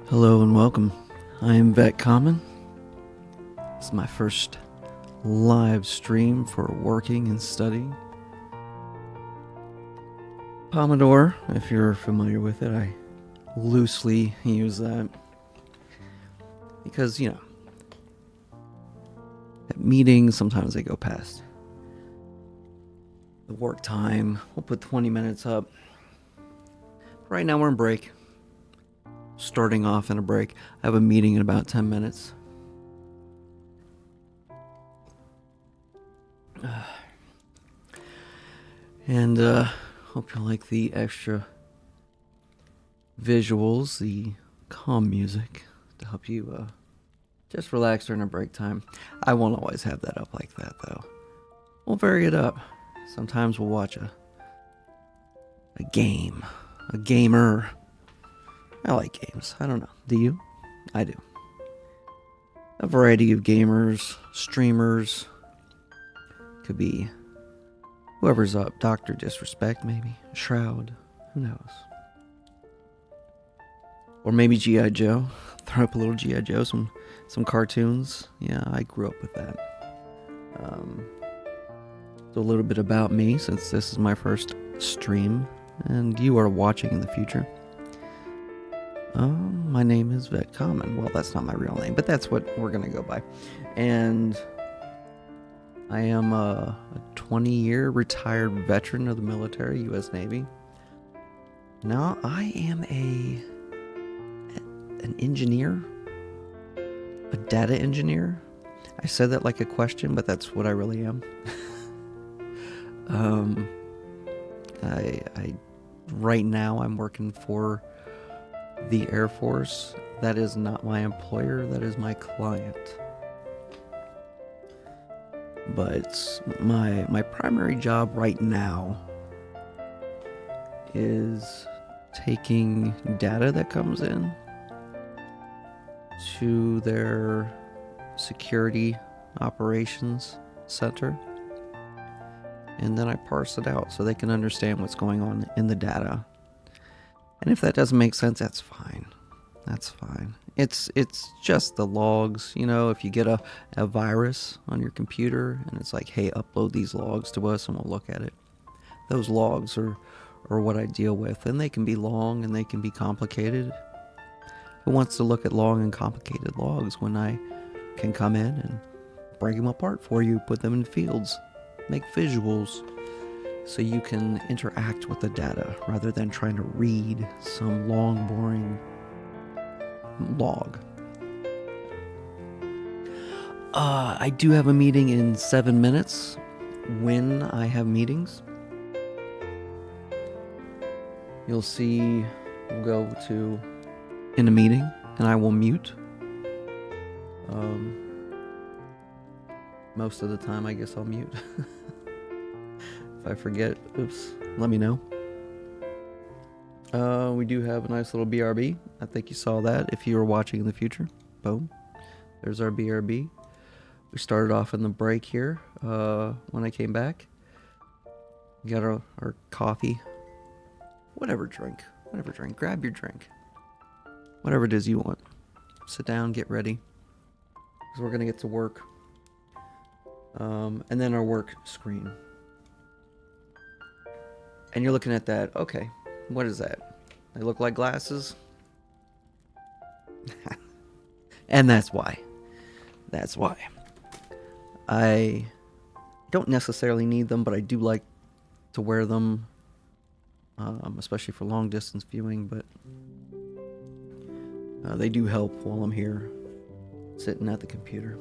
Hello and welcome. I am Vet Common. This is my first live stream for working and studying. Pomodoro, if you're familiar with it, I loosely use that because, at meetings, sometimes they go past the work time. We'll put 20 minutes up. Right now we're in break. Starting off in a break. I have a meeting in about 10 minutes. And Hope you like the extra visuals, the calm music to help you just relax during a break time. I won't always have that up like that, though. We'll vary it up. Sometimes we'll watch a game, a gamer. I like games. I don't know. Do you? I do. A variety of gamers, streamers. Could be whoever's up. Dr. Disrespect, maybe. Shroud. Who knows? Or maybe G.I. Joe. Throw up a little G.I. Joe, some cartoons. Yeah, I grew up with that. So a little bit about me, since this is my first stream, and you are watching in the future. My name is Vet Common. Well, that's not my real name, but that's what we're gonna go by. And I am a 20-year retired veteran of the military, U.S. Navy. Now I am an engineer, a data engineer. I said that like a question, but that's what I really am. I right now I'm working for the Air Force. That is not my employer, that is my client. But my primary job right now is taking data that comes in to their security operations center, and then I parse it out so they can understand what's going on in the data. And if that doesn't make sense, that's fine. That's fine. It's just the logs. You know, if you get a virus on your computer and it's like, hey, upload these logs to us and we'll look at it. Those logs are what I deal with, and they can be long and they can be complicated. Who wants to look at long and complicated logs when I can come in and break them apart for you, put them in fields, make visuals, so you can interact with the data rather than trying to read some long, boring log. I do have a meeting in 7 minutes. When I have meetings, you'll see we'll go to in a meeting and I will mute. Most of the time I guess I'll mute. If I forget, oops, let me know. We do have a nice little BRB. I think you saw that if you were watching in the future. Boom. There's our BRB. We started off in the break here when I came back. We got our coffee. Whatever drink. Grab your drink. Whatever it is you want. Sit down, get ready. Because we're going to get to work. And then our work screen. And you're looking at that. Okay, what is that? They look like glasses? And that's why. That's why. I don't necessarily need them, but I do like to wear them, especially for long distance viewing, but they do help while I'm here sitting at the computer.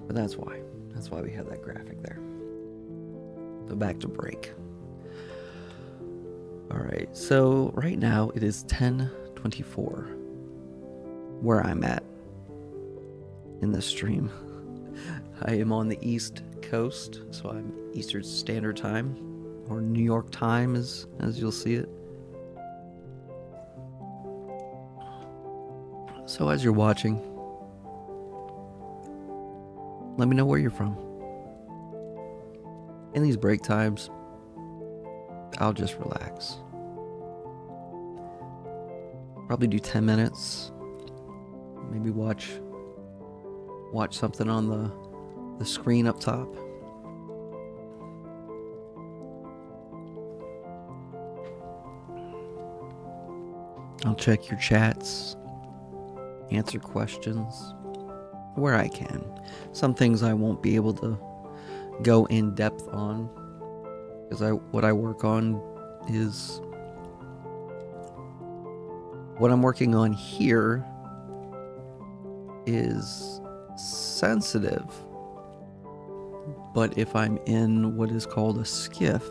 But that's why. That's why we have that graphic there. So back to break. Alright, so right now it is 10:24 where I'm at in this stream. I am on the East Coast, so I'm Eastern Standard Time, or New York time as you'll see it. So as you're watching, let me know where you're from. In these break times, I'll just relax. Probably do 10 minutes. Maybe watch something on the screen up top. I'll check your chats, answer questions where I can. Some things I won't be able to go in depth on, because what I work on is what I'm working on here is sensitive, but if I'm in what is called a SCIF,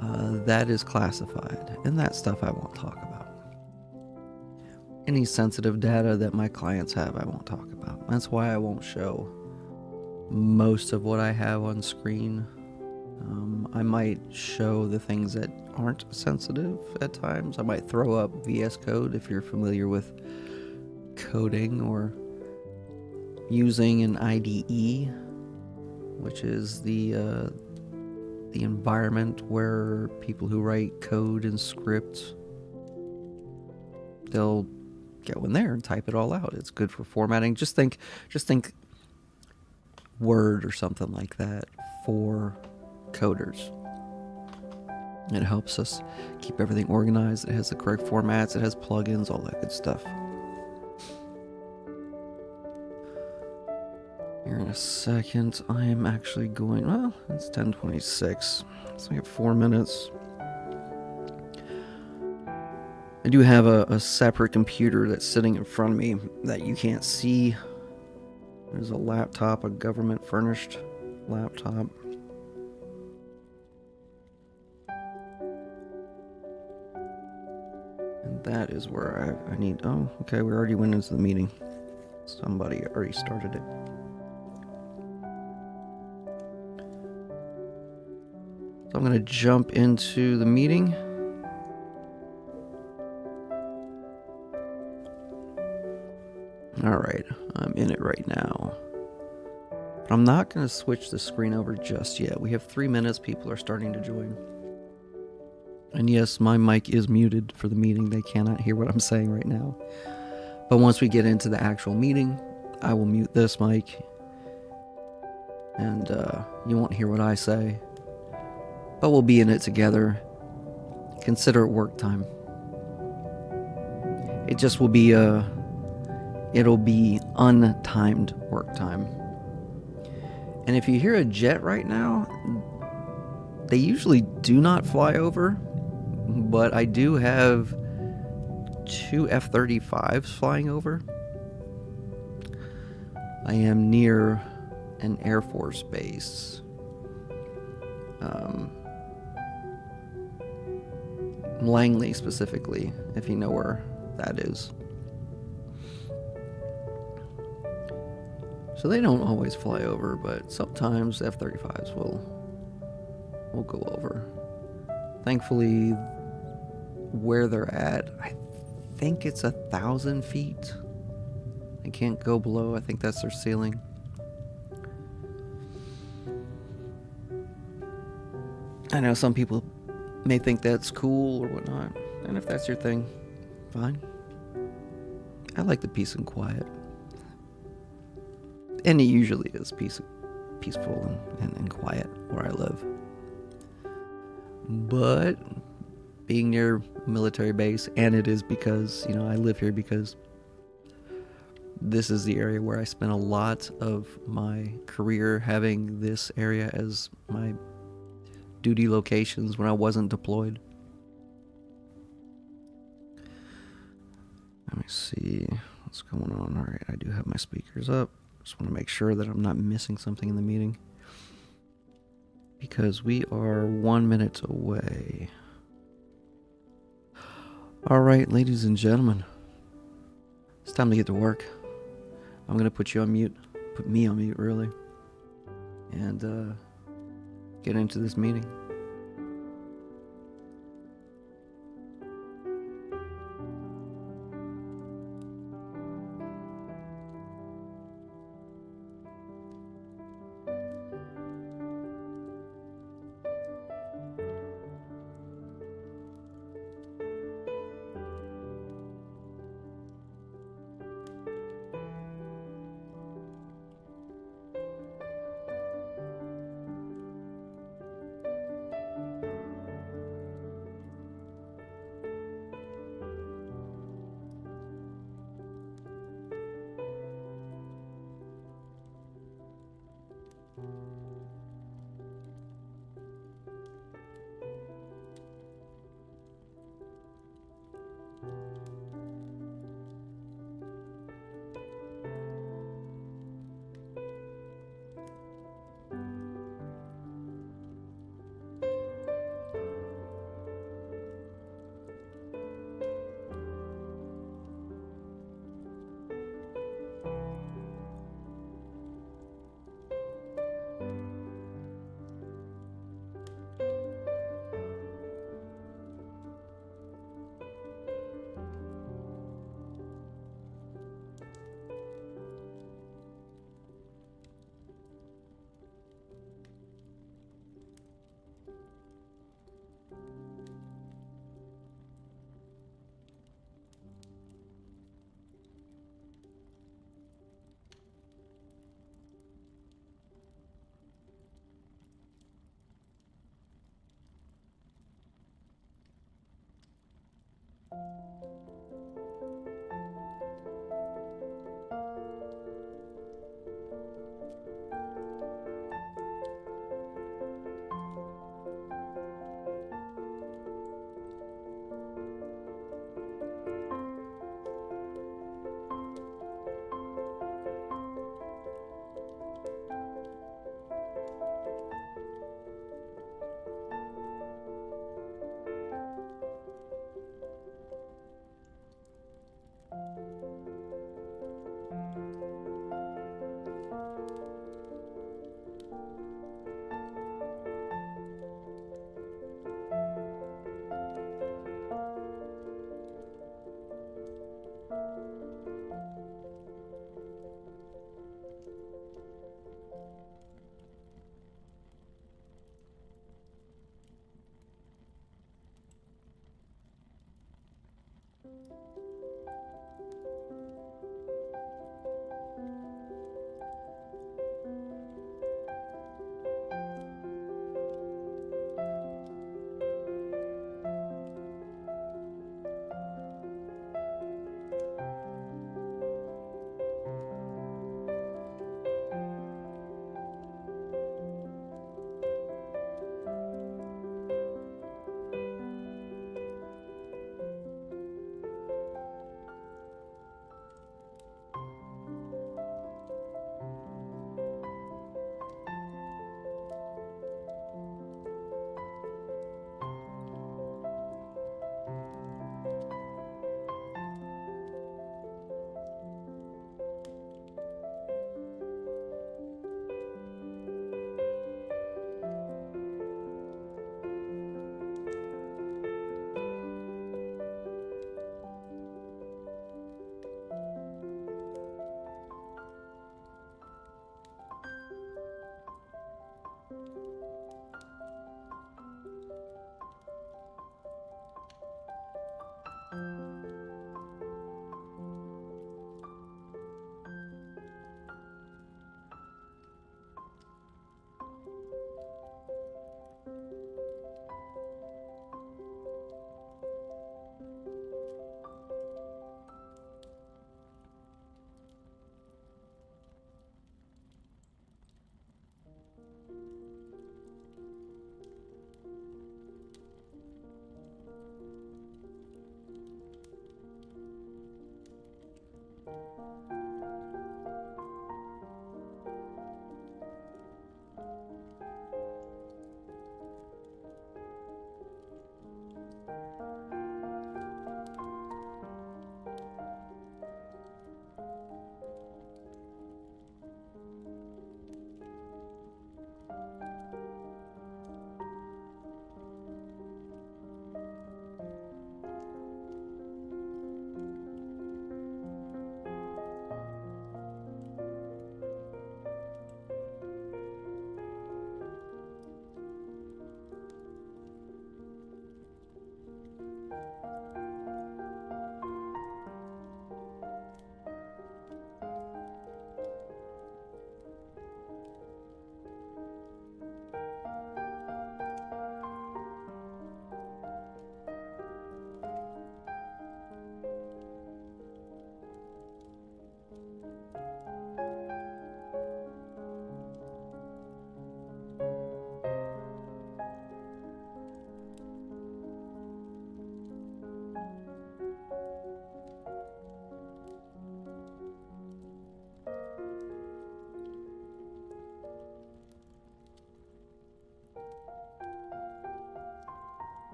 that is classified, and that stuff I won't talk about. Any sensitive data that my clients have, I won't talk about. That's why I won't show most of what I have on screen. I might show the things that aren't sensitive at times. I might throw up VS Code if you're familiar with coding or using an IDE, which is the environment where people who write code and script, they'll go in there and type it all out. It's good for formatting. Just think Word or something like that for coders. It helps us keep everything organized. It has the correct formats. It has plugins, all that good stuff. Here in a second, I am actually going, well, it's 10:26, so we have 4 minutes. I do have a separate computer that's sitting in front of me that you can't see. There's a laptop, a government furnished laptop. And that is where I need, oh, okay, we already went into the meeting. Somebody already started it. So I'm going to jump into the meeting. Alright, I'm in it right now. But I'm not going to switch the screen over just yet. We have 3 minutes. People are starting to join. And yes, my mic is muted for the meeting. They cannot hear what I'm saying right now. But once we get into the actual meeting, I will mute this mic. And you won't hear what I say. But we'll be in it together. Consider it work time. It just will be it'll be untimed work time. And if you hear a jet right now, they usually do not fly over, but I do have 2 F-35s flying over. I am near an Air Force base. Langley specifically, if you know where that is. So they don't always fly over, but sometimes F-35s will go over. Thankfully, where they're at, I think it's 1,000 feet. They can't go below. I think that's their ceiling. I know some people may think that's cool or whatnot, and if that's your thing, fine. I like the peace and quiet. And it usually is peaceful and quiet where I live. But being near a military base, and it is because, I live here because this is the area where I spent a lot of my career, having this area as my duty locations when I wasn't deployed. Let me see what's going on. All right, I do have my speakers up. Just want to make sure that I'm not missing something in the meeting, because we are 1 minute away. All right, ladies and gentlemen, it's time to get to work. I'm going to put you on mute, put me on mute really, and get into this meeting.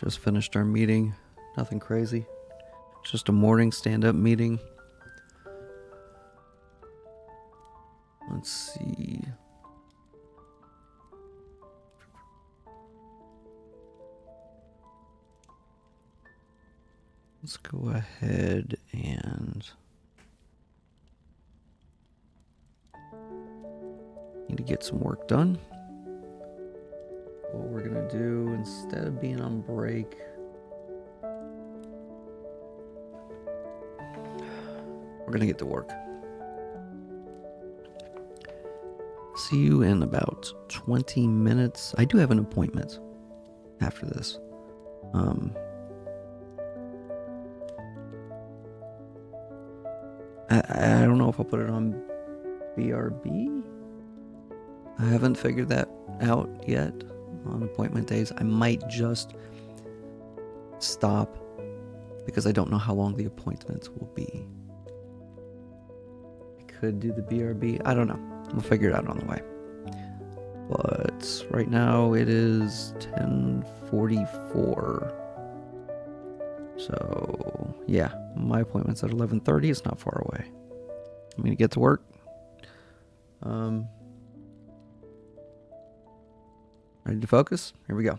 Just finished our meeting. Nothing crazy. Just a morning stand-up meeting. Let's see. Let's go ahead and need to get some work done. What we're gonna do, instead of being on break, we're gonna get to work. See you in about 20 minutes. I do have an appointment after this. I don't know if I'll put it on BRB. I haven't figured that out yet on appointment days. I might just stop because I don't know how long the appointments will be. I could do the BRB. I don't know. We'll figure it out on the way. But right now it is 10:44. So yeah, my appointment's at 11:30. It's not far away. I'm gonna get to work. Ready to focus? Here we go.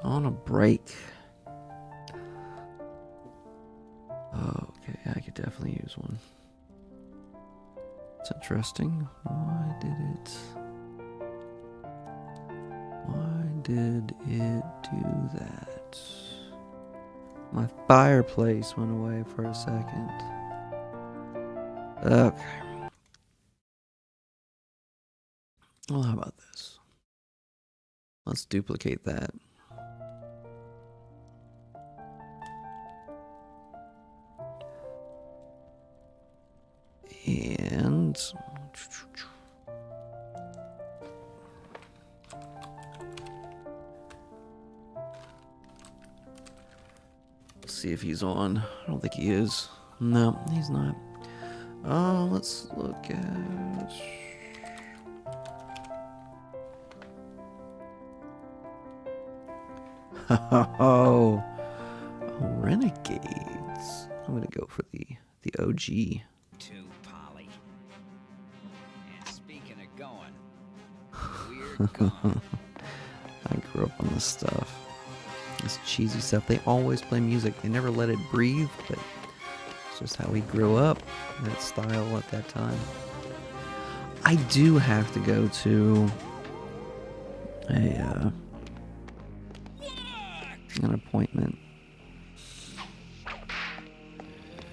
On a break. Oh, okay, I could definitely use one. It's interesting. Why did it do that? My fireplace went away for a second. Okay. Well, how about this? Let's duplicate that. And let's see if he's on. I don't think he is. No, he's not. Let's look at. Oh, Renegades. I'm gonna go for the OG. Too, Polly. And speaking of going, we're gone. I grew up on this stuff. This cheesy stuff. They always play music. They never let it breathe, but it's just how we grew up. That style at that time. I do have to go to an appointment.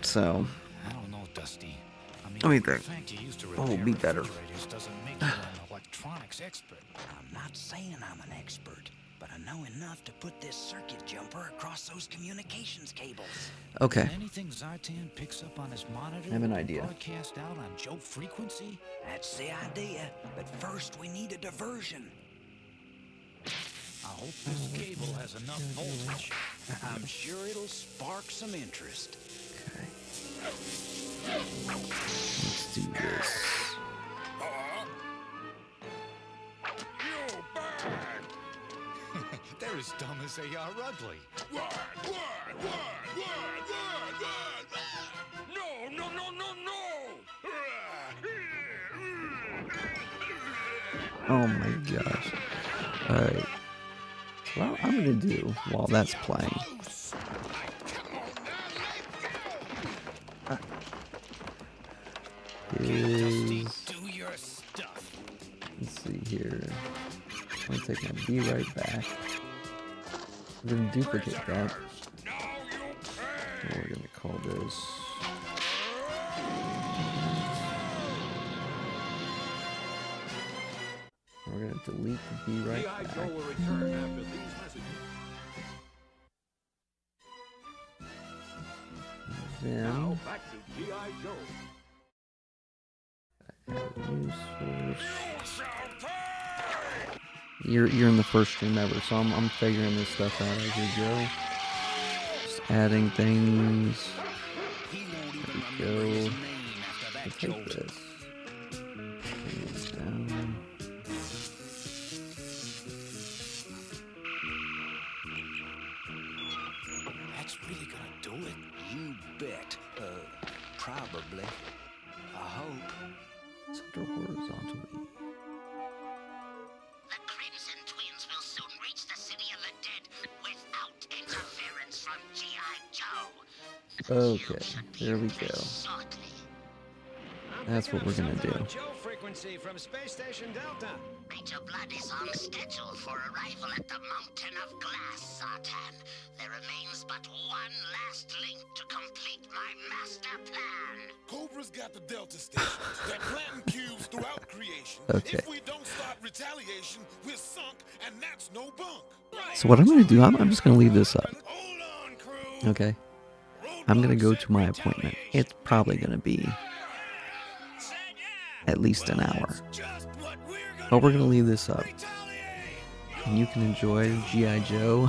So I don't know, Dusty. I mean, let me the think. fact you used to Oh, repair be better. refrigerators doesn't make you an electronics expert. I'm not saying I'm an expert, but I know enough to put this circuit jumper across those communications cables. Okay. And anything Zartan picks up on his monitor, I have an idea. broadcast out on Joe frequency. That's the idea, but first we need a diversion. I hope this cable has enough voltage. I'm sure it'll spark some interest. Okay. Let's do this. They're as dumb as they are ugly. Oh my gosh. Alright. What I'm gonna do while that's playing. Dusty, Is, do your stuff. let's see here. I'm gonna take my B right back. We're gonna duplicate that. And we're gonna call this. We're gonna delete the B right back. will return after these messages. Then Now back to G.I. Joe. new source. You're in the first stream ever, so I'm figuring this stuff out as we go. Just adding things. He won't even There we remember his go. name after that I'll take jolt. this. Bring this down. That's really gonna do it. You bet. Probably. I hope. Center horizontally. The Crimson Twins will soon reach the City of the Dead without interference from G.I. Joe. Okay, there we go. Shortly. That's what we're gonna do. Joe frequency from Space Station Delta. Rachel Blood is on schedule for arrival at the Mountain of Glass, Zartan. There remains but one last link to complete my master plan. Cobra's got the Delta Station. They're planting cubes throughout creation. Okay. If we don't start retaliation, we're sunk, and that's no bunk. So what I'm gonna do, I'm just gonna leave this up. Hold on, crew. Okay. I'm gonna go to my appointment. It's probably gonna be at least an hour. Just what we're gonna But we're gonna leave this up. retaliate. And you can enjoy G.I. Joe.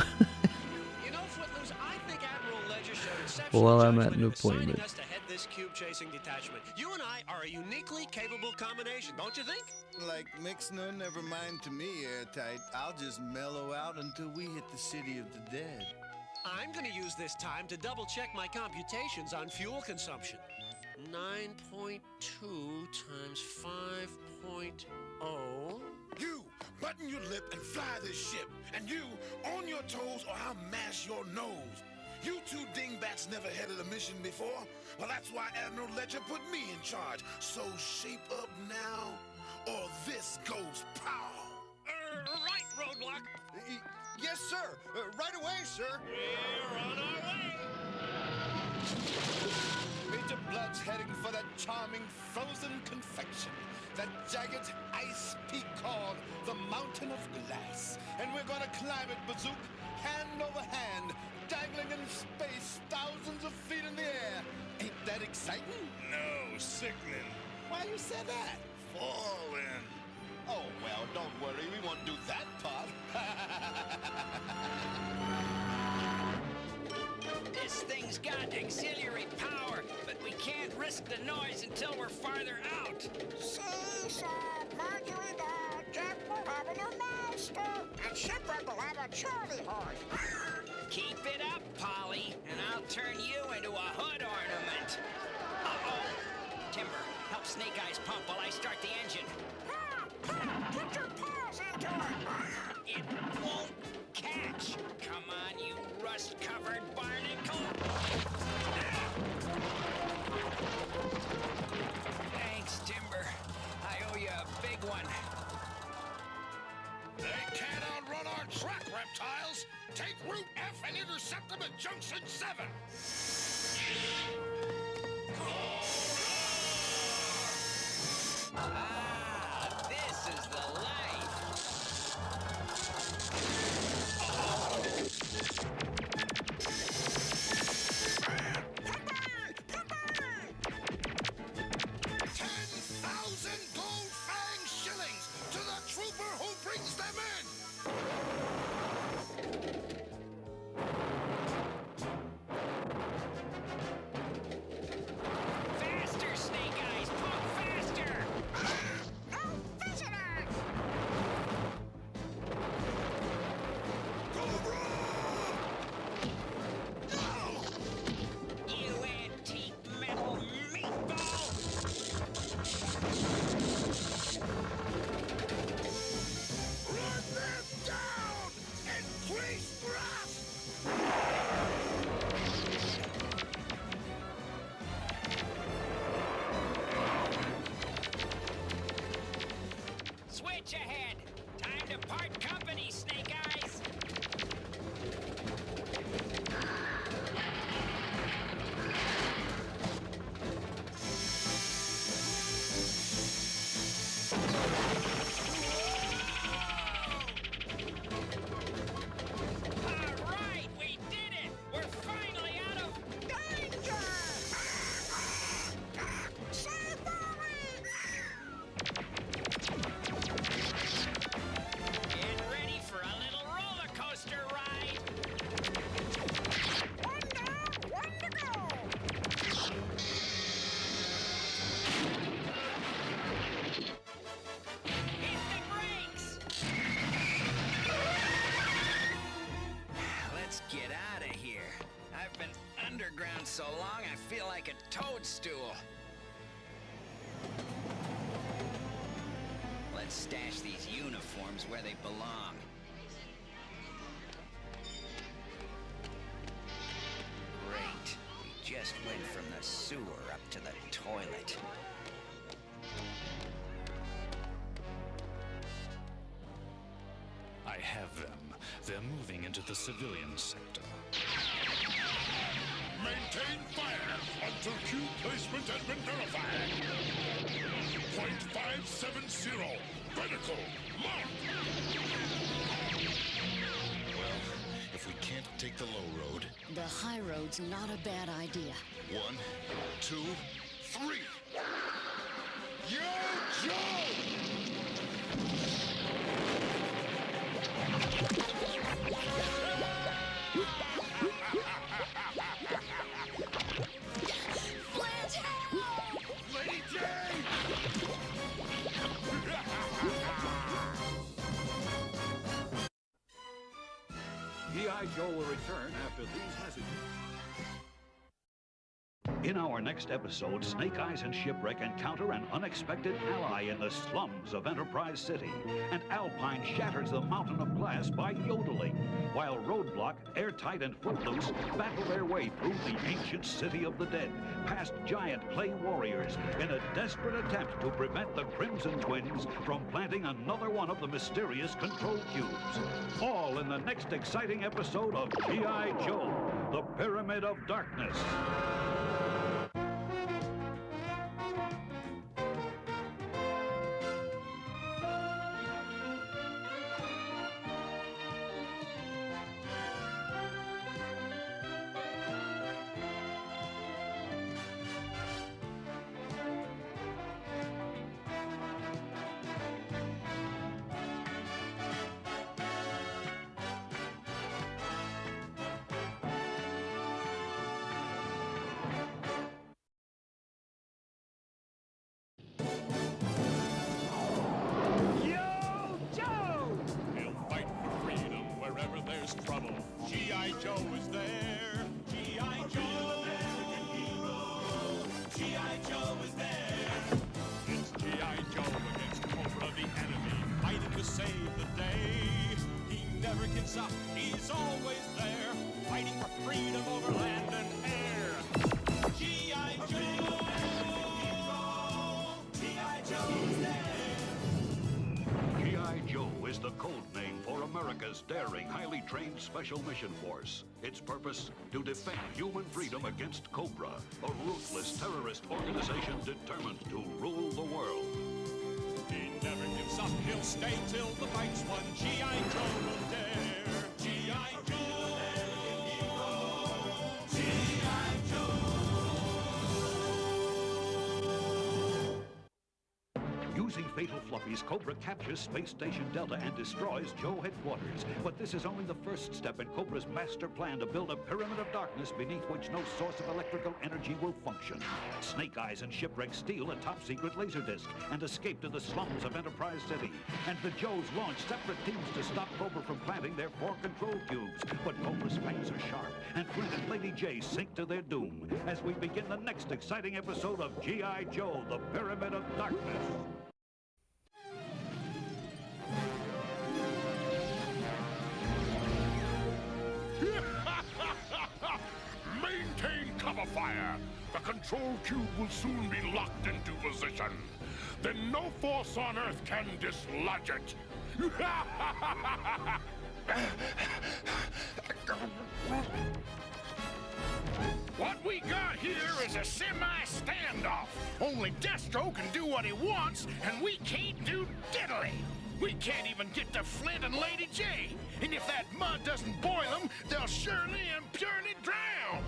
You know, Footloose, I think Admiral Ledger showed exceptional While I'm at judgment an in assigning appointment. us to head this cube-chasing detachment. You and I are a uniquely capable combination, don't you think? Like Mixner, never mind to me, airtight. I'll just mellow out until we hit the City of the Dead. I'm going to use this time to double-check my computations on fuel consumption. 9.2 times 5.0 You, button your lip and fly this ship. And you, on your toes or I'll mash your nose. You two dingbats never headed a mission before. Well, that's why Admiral Ledger put me in charge. So shape up now, or this goes pow. Right, Roadblock. Yes, sir. Right away, sir. We're on our way. Major Blood's heading for that charming frozen confection. That jagged ice peak called the Mountain of Glass. And we're gonna climb it, Bazook, hand over hand, dangling in space thousands of feet in the air. Ain't that exciting? No, sickening. Why you said that? Falling. Oh, well, don't worry. We won't do that part. This thing's got auxiliary power, but we can't risk the noise until we're farther out. See, sir, Marjorie the Jack will have a new master, and Shipwreck will have a Charlie horse. Keep it up, Polly, and I'll turn you into a hood ornament. Uh-oh. Timber, help Snake Eyes pump while I start the engine. Put your paws into it. It won't catch. Come on, you rust-covered barnacle. Thanks, Timber. I owe you a big one. They can't outrun our track, reptiles. Take Route F and intercept them at Junction 7. Ah, this is the life. 10,000 gold fang shillings to the trooper who brings them in. Faster, Snake Eyes! Pump faster! No visitors. You antique metal meatball! Run them down! Increase thrust! Switch ahead! Time to part company, Snake Eyes! All right, we did it! We're finally out of... Danger! Save Molly! Get ready for a little roller coaster ride! One down, one to go. Hit the brakes! Let's get out of here. I've been underground so long, I feel like a toadstool. Let's stash these uniforms where they belong. Great. We just went from the sewer up to the toilet. I have them. They're moving into the civilian sector. Maintain fire until Q placement has been verified. .570. Vertical. Mark. Well, if we can't take the low road, The high road's not a bad idea. 1, 2, 3. Yo, Joe! Flange, help! Lady Jane! G.I. Joe will return after these messages. In our next episode, Snake Eyes and Shipwreck encounter an unexpected ally in the slums of Enterprise City, and Alpine shatters the mountain of glass by yodeling, while Roadblock, Airtight, and Footloose battle their way through the ancient city of the dead, past giant clay warriors, in a desperate attempt to prevent the Crimson Twins from planting another one of the mysterious control cubes. All in the next exciting episode of G.I. Joe, The Pyramid of Darkness. Trouble. G.I. Joe is there. G.I. Joe, American hero. G.I. Joe is there. It's G.I. Joe against Cobra, the enemy, fighting to save the day. He never gives up. He's always there, fighting for freedom over land and air. G.I. Joe, American hero. G.I. Joe is there. G.I. Joe is the code name for America's daring, highly trained Special Mission Force. Its purpose, to defend human freedom against Cobra, a ruthless terrorist organization determined to rule the world. He never gives up. He'll stay till the fight's won. G.I. Joe will dare. G.I. Joe, American hero. G.I. Joe. Using fatal fluffies, Cobra captures Space Station Delta and destroys Joe headquarters. But this is only the first step in Cobra's master plan to build a pyramid of darkness beneath which no source of electrical energy will function. Snake Eyes and Shipwreck steal a top-secret laser disc and escape to the slums of Enterprise City. And the Joes launch separate teams to stop Cobra from planting their 4 control cubes. But Cobra's fangs are sharp, and Flint and Lady J sink to their doom as we begin the next exciting episode of G.I. Joe, The Pyramid of Darkness. Maintain cover fire. The control cube will soon be locked into position. Then no force on Earth can dislodge it. What we got here is a semi-standoff. Only Destro can do what he wants, and we can't do diddly. We can't even get to Flint and Lady J. And if that mud doesn't boil them, they'll surely and purely drown.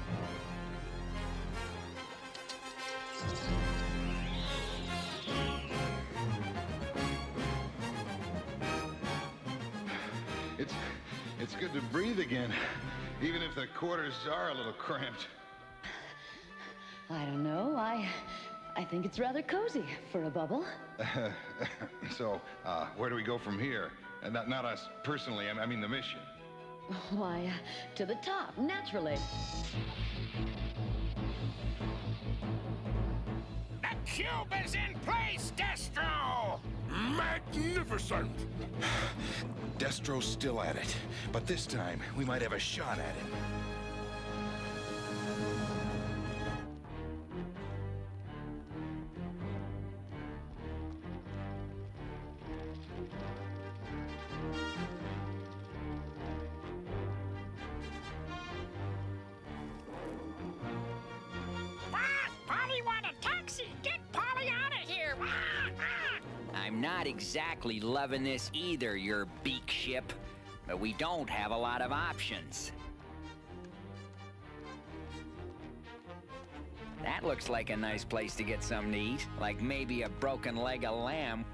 It's good to breathe again, even if the quarters are a little cramped. I don't know. I think it's rather cozy for a bubble. So, where do we go from here? Not us personally, I mean the mission. Why, to the top, naturally. The cube is in place, Destro! Magnificent! Destro's still at it, but this time we might have a shot at him. Polly want a taxi! Get Polly out of here! I'm not exactly loving this either, your beak ship. But we don't have a lot of options. That looks like a nice place to get something to eat. Like maybe a broken leg of lamb.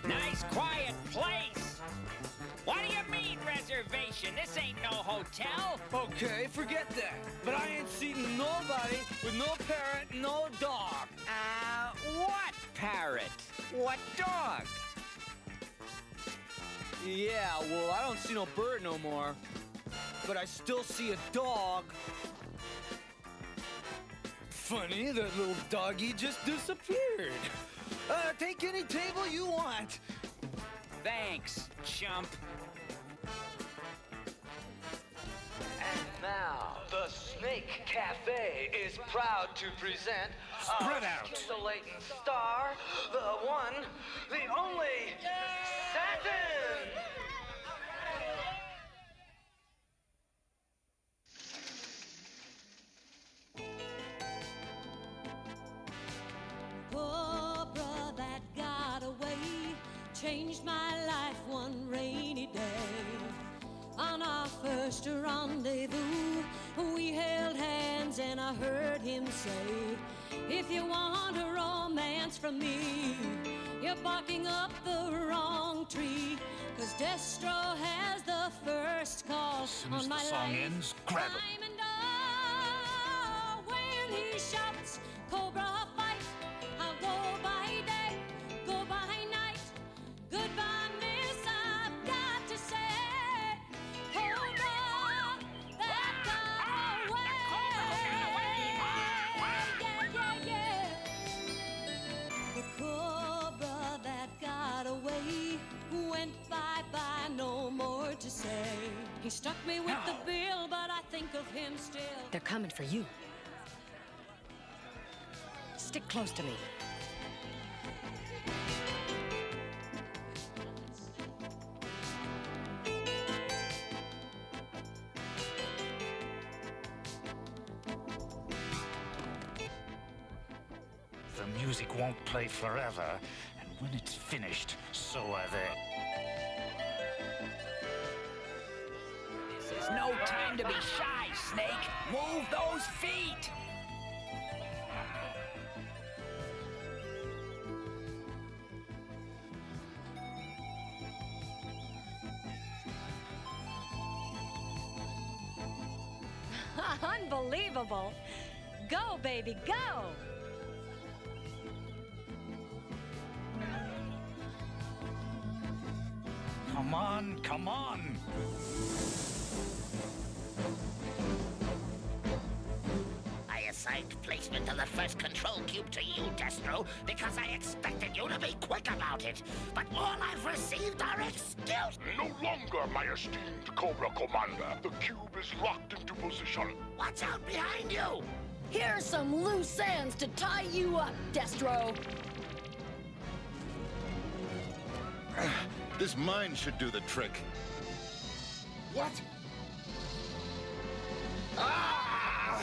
Nice quiet place! What do you mean reservation? This ain't no hotel. Okay, forget that. But I ain't seen nobody with no parrot, no dog. What parrot? What dog? Yeah, well, I don't see no bird no more. but I still see a dog. Funny, that little doggy just disappeared. Take any table you want. Thanks, chump. And now, the Snake Cafe is proud to present Spread our out. scintillating star, the one, the only, Satin! Cobra that got away changed my life one rainy day. On our first rendezvous, we held hands and I heard him say, if you want a romance from me, you're barking up the wrong tree. 'Cause Destro has the first call on my song life. ends, grab him. Time and when he shouts, Cobra fight, I'll go by day, go by night. Goodbye, miss, I've got to say, Cobra that got away. Yeah, yeah, yeah. The cobra that got away went bye-bye, no more to say. He struck me with the bill, but I think of him still. They're coming for you. Stick close to me. The music won't play forever, and when it's finished, so are they. This is no time to be shy, Snake. Move those feet. Unbelievable. Go, baby, go. Come on, come on. I assigned placement of the first control cube to you, Destro, because I expected you to be quick about it. But all I've received are excuses. No longer, my esteemed Cobra Commander. The cube is locked into position. Watch out behind you! Here's some loose ends to tie you up, Destro. This mine should do the trick. What? Ah!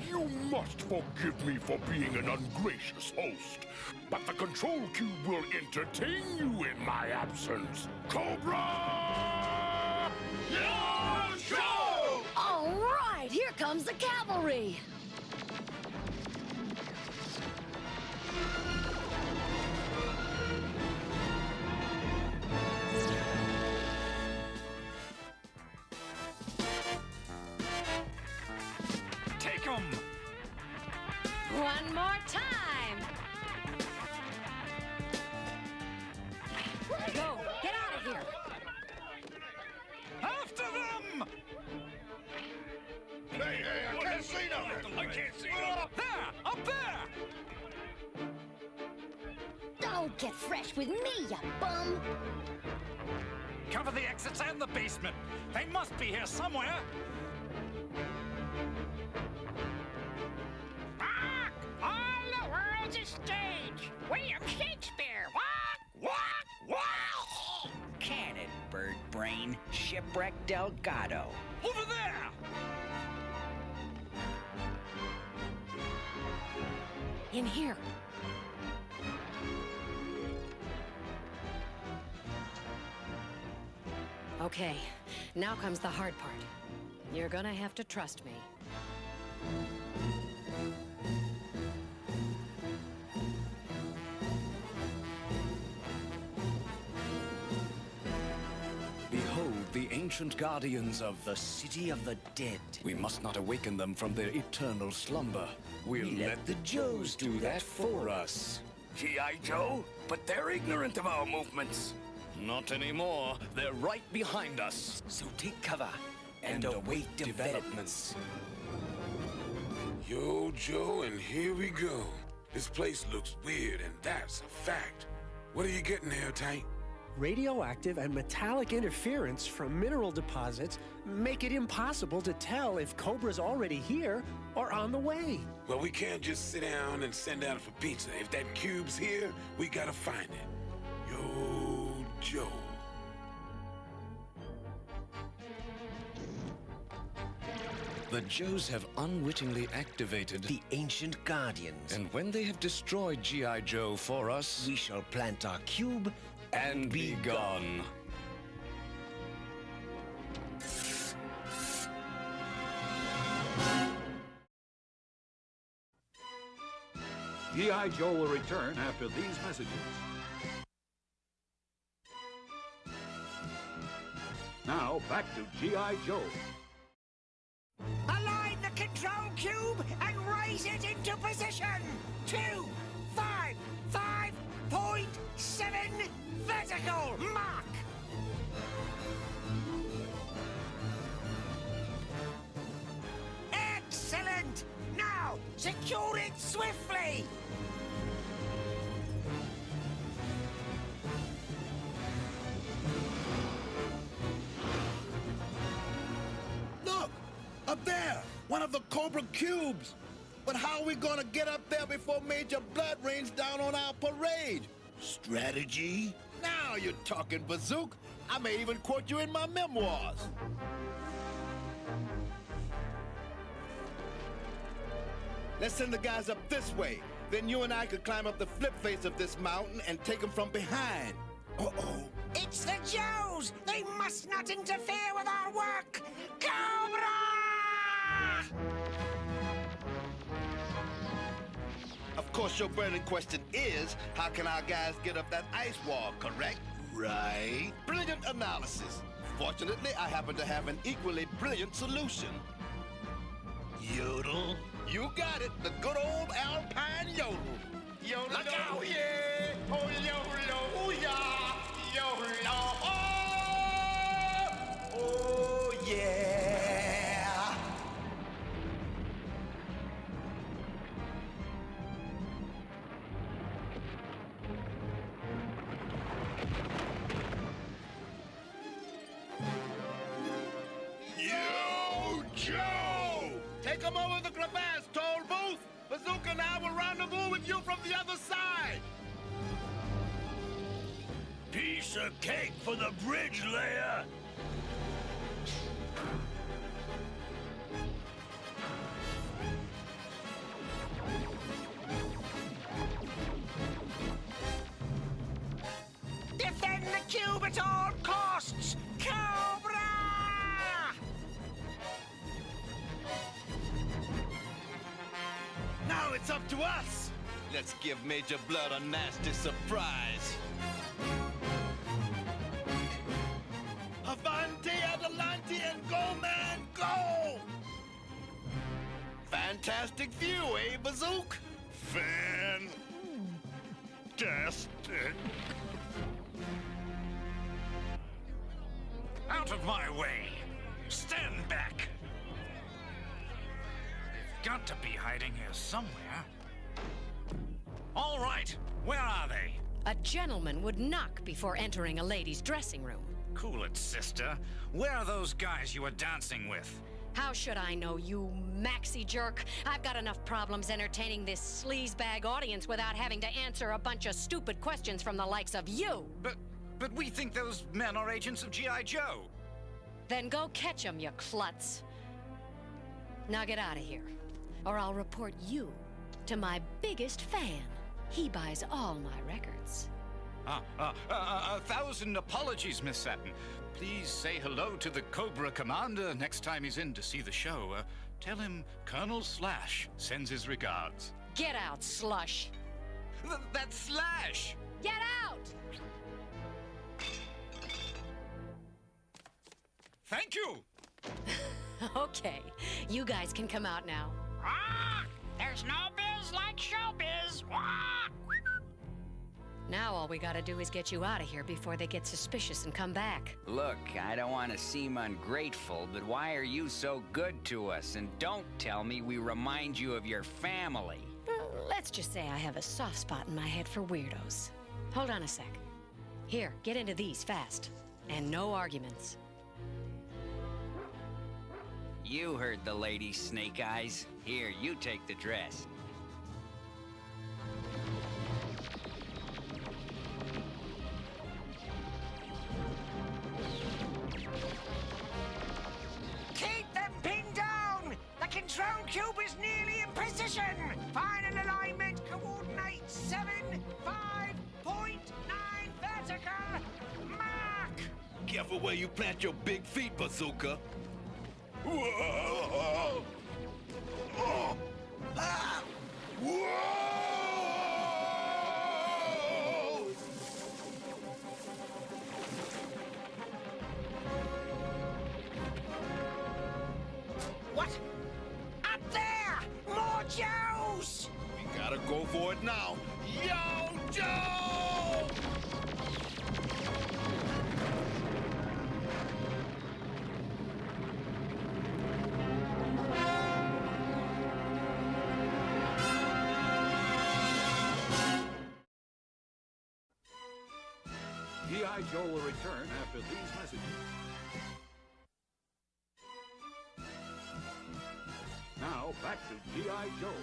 You must forgive me for being an ungracious host, but the control cube will entertain you in my absence. Cobra! Your show! All right, here comes the cavalry. Take 'em! One more time. Go, get out of here. After them! Hey, I can't see nothing. I can't see nothing. There! Up there! Don't get fresh with me, you bum. Cover the exits and the basement. They must be here somewhere. Bark! All the world's a stage. William Shakespeare. Walk, walk, walk. Can it, bird brain? Shipwreck Delgado. Over there! In here. Okay, now comes the hard part. You're gonna have to trust me. Behold the ancient guardians of the City of the Dead. We must not awaken them from their eternal slumber. We'll let the Joes do that for us. G.I. Joe, but they're ignorant of our movements. Not anymore. They're right behind us. So take cover and await developments. Yo, Joe, and here we go. This place looks weird, and that's a fact. What are you getting there, Tank? Radioactive and metallic interference from mineral deposits make it impossible to tell if Cobra's already here or on the way. Well, we can't just sit down and send out for pizza. If that cube's here, we gotta find it. Yo, Joe. The Joes have unwittingly activated The Ancient Guardians. And when they have destroyed G.I. Joe for us, we shall plant our cube and be gone. G.I. Joe will return after these messages. Now, back to G.I. Joe. Align the control cube and raise it into position. 255.7 vertical mark. Excellent. Now secure it swiftly. Look! Up there! One of the Cobra cubes! But how are we gonna get up there before Major Blood rains down on our parade? Strategy? Now you're talking, Bazook! I may even quote you in my memoirs! Let's send the guys up this way. Then you and I could climb up the flip face of this mountain and take them from behind. Uh-oh. It's the Joes! They must not interfere with our work! Cobra! Of course, your burning question is, how can our guys get up that ice wall, correct? Right. Brilliant analysis. Fortunately, I happen to have an equally brilliant solution. Yodel? You got it, the good old Alpine yodel. Yodel, look out! Yeah! Oh, yodel, oh, yeah! Yodel, oh! Oh, yeah! Yo, Joe! Take him over the crevasse, Toll Booth! Bazooka and I will rendezvous with you from the other side! Piece of cake for the bridge layer! Defend the cube at all costs! Cobra! Now it's up to us! Let's give Major Blood a nasty surprise. Avante, Adelante, and go, man, go! Fantastic view, eh, Bazook? Fantastic. Out of my way! Stand back! They've got to be hiding here somewhere. All right, where are they? A gentleman would knock before entering a lady's dressing room. Cool it, sister. Where are those guys you were dancing with? How should I know, you maxi jerk? I've got enough problems entertaining this sleazebag audience without having to answer a bunch of stupid questions from the likes of you. But we think those men are agents of G.I. Joe. Then go catch them, you klutz. Now get out of here, or I'll report you to my biggest fan. He buys all my records. 1,000 apologies, Miss Satin. Please say hello to the Cobra Commander next time he's in to see the show. Tell him Colonel Slash sends his regards. Get out, slush. That's Slash! Get out! Thank you! Okay, you guys can come out now. There's no biz like showbiz. Now all we gotta do is get you out of here before they get suspicious and come back. Look, I don't want to seem ungrateful, but why are you so good to us? And don't tell me we remind you of your family. Let's just say I have a soft spot in my head for weirdos. Hold on a sec. Here, get into these fast. And no arguments. You heard the lady, Snake Eyes. Here, you take the dress. Keep them pinned down! The control cube is nearly in position! Final alignment, coordinate 7.5.9 vertical, mark! Careful where you plant your big feet, Bazooka. Whoa! Oh! Ah! Whoa! What? Up there! More Joes! We gotta go for it now. Yo, Joe! G.I. Joe will return after these messages. Now, back to G.I. Joe.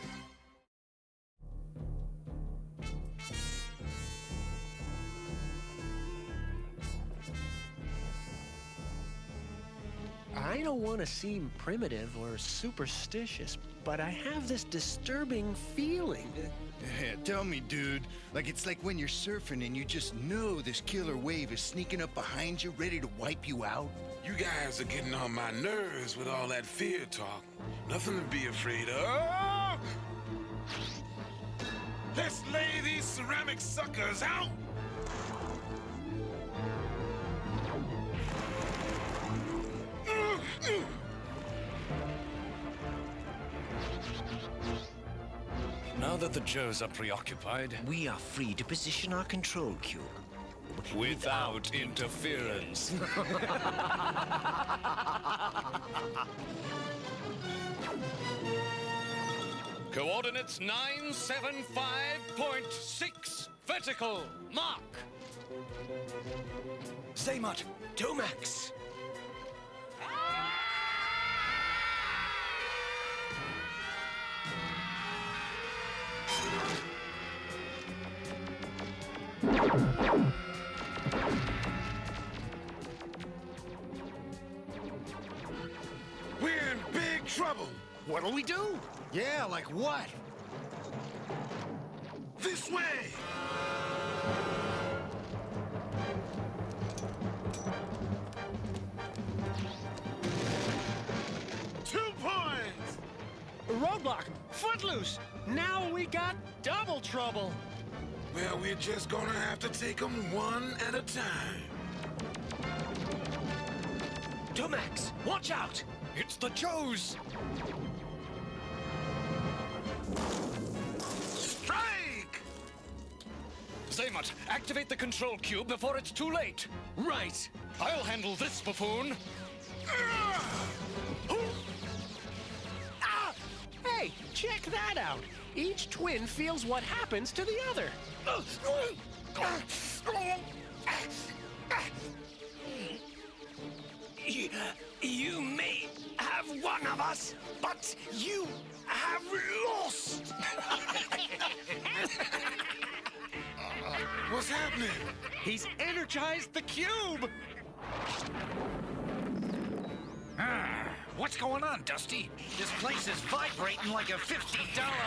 I don't want to seem primitive or superstitious, but I have this disturbing feeling. Yeah, tell me, dude. It's like when you're surfing and you just know this killer wave is sneaking up behind you, ready to wipe you out. You guys are getting on my nerves with all that fear talk. Nothing to be afraid of. Let's lay these ceramic suckers out. Now that the Joes are preoccupied, we are free to position our control cube. Without interference. Coordinates 975.6 vertical. Mark. Zaymot, Domax. We're in big trouble. What'll we do? Yeah, like what? This way. 2 points. Roadblock! Footloose! Now we got double trouble! Well, we're just gonna have to take them one at a time. Domax, watch out! It's the Joes! Strike! Zaymot, activate the control cube before it's too late. Right. I'll handle this buffoon. Ah! Hey, check that out! Each twin feels what happens to the other. You may have one of us, but you have lost! What's happening? He's energized the cube! What's going on, Dusty? This place is vibrating like a $50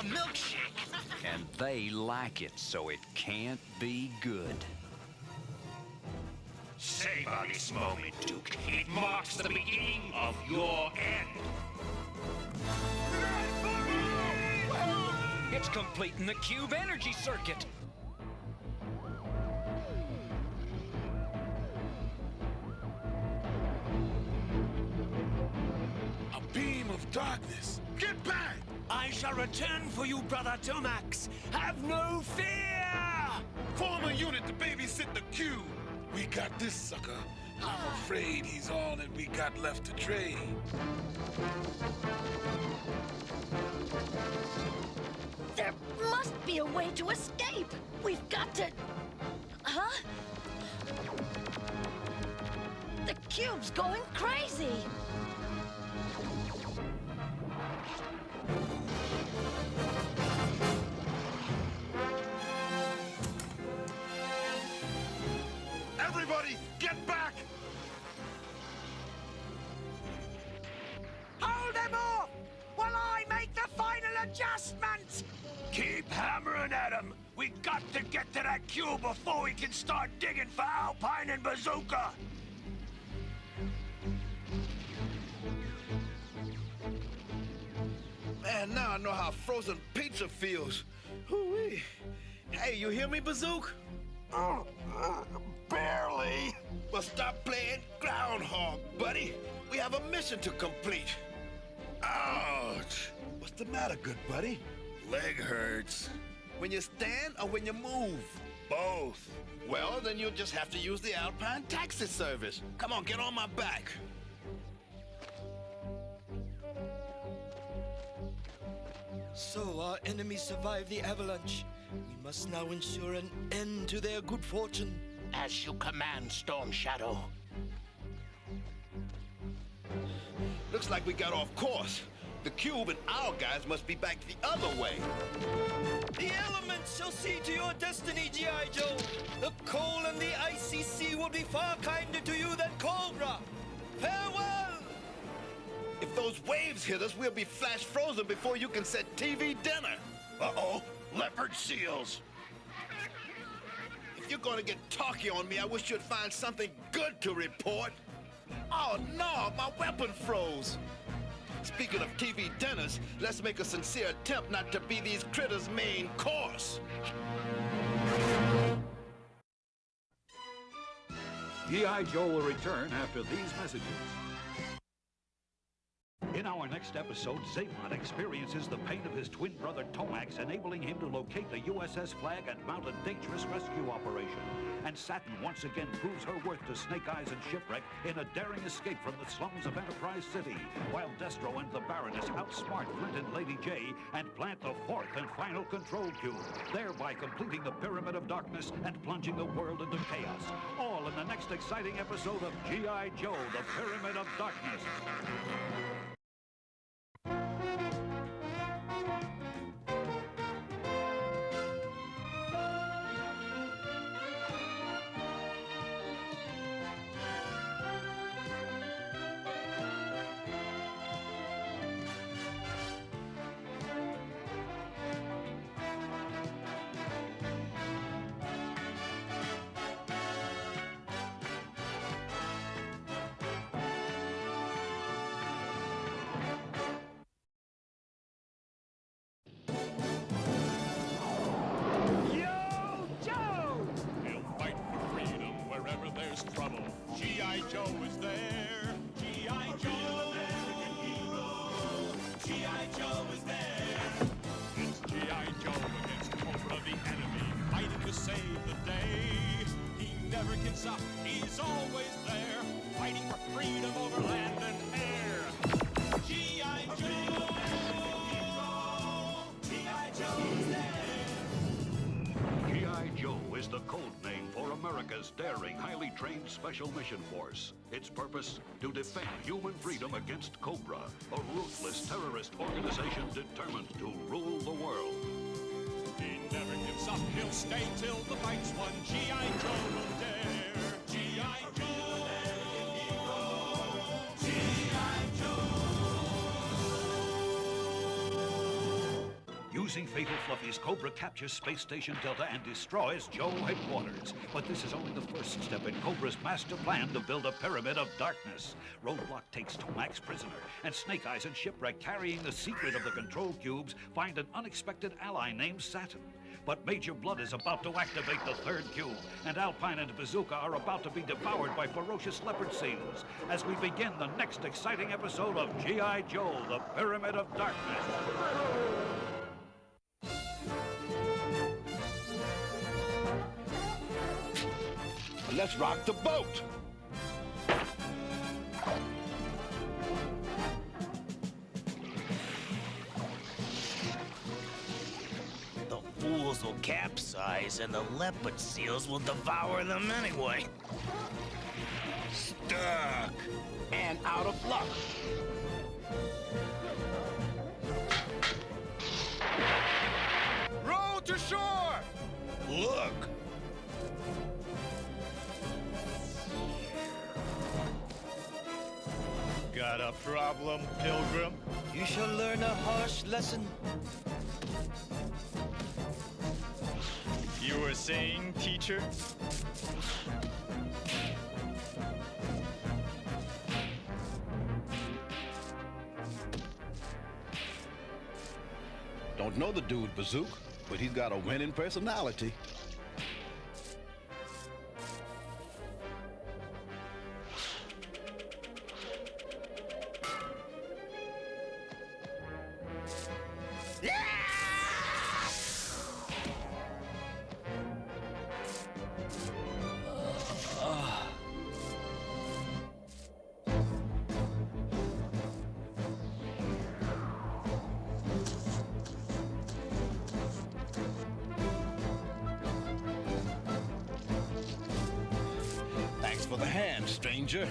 milkshake. And they like it, so it can't be good. Save this moment, Duke. It marks the beginning of your end. It's completing the cube energy circuit. A beam of darkness. Get back! I shall return for you, Brother Domax. Have no fear! Form a unit. Q, we got this sucker. I'm afraid he's all that we got left to trade. There must be a way to escape. We've got to... Huh? The cube's going crazy. Everybody, get back! Hold them off while I make the final adjustment! Keep hammering at him. We got to get to that cube before we can start digging for Alpine and Bazooka. Man, now I know how frozen pizza feels. Hoo-wee. Hey, you hear me, Bazook? Barely. Well, stop playing groundhog, buddy. We have a mission to complete. Ouch. What's the matter, good buddy? Leg hurts. When you stand or when you move? Both. Well, then you'll just have to use the Alpine taxi service. Come on, get on my back. So our enemies survived the avalanche. We must now ensure an end to their good fortune. As you command, Storm Shadow. Looks like we got off course. The cube and our guys must be back the other way. The elements shall see to your destiny, G.I. Joe. The coal and the icy sea will be far kinder to you than Cobra. Farewell! If those waves hit us, we'll be flash frozen before you can set TV dinner. Uh-oh, leopard seals. If you're gonna get talky on me, I wish you'd find something good to report. Oh no, my weapon froze. Speaking of TV dinners, let's make a sincere attempt not to be these critters' main course. G.I. Joe will return after these messages. In our next episode, Zaymon experiences the pain of his twin brother Tomax, enabling him to locate the USS Flag and mount a dangerous rescue operation. And Saturn once again proves her worth to Snake Eyes and Shipwreck in a daring escape from the slums of Enterprise City, while Destro and the Baroness outsmart Flint and Lady J and plant the fourth and final control cube, thereby completing the Pyramid of Darkness and plunging the world into chaos. All in the next exciting episode of G.I. Joe, the Pyramid of Darkness. Trouble. G.I. Joe is there. G.I. Joe, American hero. G.I. Joe is there. It's G.I. Joe against Cobra the enemy, fighting to save the day. He never gives up. He's always there, fighting for freedom over land and air. G.I. Joe, G.I. Joe is there. G.I. Joe is the code name for America's daring, highly trained Special Mission Force. Its purpose? To defend human freedom against Cobra, a ruthless terrorist organization determined to rule the world. He never gives up. He'll stay till the fight's won. G.I. Joe will dare. G.I. Joe, American hero. G.I. Joe. Using Fatal Fluffy's, Cobra captures Space Station Delta and destroys Joe headquarters. But this is only the first step in Cobra's master plan to build a Pyramid of Darkness. Roadblock takes Tomax prisoner, and Snake Eyes and Shipwreck, carrying the secret of the control cubes, find an unexpected ally named Saturn. But Major Blood is about to activate the third cube, and Alpine and Bazooka are about to be devoured by ferocious leopard seals as we begin the next exciting episode of G.I. Joe, the Pyramid of Darkness. let's rock the boat. The fools will capsize, and the leopard seals will devour them anyway. Stuck. And out of luck. Row to shore! Look. Got a problem, Pilgrim? You shall learn a harsh lesson. You were saying, teacher? Don't know the dude, Bazook, but he's got a winning personality. Thanks for the hand, stranger.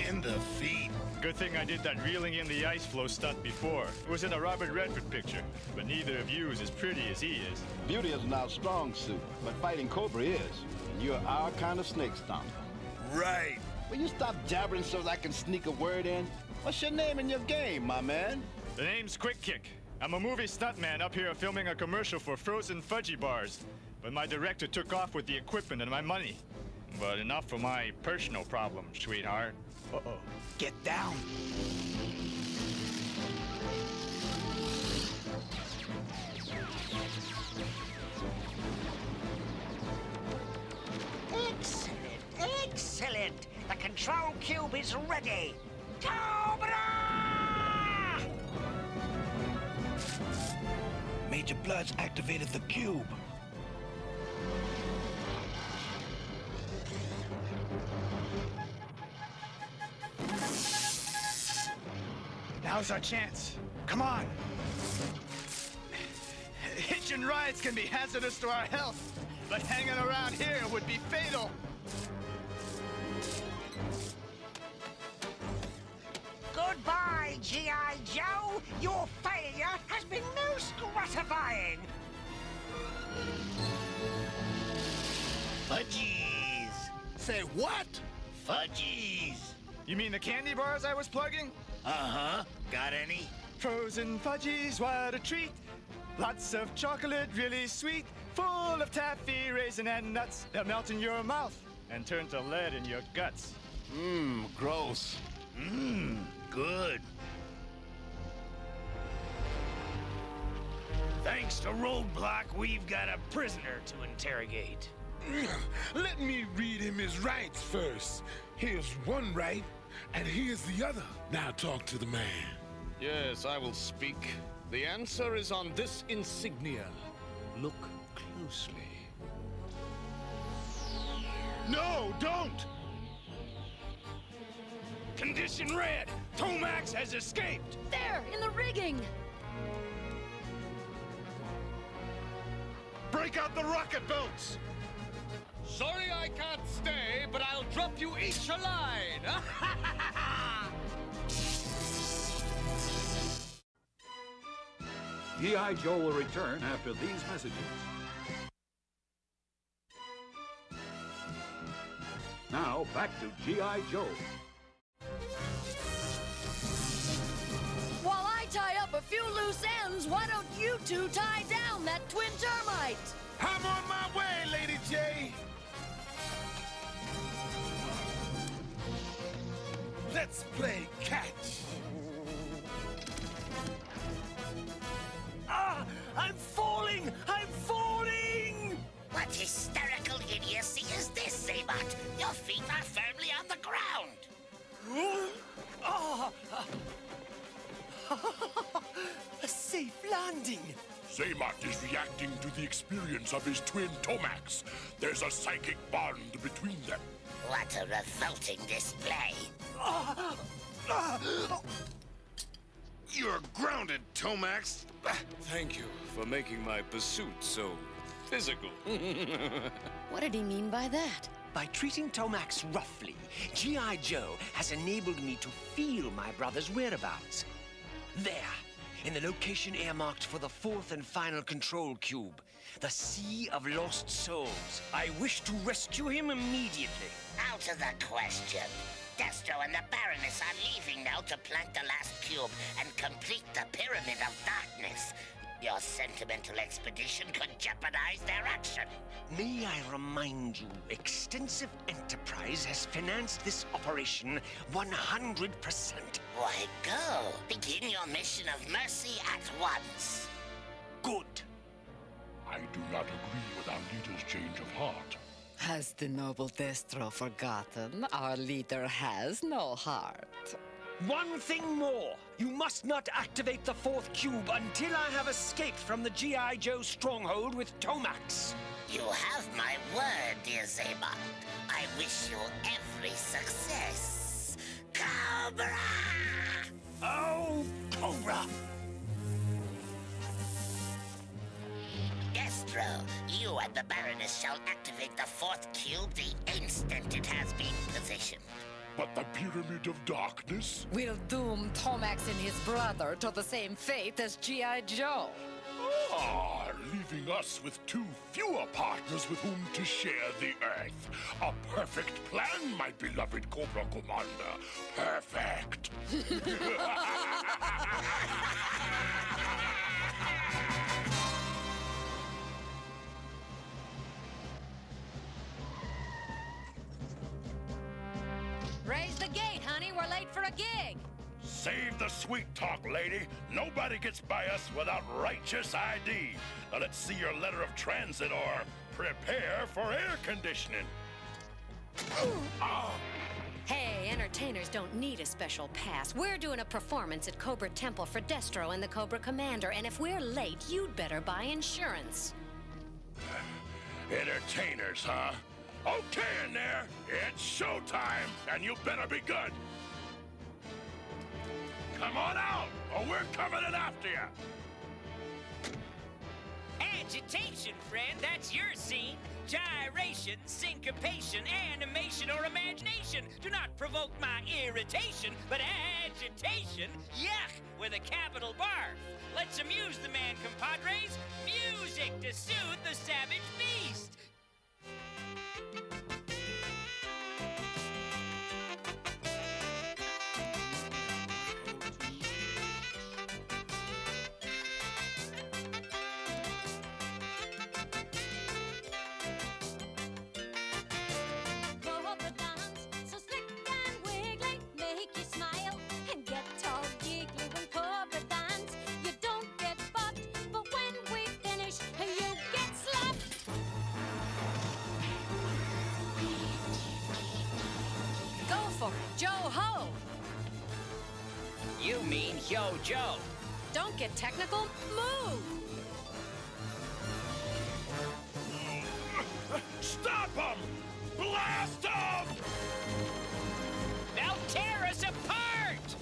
And the feet. Good thing I did that reeling in the ice flow stunt before. It was in a Robert Redford picture, but neither of you is as pretty as he is. Beauty isn't our strong suit, but fighting Cobra is. And you're our kind of snake stomper. Right. Will you stop jabbering so I can sneak a word in? What's your name and your game, my man? The name's Quick Kick. I'm a movie stuntman up here filming a commercial for frozen fudgy bars. But my director took off with the equipment and my money. But enough for my personal problems, sweetheart. Uh-oh. Get down. Excellent, excellent. The control cube is ready. Cobra! Major Bloods activated the cube. Now's our chance. Come on. Hitching rides can be hazardous to our health, but hanging around here would be fatal. Goodbye, G.I. Joe. Your failure has been most gratifying. Fudgies. Say what? Fudgies. You mean the candy bars I was plugging? Uh-huh. Got any? Frozen fudgies, what a treat. Lots of chocolate, really sweet. Full of taffy, raisin, and nuts. They'll melt in your mouth and turn to lead in your guts. Mmm, gross. Mmm, good. Thanks to Roadblock, we've got a prisoner to interrogate. Let me read him his rights first. Here's one right, and here's the other. Now talk to the man. Yes, I will speak. The answer is on this insignia. Look closely. No, don't! Condition red. Tomax has escaped. There, in the rigging. Break out the rocket boats! Sorry I can't stay, but I'll drop you each a line. G.I. Joe will return after these messages. Now, back to G.I. Joe. While I tie up a few loose ends, why don't you two tie down that twin termite? I'm on my way, Lady J. Let's play catch. Ah! I'm falling! I'm falling! What hysterical idiocy is this, Zabot? Your feet are firmly on the ground. A safe landing. Xamot is reacting to the experience of his twin Tomax. There's a psychic bond between them. What a revolting display. You're grounded, Tomax. Thank you for making my pursuit so physical. What did he mean by that? By treating Tomax roughly, G.I. Joe has enabled me to feel my brother's whereabouts. There, in the location earmarked for the fourth and final control cube, the Sea of Lost Souls. I wish to rescue him immediately. Out of the question. Destro and the Baroness are leaving now to plant the last cube and complete the Pyramid of Darkness. Your sentimental expedition could jeopardize their action. May I remind you, Extensive Enterprise has financed this operation 100%. Why go? Begin your mission of mercy at once. Good. I do not agree with our leader's change of heart. Has the noble Destro forgotten? Our leader has no heart. One thing more. You must not activate the fourth cube until I have escaped from the G.I. Joe stronghold with Tomax. You have my word, dear Xamot. I wish you every success. Cobra! Oh, Cobra! Destro, you and the Baroness shall activate the fourth cube the instant it has been positioned. But the Pyramid of Darkness? Will doom Tomax and his brother to the same fate as G.I. Joe. Ah, leaving us with too fewer partners with whom to share the Earth. A perfect plan, my beloved Cobra Commander. Perfect. Raise the gate, honey. We're late for a gig. Save the sweet talk, lady. Nobody gets by us without righteous ID. Now let's see your letter of transit or prepare for air conditioning. Hey, entertainers don't need a special pass. We're doing a performance at Cobra Temple for Destro and the Cobra Commander, and if we're late, you'd better buy insurance. Entertainers, huh? Okay in there. It's showtime, and you better be good. Come on out, or we're coming in after you. Agitation, friend, that's your scene. Gyration, syncopation, animation, or imagination do not provoke my irritation, but agitation, yuck, with a capital barf. Let's amuse the man, compadres. Music to soothe the savage beast. Joe-ho! You mean Yo Joe. Don't get technical. Move! Stop them! Blast them! They'll tear us apart!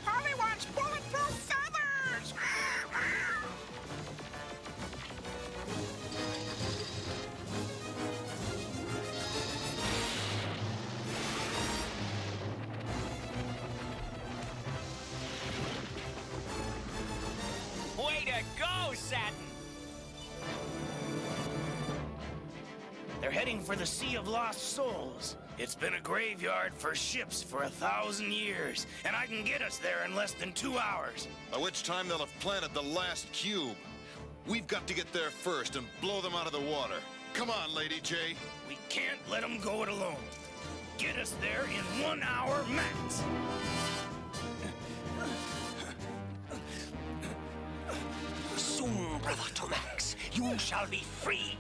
Polly wants bulletproof feathers! Way to go, Satin! They're heading for the Sea of Lost Souls. It's been a graveyard for ships for 1,000 years, and I can get us there in less than 2 hours. By which time they'll have planted the last cube. We've got to get there first and blow them out of the water. Come on, Lady J. We can't let them go it alone. Get us there in 1 hour max. Soon, Brother Tomax, you shall be free.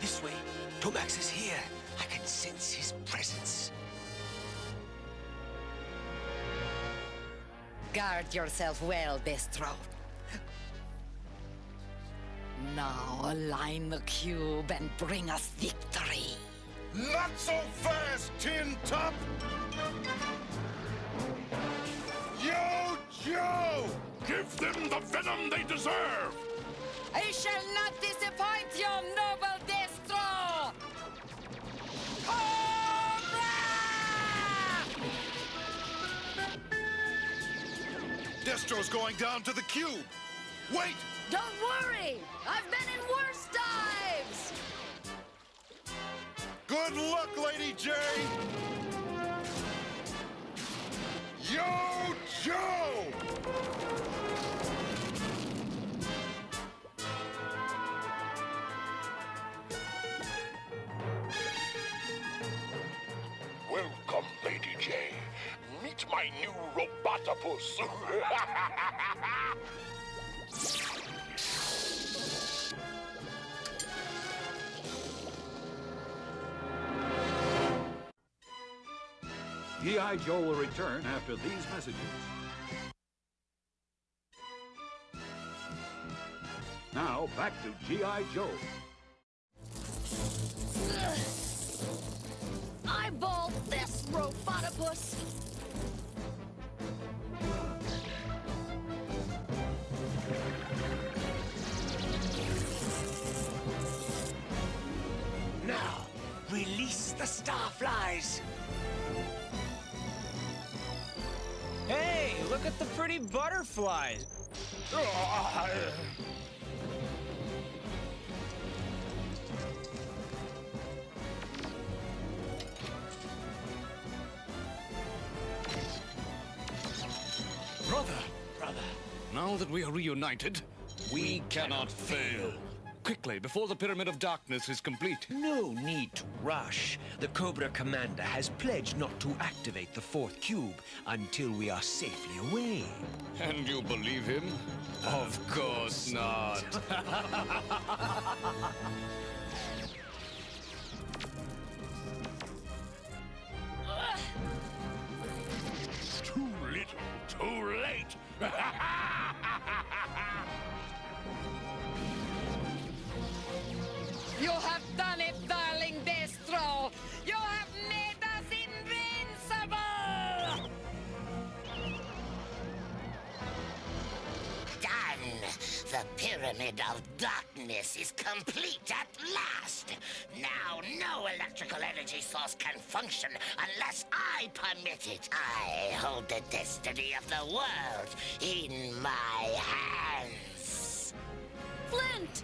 This way, Tomax is here. I can see sense his presence. Guard yourself well, Destro. Now align the cube and bring us victory. Not so fast, Tin Top! Yo, Joe! Give them the venom they deserve! I shall not disappoint you, noble Destro! Cobra! Destro's going down to the cube! Wait! Don't worry! I've been in worse dives! Good luck, Lady J! Yo, Joe! Welcome, Lady J. Meet my new Robotopus. G.I. Joe will return after these messages. Now, back to G.I. Joe. Eyeball this, Robotopus! Now, release the starflies. Hey, look at the pretty butterflies. Brother, now that we are reunited, we cannot fail. Quickly, before the Pyramid of Darkness is complete. No need to rush. The Cobra Commander has pledged not to activate the fourth cube until we are safely away. And you believe him? Of course not. Too little, too late. You have done it, darling Destro! You have made us invincible! Done! The Pyramid of Darkness is complete at last! Now no electrical energy source can function unless I permit it. I hold the destiny of the world in my hands. Flint!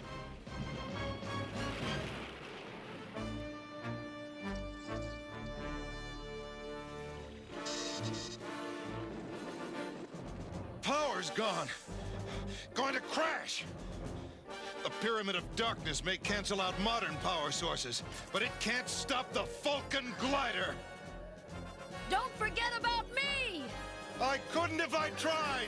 Power's gone. Going to crash. The Pyramid of Darkness may cancel out modern power sources, but it can't stop the Falcon Glider. Don't forget about me! I couldn't if I tried.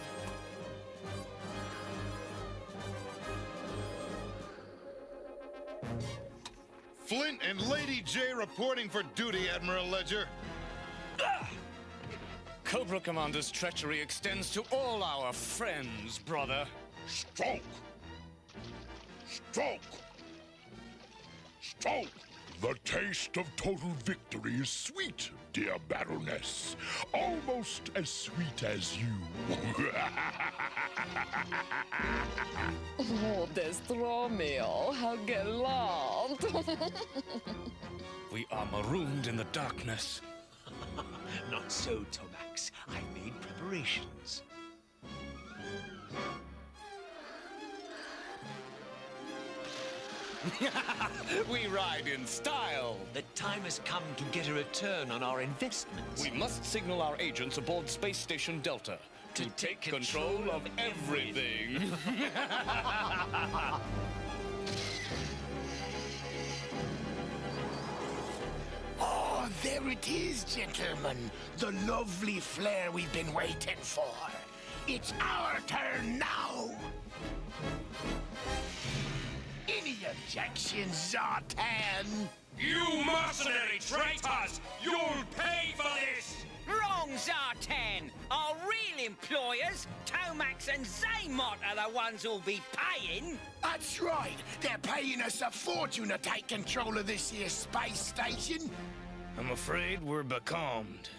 Flint and Lady J reporting for duty, Admiral Ledger. Cobra Commander's treachery extends to all our friends, brother. Stroke! Stroke! Stroke! The taste of total victory is sweet, dear Baroness. Almost as sweet as you. Oh, Destro mio, how gallant! We are marooned in the darkness. Not so, Tomax. I've made preparations. We ride in style. The time has come to get a return on our investments. We must signal our agents aboard Space Station Delta to take control of everything. Oh, there it is, gentlemen. The lovely flare we've been waiting for. It's our turn now. Any objection, Zartan? You mercenary traitors! You'll pay for this! Wrong, Zartan! Our real employers, Tomax and Zaymot, are the ones who'll be paying. That's right. They're paying us a fortune to take control of this here space station. I'm afraid we're becalmed.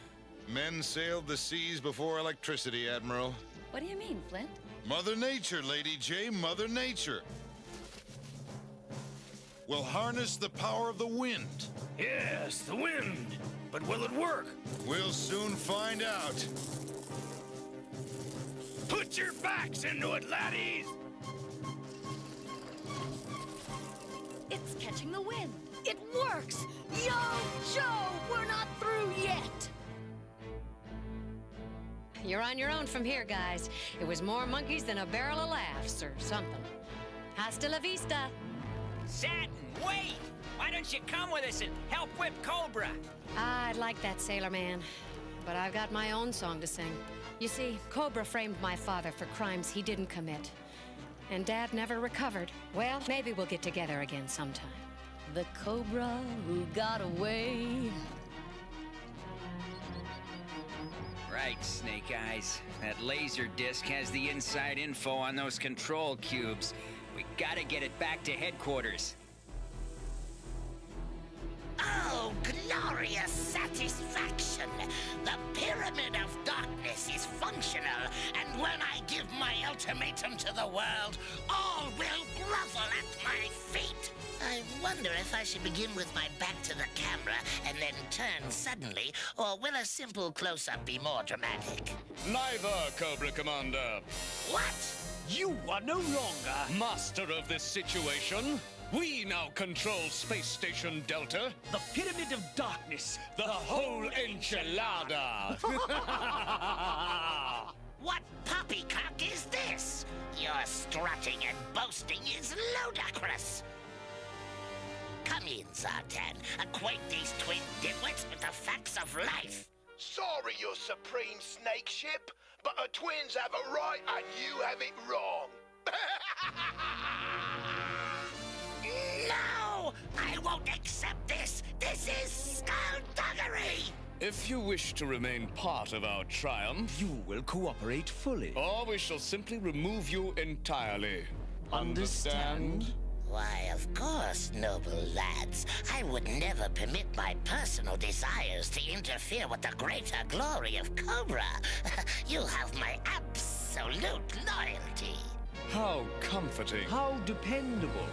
Men sailed the seas before electricity, Admiral. What do you mean, Flint? Mother Nature, Lady J, Mother Nature. We'll harness the power of the wind. Yes, the wind. But will it work? We'll soon find out. Put your backs into it, laddies! It's catching the wind. It works! Yo, Joe, we're not through yet! You're on your own from here, guys. It was more monkeys than a barrel of laughs or something. Hasta la vista. Satin, wait! Why don't you come with us and help whip Cobra? I'd like that, Sailor Man. But I've got my own song to sing. You see, Cobra framed my father for crimes he didn't commit. And Dad never recovered. Well, maybe we'll get together again sometime. The Cobra who got away. Right, Snake Eyes. That laser disc has the inside info on those control cubes. We gotta get it back to headquarters. Oh, glorious satisfaction! The Pyramid of Darkness is functional, and when I give my ultimatum to the world, all will grovel at my feet. I wonder if I should begin with my back to the camera and then turn suddenly, or will a simple close-up be more dramatic? Neither, Cobra Commander. What? You are no longer master of this situation. We now control Space Station Delta. The Pyramid of Darkness. The whole enchilada. What poppycock is this? Your strutting and boasting is ludicrous. Come in, Zartan. Acquaint these twin dimwits with the facts of life. Sorry, your supreme snake ship, but the twins have it right and you have it wrong. No! I won't accept this! This is skullduggery! If you wish to remain part of our triumph, You will cooperate fully. or we shall simply remove you entirely. Understand? Why, of course, noble lads. I would never permit my personal desires to interfere with the greater glory of Cobra. You have my absolute loyalty. How comforting. How dependable.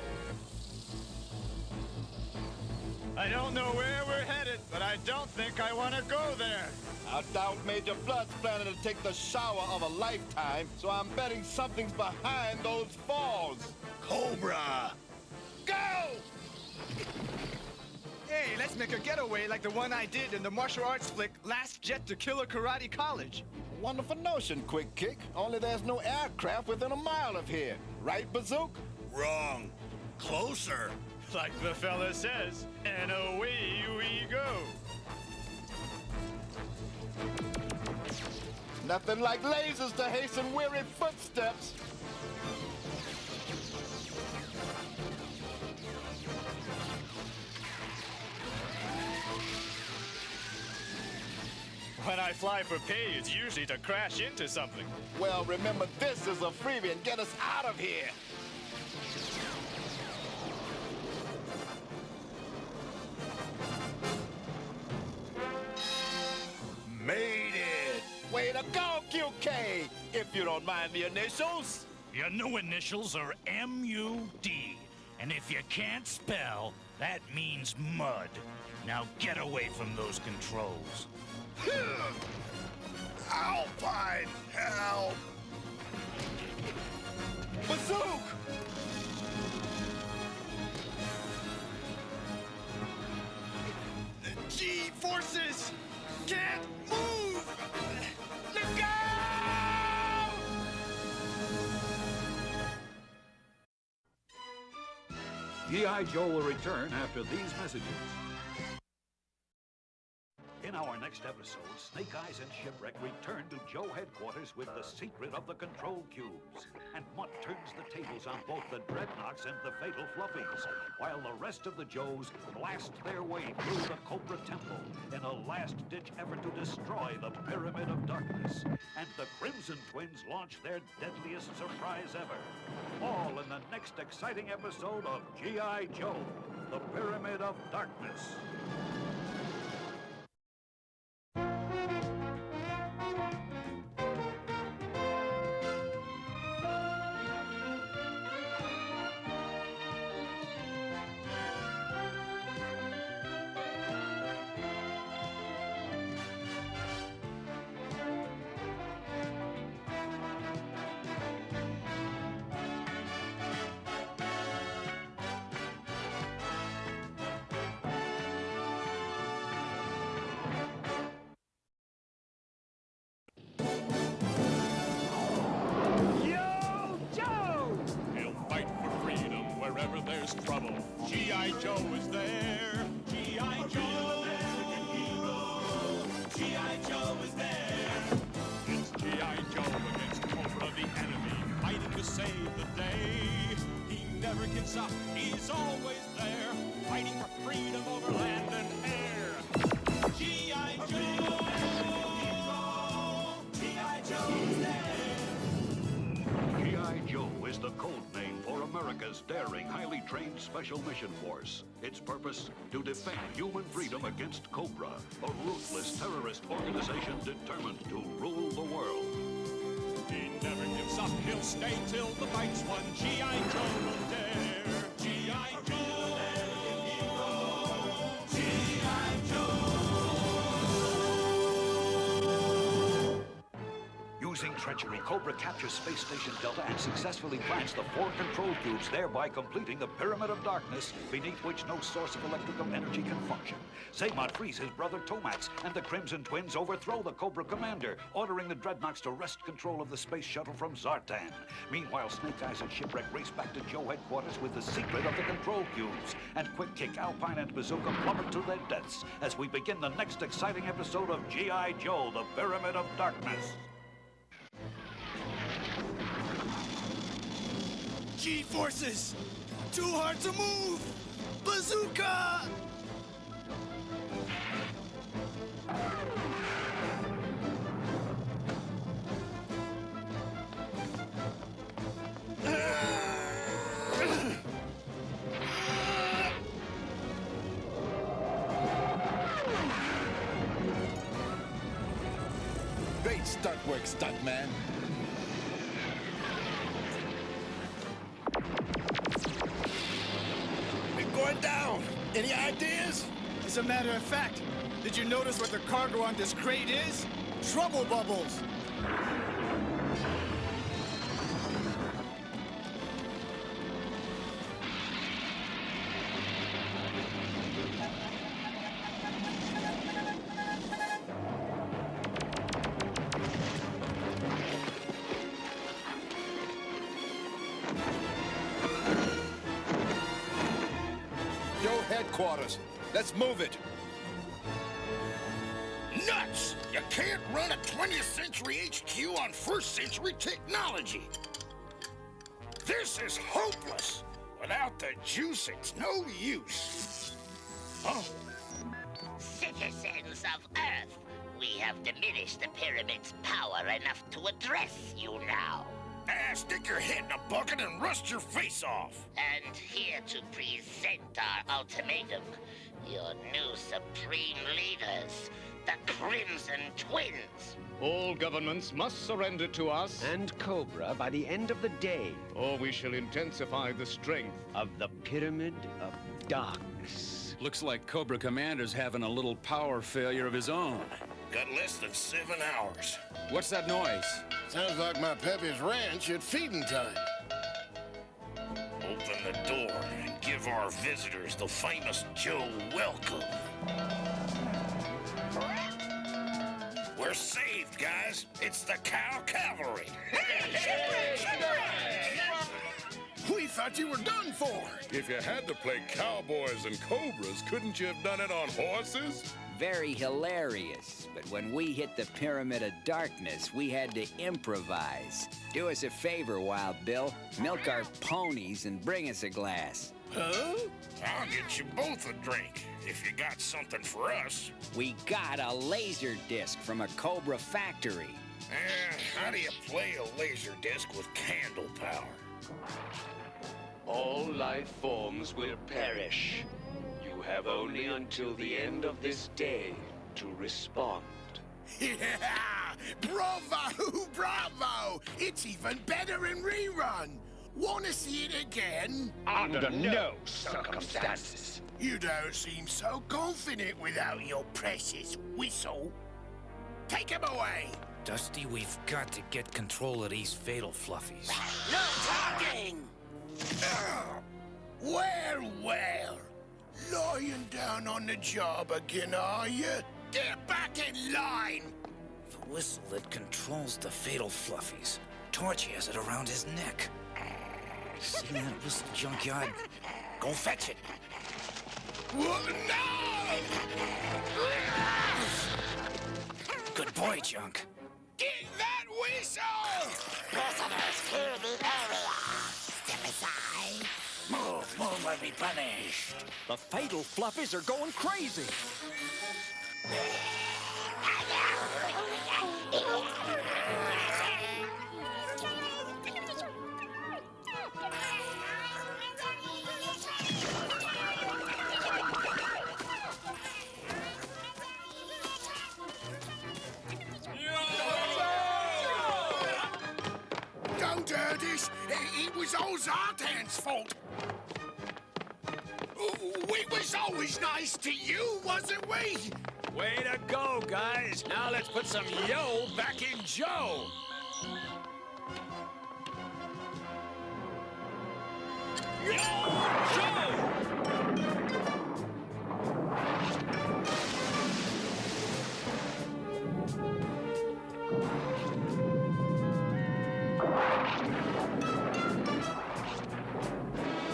I don't know where we're headed, but I don't think I want to go there. I doubt Major Blood's planning to take the shower of a lifetime, so I'm betting something's behind those falls. Cobra! Go! Hey, let's make a getaway like the one I did in the martial arts flick Last Jet to Killer Karate College. Wonderful notion, Quick Kick. Only there's no aircraft within a mile of here. Right, Bazook? Wrong. Closer. Like the fella says, and away we go. Nothing like lasers to hasten weary footsteps. When I fly for pay, it's usually to crash into something. Well, remember, this is a freebie and get us out of here. Made it! Way to go, QK! If you don't mind the initials. Your new initials are M-U-D. And if you can't spell, that means mud. Now get away from those controls. Alpine, help! Bazook! G-forces! Can't move! Let go! G.I. Joe will return after these messages. In our next episode. episode, Snake Eyes and Shipwreck return to Joe headquarters with the secret of the control cubes. And Mutt turns the tables on both the Dreadnoks and the Fatal Fluffies, while the rest of the Joes blast their way through the Cobra Temple in a last-ditch effort to destroy the Pyramid of Darkness. And the Crimson Twins launch their deadliest surprise ever. All in the next exciting episode of G.I. Joe, the Pyramid of Darkness. There's trouble. G.I. Joe is there. G.I. Joe, American hero. G.I. Joe is there. It's G.I. Joe against Cobra the enemy, fighting to save the day. He never gives up. He's always there, fighting for freedom over land and air. G.I. Joe, American hero. G.I. Joe is there. G.I. Joe is the code name for America's daring, highly trained Special Mission Force. Its purpose? To defend human freedom against Cobra, a ruthless terrorist organization determined to rule the world. He never gives up. He'll stay till the fight's won. G.I. Joe will dare. G.I. Joe, American hero. G.I. Joe. Using treachery, Cobra captures Space Station Delta and successfully plants the 4 control cubes, thereby completing the Pyramid of Darkness, beneath which no source of electrical energy can function. Zaymot frees his brother Tomax, and the Crimson Twins overthrow the Cobra commander, ordering the Dreadnoks to wrest control of the space shuttle from Zartan. Meanwhile, Snake Eyes and Shipwreck race back to Joe headquarters with the secret of the control cubes. And Quick Kick, Alpine, and Bazooka plummet to their deaths as we begin the next exciting episode of G.I. Joe, the Pyramid of Darkness. G-forces! Too hard to move! Bazooka! Great stunt work, stuntman. Going down. Any ideas? As a matter of fact, did you notice what the cargo on this crate is? Trouble bubbles. Headquarters. Let's move it. Nuts! You can't run a 20th century HQ on 1st century technology. This is hopeless. Without the juice, it's no use. Huh? Citizens of Earth, we have diminished the pyramid's power enough to address you now. Stick your head in a bucket and rust your face off. And here to present our ultimatum, your new supreme leaders, the Crimson Twins. All governments must surrender to us. And Cobra by the end of the day. Or we shall intensify the strength of the Pyramid of Darkness. Looks like Cobra Commander's having a little power failure of his own. Got less than 7 hours. What's that noise? Sounds like my Pepe's ranch at feeding time. Open the door and give our visitors the famous Joe welcome. We're saved, guys. It's the Cow Cavalry. We thought you were done for. If you had to play cowboys and cobras, couldn't you have done it on horses? very hilarious, but when we hit the Pyramid of Darkness, we had to improvise. Do us a favor, Wild Bill. Milk our ponies and bring us a glass. Huh? I'll get you both a drink, if you got something for us. We got a laser disc from a Cobra factory. How do you play a laser disc with candle power? All life forms will perish. You have only until the end of this day to respond. Yeah! Bravo! Bravo! It's even better in rerun! Wanna see it again? Under no circumstances. You don't seem so confident without your precious whistle. Take him away! Dusty, we've got to get control of these fatal fluffies. No talking! Well. Lying down on the job again, are you? Get back in line! The whistle that controls the fatal fluffies. Torchy has it around his neck. See that whistle, Junkyard? Go fetch it. No! Good boy, Junk. Get that whistle! Prisoners, clear the area. Step aside. Move or be punished. The fatal fluffies are going crazy. Don't hurt us. It was all Zartan's fault. We was always nice to you, wasn't we? Way to go, guys. Now let's put some yo back in Joe.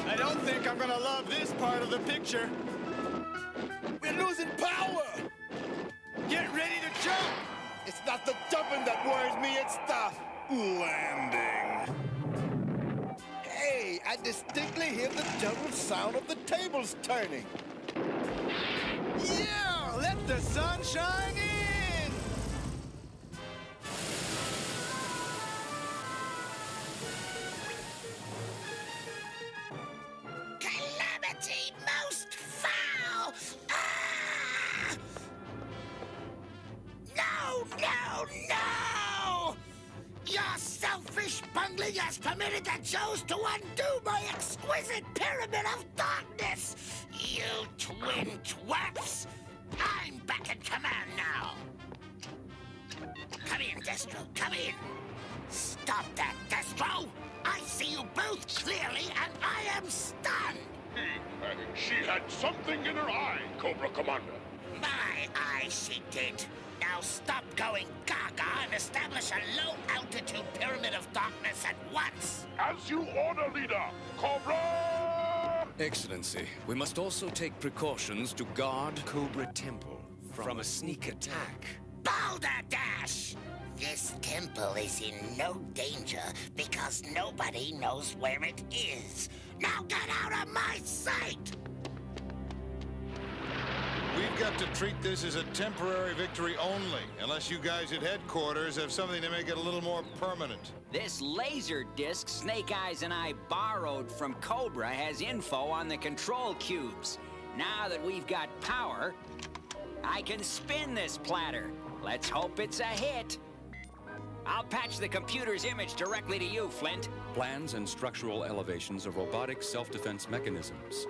I don't think I'm gonna love this part of the picture. We're losing power! Get ready to jump! It's not the jumping that worries me, it's the landing. Hey, I distinctly hear the gentle sound of the tables turning. Yeah, let the sun shine in! Calamity most foul! Ah! No! Your selfish bungling has permitted the Joes to undo my exquisite Pyramid of Darkness! You twin twaps! I'm back in command now! Come in, Destro, come in! Stop that, Destro! I see you both clearly, and I am stunned! She had something in her eye, Cobra Commander. My eye she did. Now stop going gaga and establish a low-altitude Pyramid of Darkness at once! As you order, leader, Cobra! Excellency, we must also take precautions to guard Cobra Temple from a sneak attack. Balderdash! This temple is in no danger because nobody knows where it is. Now get out of my sight! We've got to treat this as a temporary victory only, unless you guys at headquarters have something to make it a little more permanent. This laser disc Snake Eyes and I borrowed from Cobra has info on the control cubes. Now that we've got power, I can spin this platter. Let's hope it's a hit. I'll patch the computer's image directly to you, Flint. Plans and structural elevations of robotic self-defense mechanisms.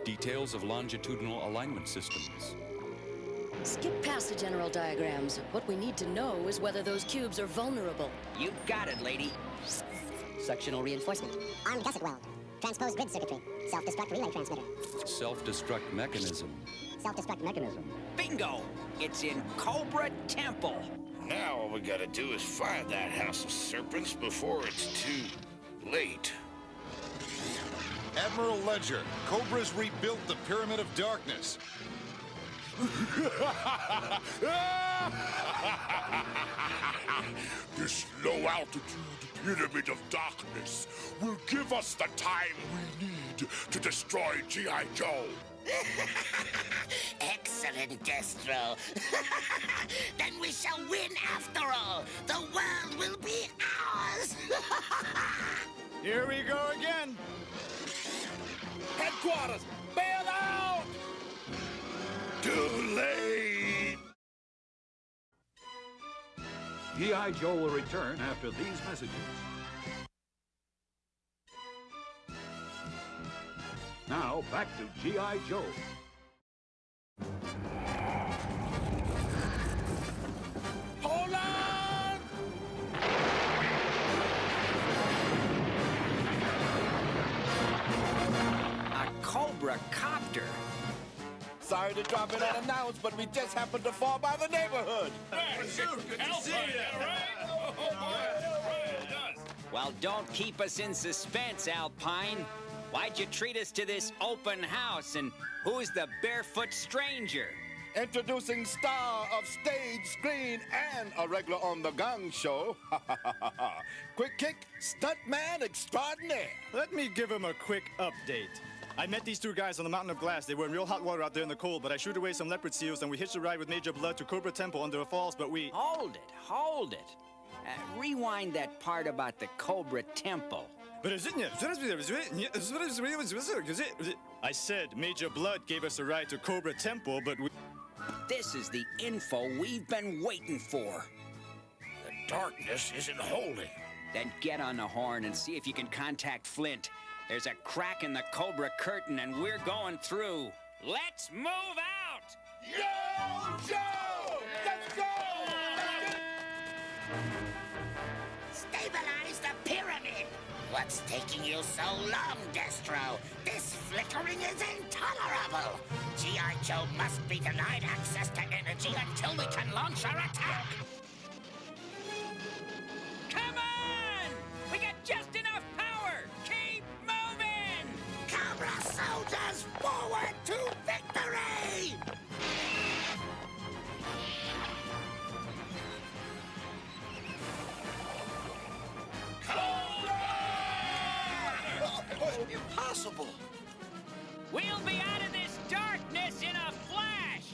Details of longitudinal alignment systems. Skip past the general diagrams. What we need to know is whether those cubes are vulnerable. You got it, lady. Sectional reinforcement. Armed gusset weld. Transposed grid circuitry. Self-destruct relay transmitter. Self-destruct mechanism. Self-destruct mechanism. Bingo! It's in Cobra Temple. Now all we gotta do is find that House of Serpents before it's too late. Admiral Ledger, Cobra's rebuilt the Pyramid of Darkness. This low-altitude pyramid of darkness will give us the time we need to destroy G.I. Joe. Excellent, Destro. Then we shall win after all. The world will be ours. Here we go again. Headquarters, bail out! Too late! G.I. Joe will return after these messages. Now, back to G.I. Joe. Hold on! A Cobra copter? Sorry to drop it unannounced, but we just happened to fall by the neighborhood. Well, don't keep us in suspense, Alpine. Why'd you treat us to this open house, and who's the barefoot stranger? Introducing star of stage, screen, and a regular on the Gang Show. Quick Kick, stuntman extraordinaire. Let me give him a quick update. I met these two guys on the Mountain of Glass. They were in real hot water out there in the cold, but I shoot away some leopard seals, and we hitched a ride with Major Blood to Cobra Temple under the falls, but we... Hold it. Rewind that part about the Cobra Temple. I said Major Blood gave us a ride to Cobra Temple, but we... This is the info we've been waiting for. The darkness isn't holding. Then get on the horn and see if you can contact Flint. There's a crack in the Cobra curtain, and we're going through. Let's move out! Yo, Joe! Let's go! Stabilize the pyramid! What's taking you so long, Destro? This flickering is intolerable! G.I. Joe must be denied access to energy until we can launch our attack! Come on! We got just enough power! Keep moving! Cobra soldiers, forward to victory! Impossible! We'll be out of this darkness in a flash!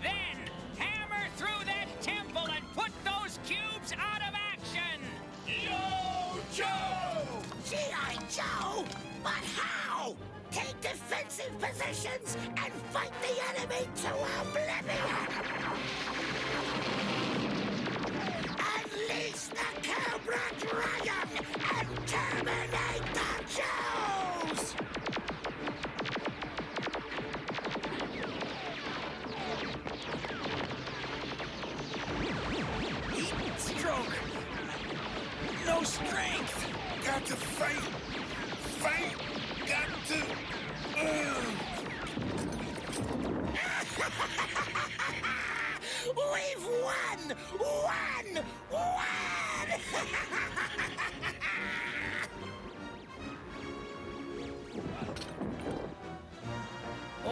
Then, hammer through that temple and put those cubes out of action! Yo, Joe! G.I. Joe? But how? Take defensive positions and fight the enemy to oblivion! Unleash the Cobra Dragon and terminate the Joes! Heat stroke. No strength. Got to fight. Fight. Got to. We've won! Won!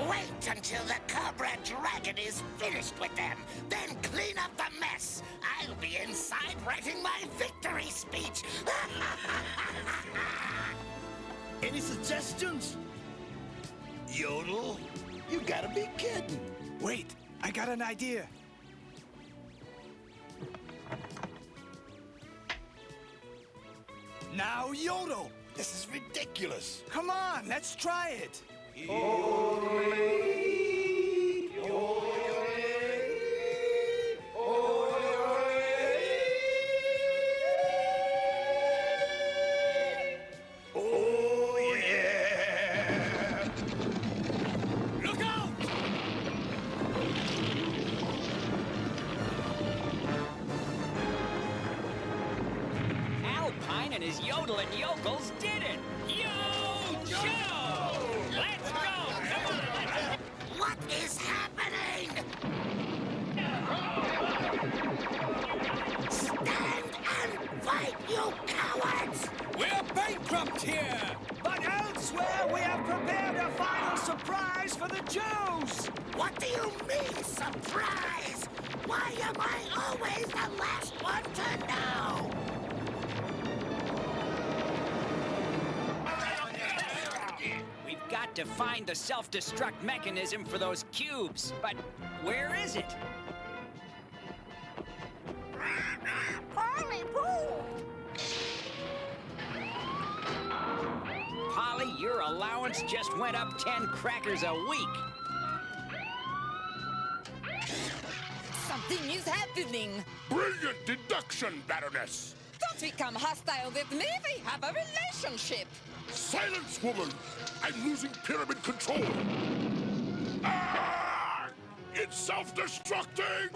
Wait until the Cobra Dragon is finished with them. Then clean up the mess. I'll be inside writing my victory speech. Any suggestions? Yodel? You gotta be kidding. Wait, I got an idea. Now yodel! This is ridiculous. Come on, let's try it. Alpine and his yodeling yokels did it! Yo, Joe! Let's go! Come on, let's... What is happening? Stand and fight, you cowards! We're bankrupt here! But elsewhere we have prepared a final surprise for the Jews! What do you mean, surprise? Why am I always the last one to know? We've got to find the self-destruct mechanism for those cubes. But where is it? Polly, your allowance just went up 10 crackers a week. Something is happening. Brilliant deduction, Baroness. Don't become hostile with me. We have a relationship. Silence, woman! I'm losing pyramid control. Ah! It's self-destructing!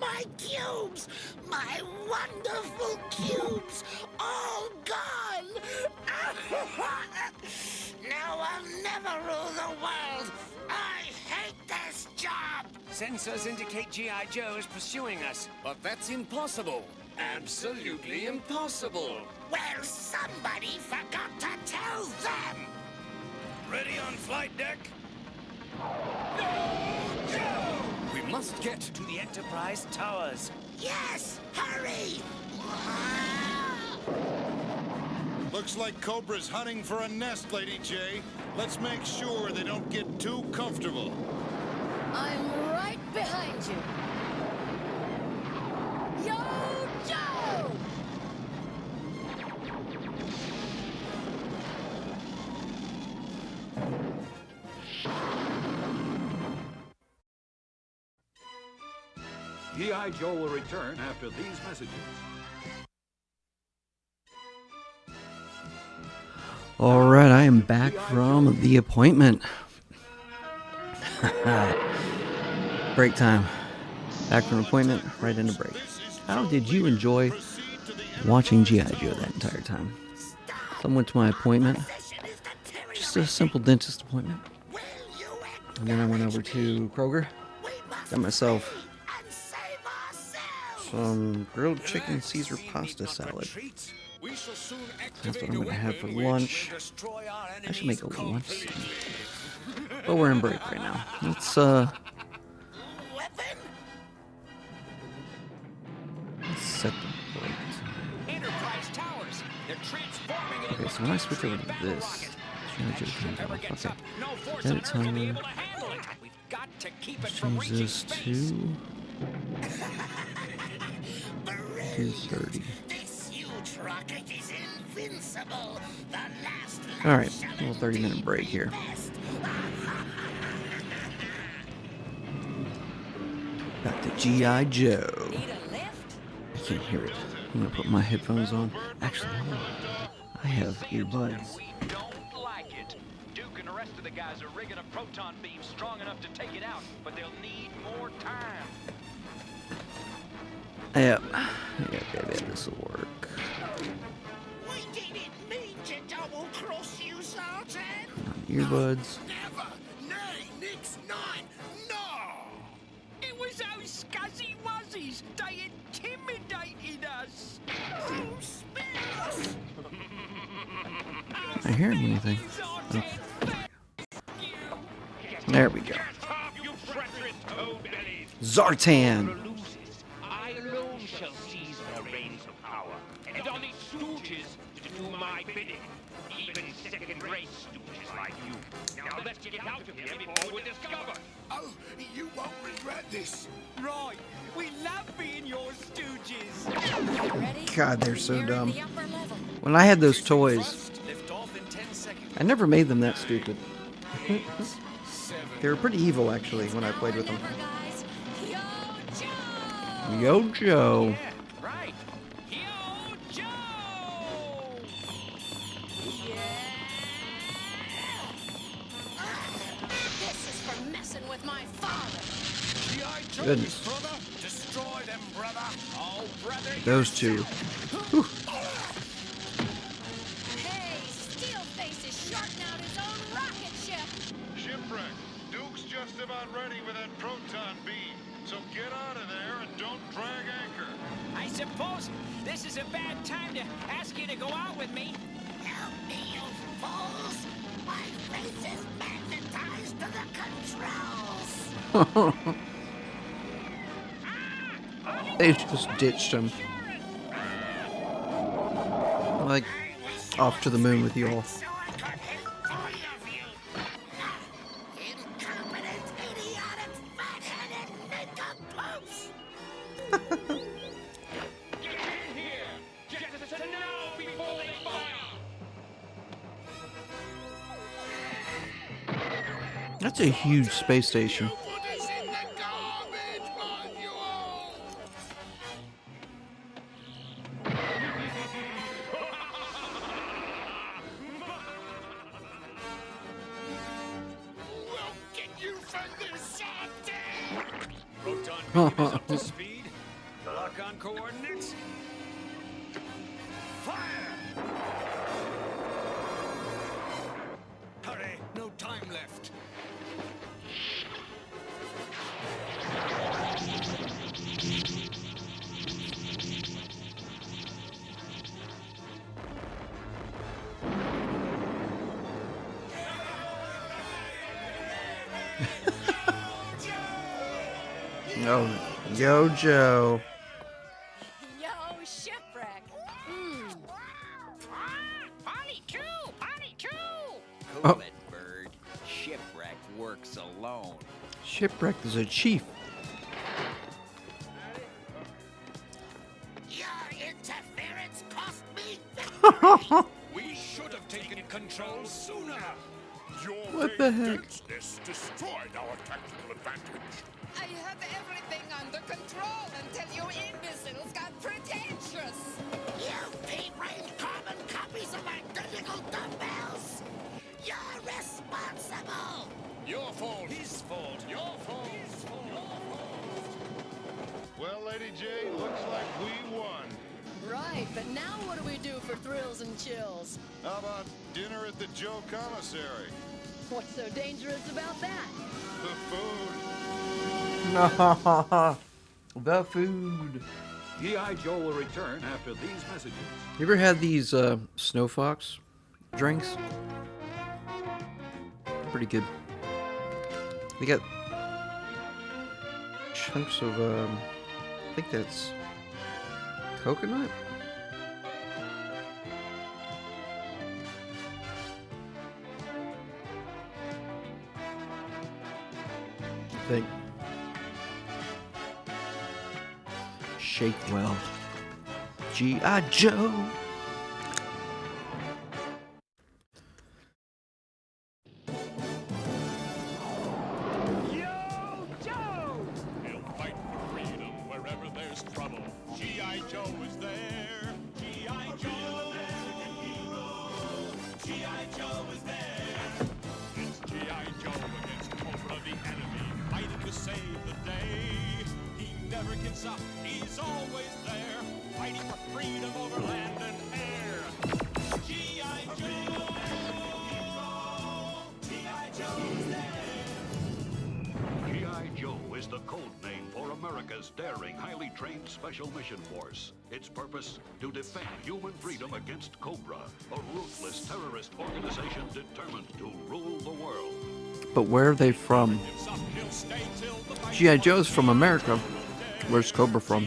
My cubes! My wonderful cubes! All gone! Now I'll never rule the world! I hate this job! Sensors indicate G.I. Joe is pursuing us. But that's impossible. Absolutely impossible. Well, somebody forgot to tell them! Ready on flight deck? We must get to the Enterprise towers. Yes! Hurry! Looks like Cobra's hunting for a nest, Lady J. Let's make sure they don't get too comfortable. I'm right behind you. Yo, Joe! G.I. Joe will return after these messages. All right, I am back from the appointment. Break time. Back from appointment, right into break. How did you enjoy watching G.I. Joe that entire time? So I went to my appointment, just a simple dentist appointment. And then I went over to Kroger, got myself some grilled chicken Caesar pasta salad. That's what I'm going to have for lunch. I should make a little lunch. But we're in break right now. Let's set the break. Enterprise towers. They're transforming Okay, so when I switch over to this, okay, edit timer. Let's change this to 2:30. This huge rocket is invincible. The last All right, a little 30-minute break here. Back to G.I. Joe. I can't hear it. I'm gonna put my headphones on. Actually, I have earbuds. Don't like it. Duke and the rest of the guys are rigging a proton beam strong enough to take it out, but they'll need more time. Yep, this will work. We didn't mean to double-cross you, Sergeant. Earbuds. Never. Nay, nix, nine. No. It was those scuzzy wuzzies. They intimidated us. Oh, spare us. I hear anything. Oh. There we go. Zartan. I alone shall seize the reins of power, and only stooges to do my bidding. Even second-rate stooges like you. Now let's get out of here before we're discovered. Oh, you won't regret this. Right. We love being your stooges. God, they're so dumb. When I had those toys, I never made them that stupid. They were pretty evil, actually, when I played with them. Yo, Joe. Right. Yo, Joe! This is for messing with my father. Goodness. Destroy them, brother. Oh, brother. Those two. Whew. about ready with that proton beam. So get out of there and don't drag anchor. I suppose this is a bad time to ask you to go out with me. Help me, you fools! My face is magnetized to the controls! They just ditched him. Like, off to the moon with you all. That's a huge space station. Proton beam is up to speed. Lock on coordinates. Fire! Hurry, no time left. Oh, yo, Joe. Yo, shipwreck. Polly Q! Polly Q! Cool it, bird. Shipwreck works alone. Shipwreck is a chief. Your interference cost me We should have taken control sooner. Your What the heck? denseness destroyed our tactical advantage. I have everything under control until you imbeciles got pretentious. You pea-brained carbon copies of identical dumbbells! You're responsible! Your fault. His fault. Your fault. His fault. Your fault. Well, Lady J, looks like we won. Right, but now what do we do for thrills and chills? How about dinner at the Joe Commissary? What's so dangerous about that? The food. The food. G.I. Joe will return after these messages. You ever had these Snow Fox drinks? Pretty good. They got chunks of I think that's coconut. I think. Shake well. G.I. Joe. He'll fight for freedom wherever there's trouble. G.I. Joe is there. G.I. Joe, American hero. G.I. Joe is there. It's G.I. Joe against Cobra the enemy, fighting to save the day. He never gives up. He's always there, fighting for freedom over land and air. G.I. Joe, G.I. Joe is there. G.I. Joe is the code name for America's daring, highly trained Special Mission Force. Its purpose, to defend human freedom against Cobra, a ruthless terrorist organization determined to rule the world. But where are they from? G.I. Joe's from America. Where's Cobra from?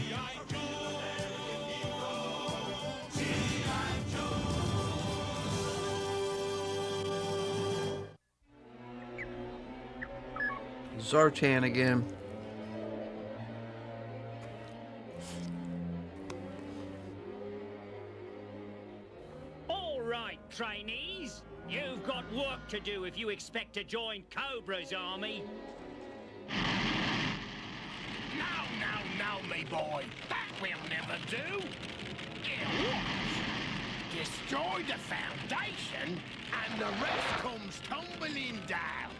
Zartan again. All right, trainees. You've got work to do if you expect to join Cobra's army. Now, me boy. That will never do. What? Destroy the Foundation, and the rest comes tumbling down.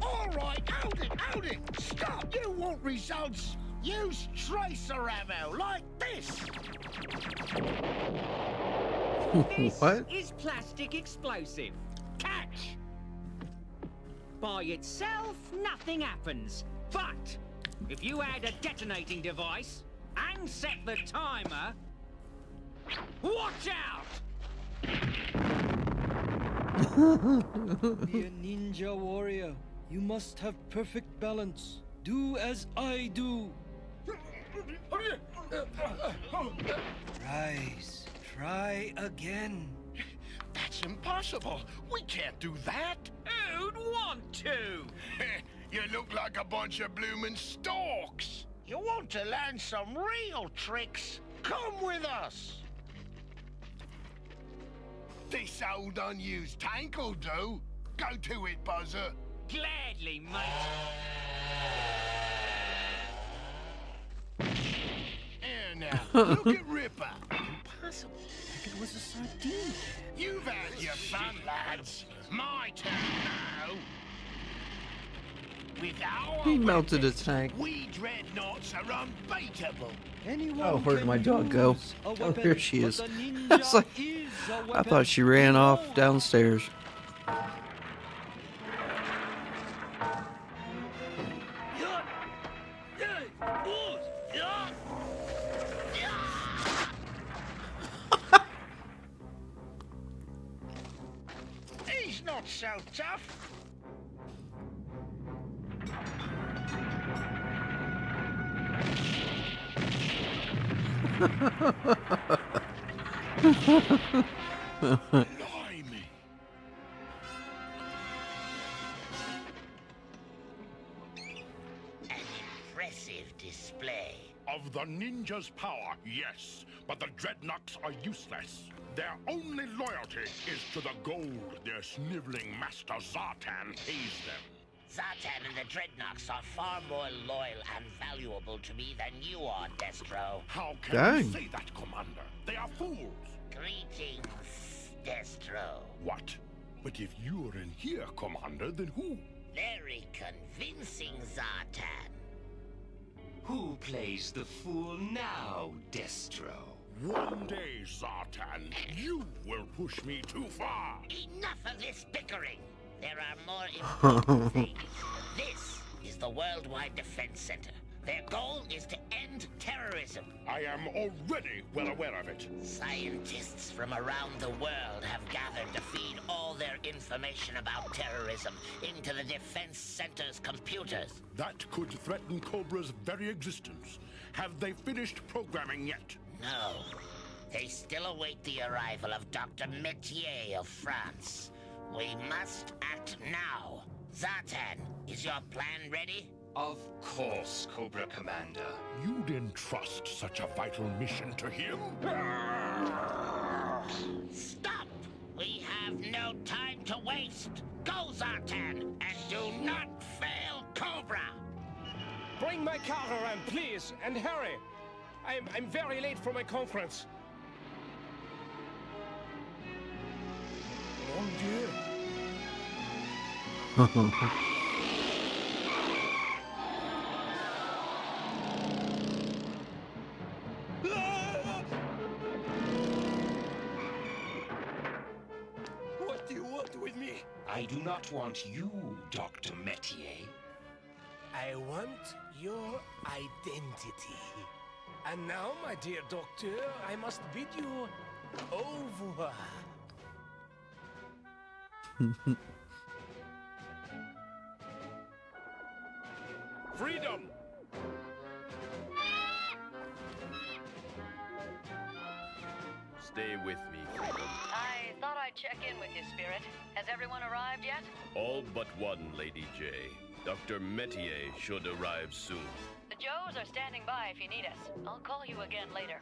All right, hold it. Stop. You want results? Use tracer ammo like this. What? Is plastic explosive. Catch. by itself, nothing happens. But if you add a detonating device and set the timer, watch out! Be a ninja warrior. You must have perfect balance. Do as I do. Rise. Try again. That's impossible. We can't do that. Who'd want to? You look like a bunch of bloomin' storks. You want to learn some real tricks? Come with us. This old unused tank will do. Go to it, Buzzer. Gladly, mate. Here now, look at Ripper. Impossible. Like it was a sardine. You've had your fun, lads. My turn now. With our He melted a weapons, tank. we dreadnoughts are unbeatable. Oh, where did my dog go? Oh, here she is. It's like, I thought she ran off downstairs. He's not so tough. Blimey. An impressive display. Of the ninja's power, yes, but the dreadnoughts are useless. Their only loyalty is to the gold their sniveling master Zartan pays them. Zartan and the dreadnoughts are far more loyal and valuable to me than you are, Destro. How can Dang. you say that, Commander? They are fools. Greetings, Destro. What? But if you're in here, Commander, then who? Very convincing, Zartan. Who plays the fool now, Destro? One day, Zartan, you will push me too far. Enough of this bickering. There are more important things. This is the Worldwide Defense Center. Their goal is to end terrorism. I am already well aware of it. Scientists from around the world have gathered to feed all their information about terrorism into the Defense Center's computers. That could threaten Cobra's very existence. Have they finished programming yet? No. They still await the arrival of Dr. Metier of France. We must act now. Zartan, is your plan ready? Of course, Cobra Commander. You'd entrust such a vital mission to him? Stop! We have no time to waste. Go, Zartan, and do not fail Cobra. Bring my car around, please, and hurry. I'm very late for my conference. Oh dear. What do you want with me? I do not want you, Dr. Metier. I want your identity. And now, my dear doctor, I must bid you au revoir. Freedom! Stay with me, Freedom. I thought I'd check in with you, Spirit. Has everyone arrived yet? All but one, Lady J. Dr. Metier should arrive soon. The Joes are standing by if you need us. I'll call you again later.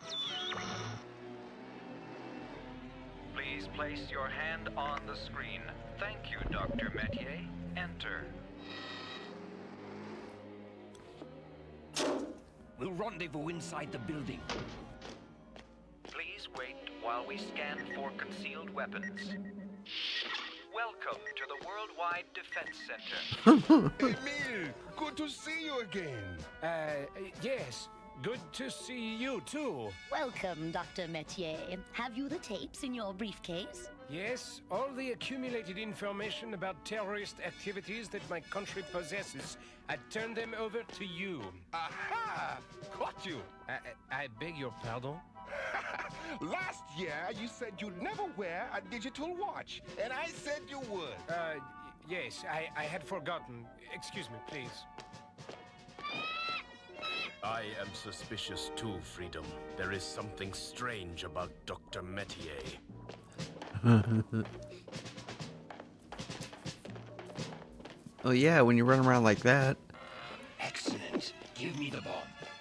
Please place your hand on the screen. Thank you, Dr. Metier. Enter. We'll rendezvous inside the building. Please wait while we scan for concealed weapons. Welcome to the Worldwide Defense Center. Emil, good to see you again. Yes. Good to see you, too. Welcome, Dr. Metier. Have you the tapes in your briefcase? Yes, all the accumulated information about terrorist activities that my country possesses. I turn them over to you. Aha! Caught you! I beg your pardon? Last year, you said you'd never wear a digital watch, and I said you would. Yes, I had forgotten. Excuse me, please. I am suspicious too, Freedom. There is something strange about Dr. Metier. Oh yeah, when you run around like that. Excellent. Give me the bomb.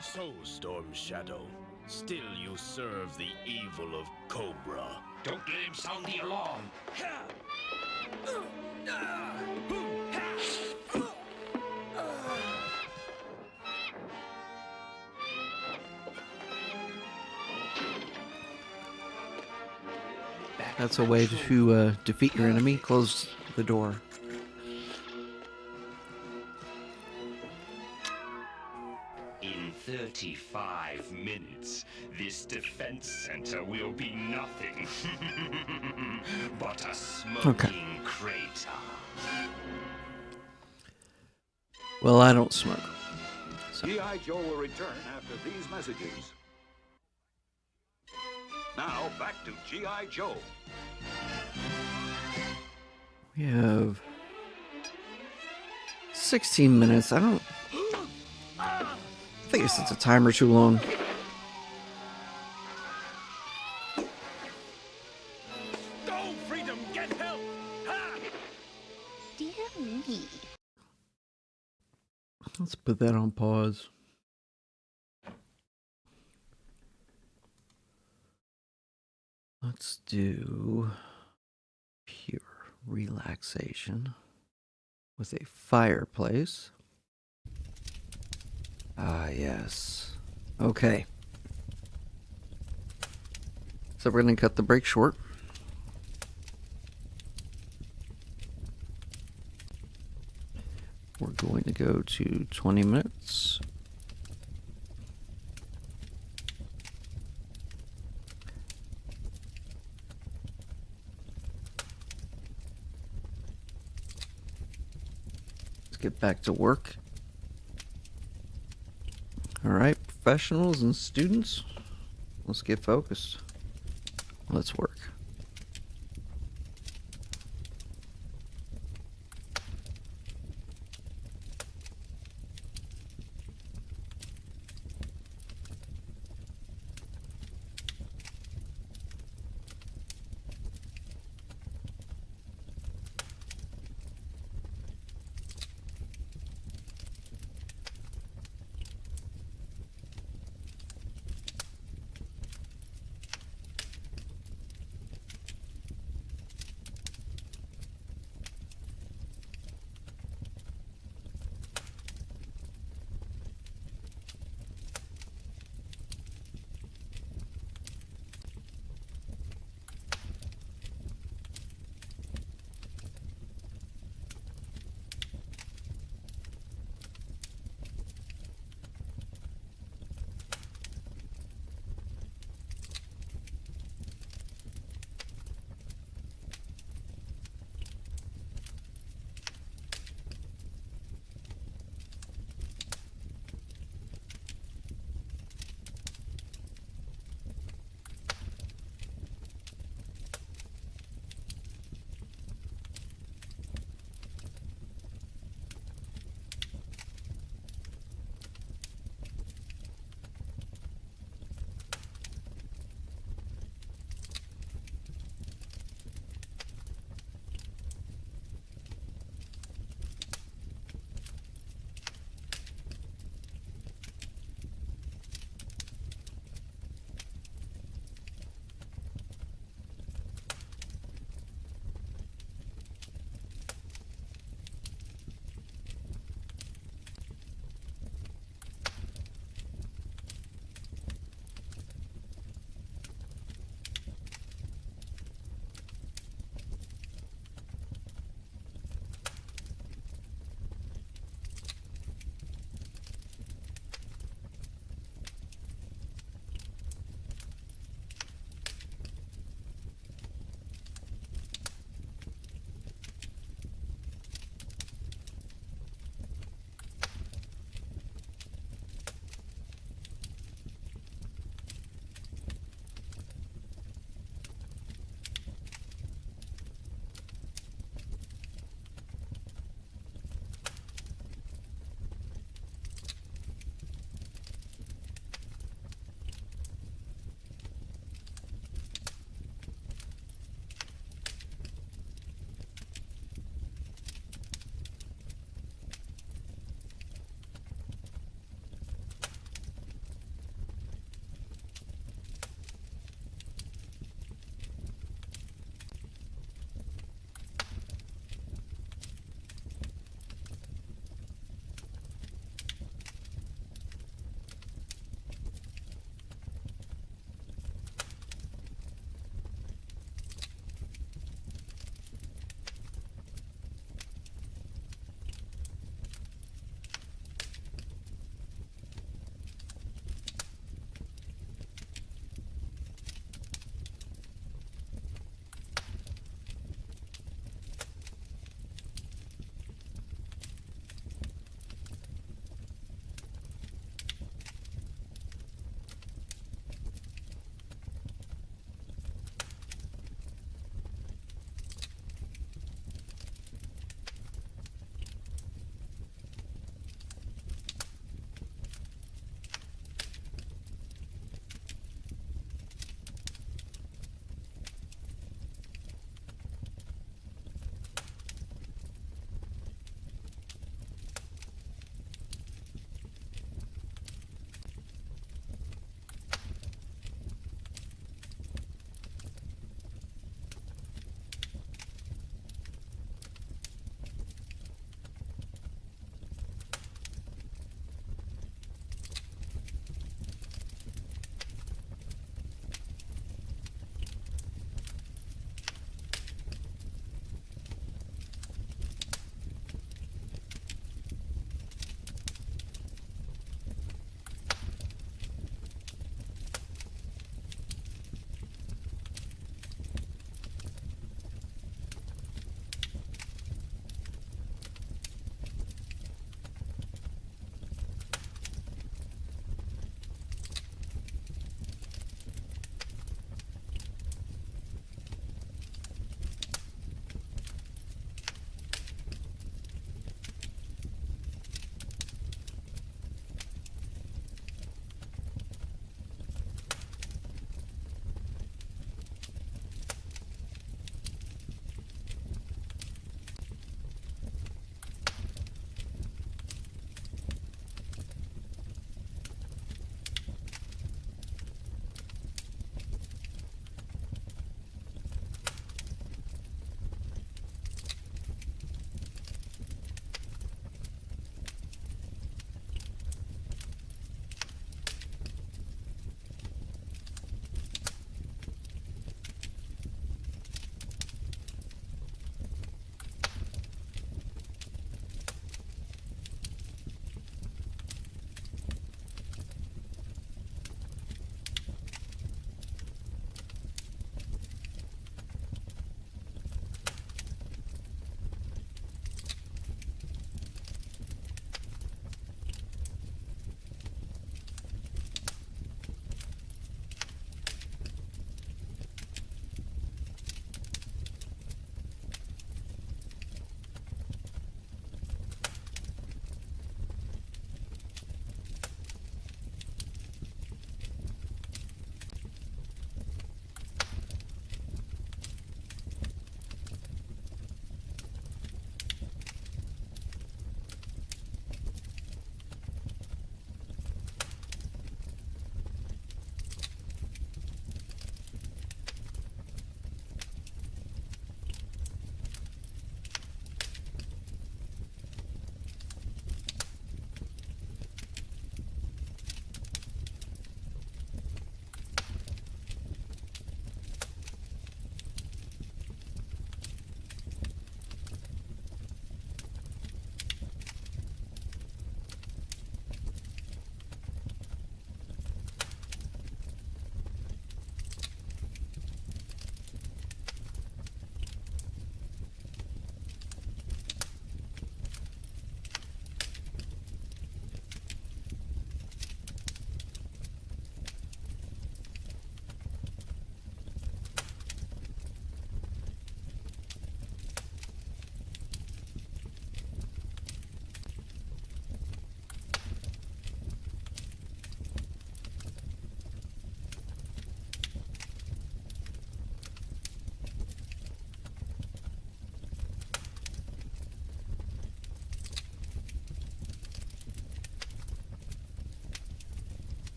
So, Storm Shadow, still you serve the evil of Cobra. Don't let him sound the alarm. That's a way to defeat your enemy. Close the door. In 35 minutes, this defense center will be nothing but a smoking crater. Well, I don't smoke. G.I. Joe will return after these messages. Now, back to G.I. Joe. We have 16 minutes. I think I set the timer too long. Go, Freedom! Get help! Ha! Dear me. Let's put that on pause. Let's do pure relaxation with a fireplace. Ah, yes. Okay. So we're going to cut the break short. We're going to go to 20 minutes. Get back to work. All right, professionals and students, let's get focused. Let's work.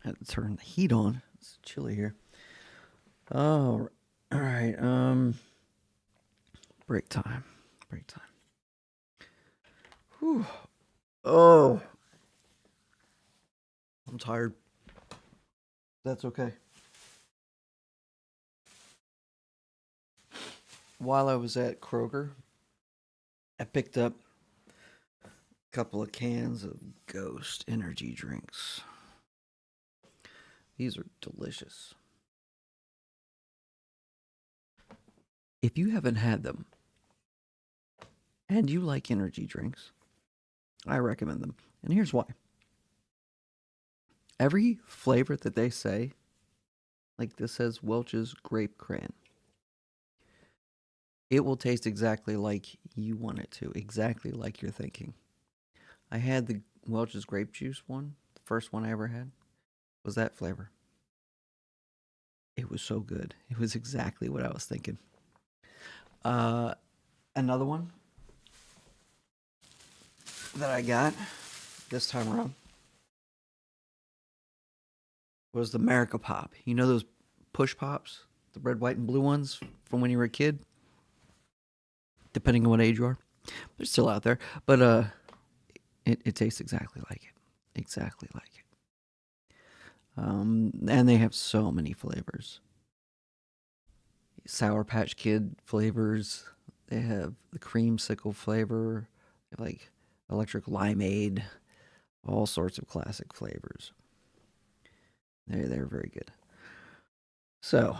had to turn the heat on. It's chilly here. Oh, all right. Break time. Break time. Whew. Oh. I'm tired. That's okay. While I was at Kroger, I picked up a couple of cans of Ghost energy drinks. These are delicious. If you haven't had them and you like energy drinks, I recommend them. And here's why. Every flavor that they say, like this says Welch's Grape Cran, it will taste exactly like you want it to, exactly like you're thinking. I had the Welch's Grape Juice one, the first one I ever had, was that flavor. It was so good. It was exactly what I was thinking. Another one that I got this time around was the America Pop. You know those push pops? The red, white, and blue ones from when you were a kid? Depending on what age you are. They're still out there. But it tastes exactly like it. Exactly like it. And they have so many flavors. Sour Patch Kid flavors. They have the creamsicle flavor. They have like electric limeade. All sorts of classic flavors. They're very good. So,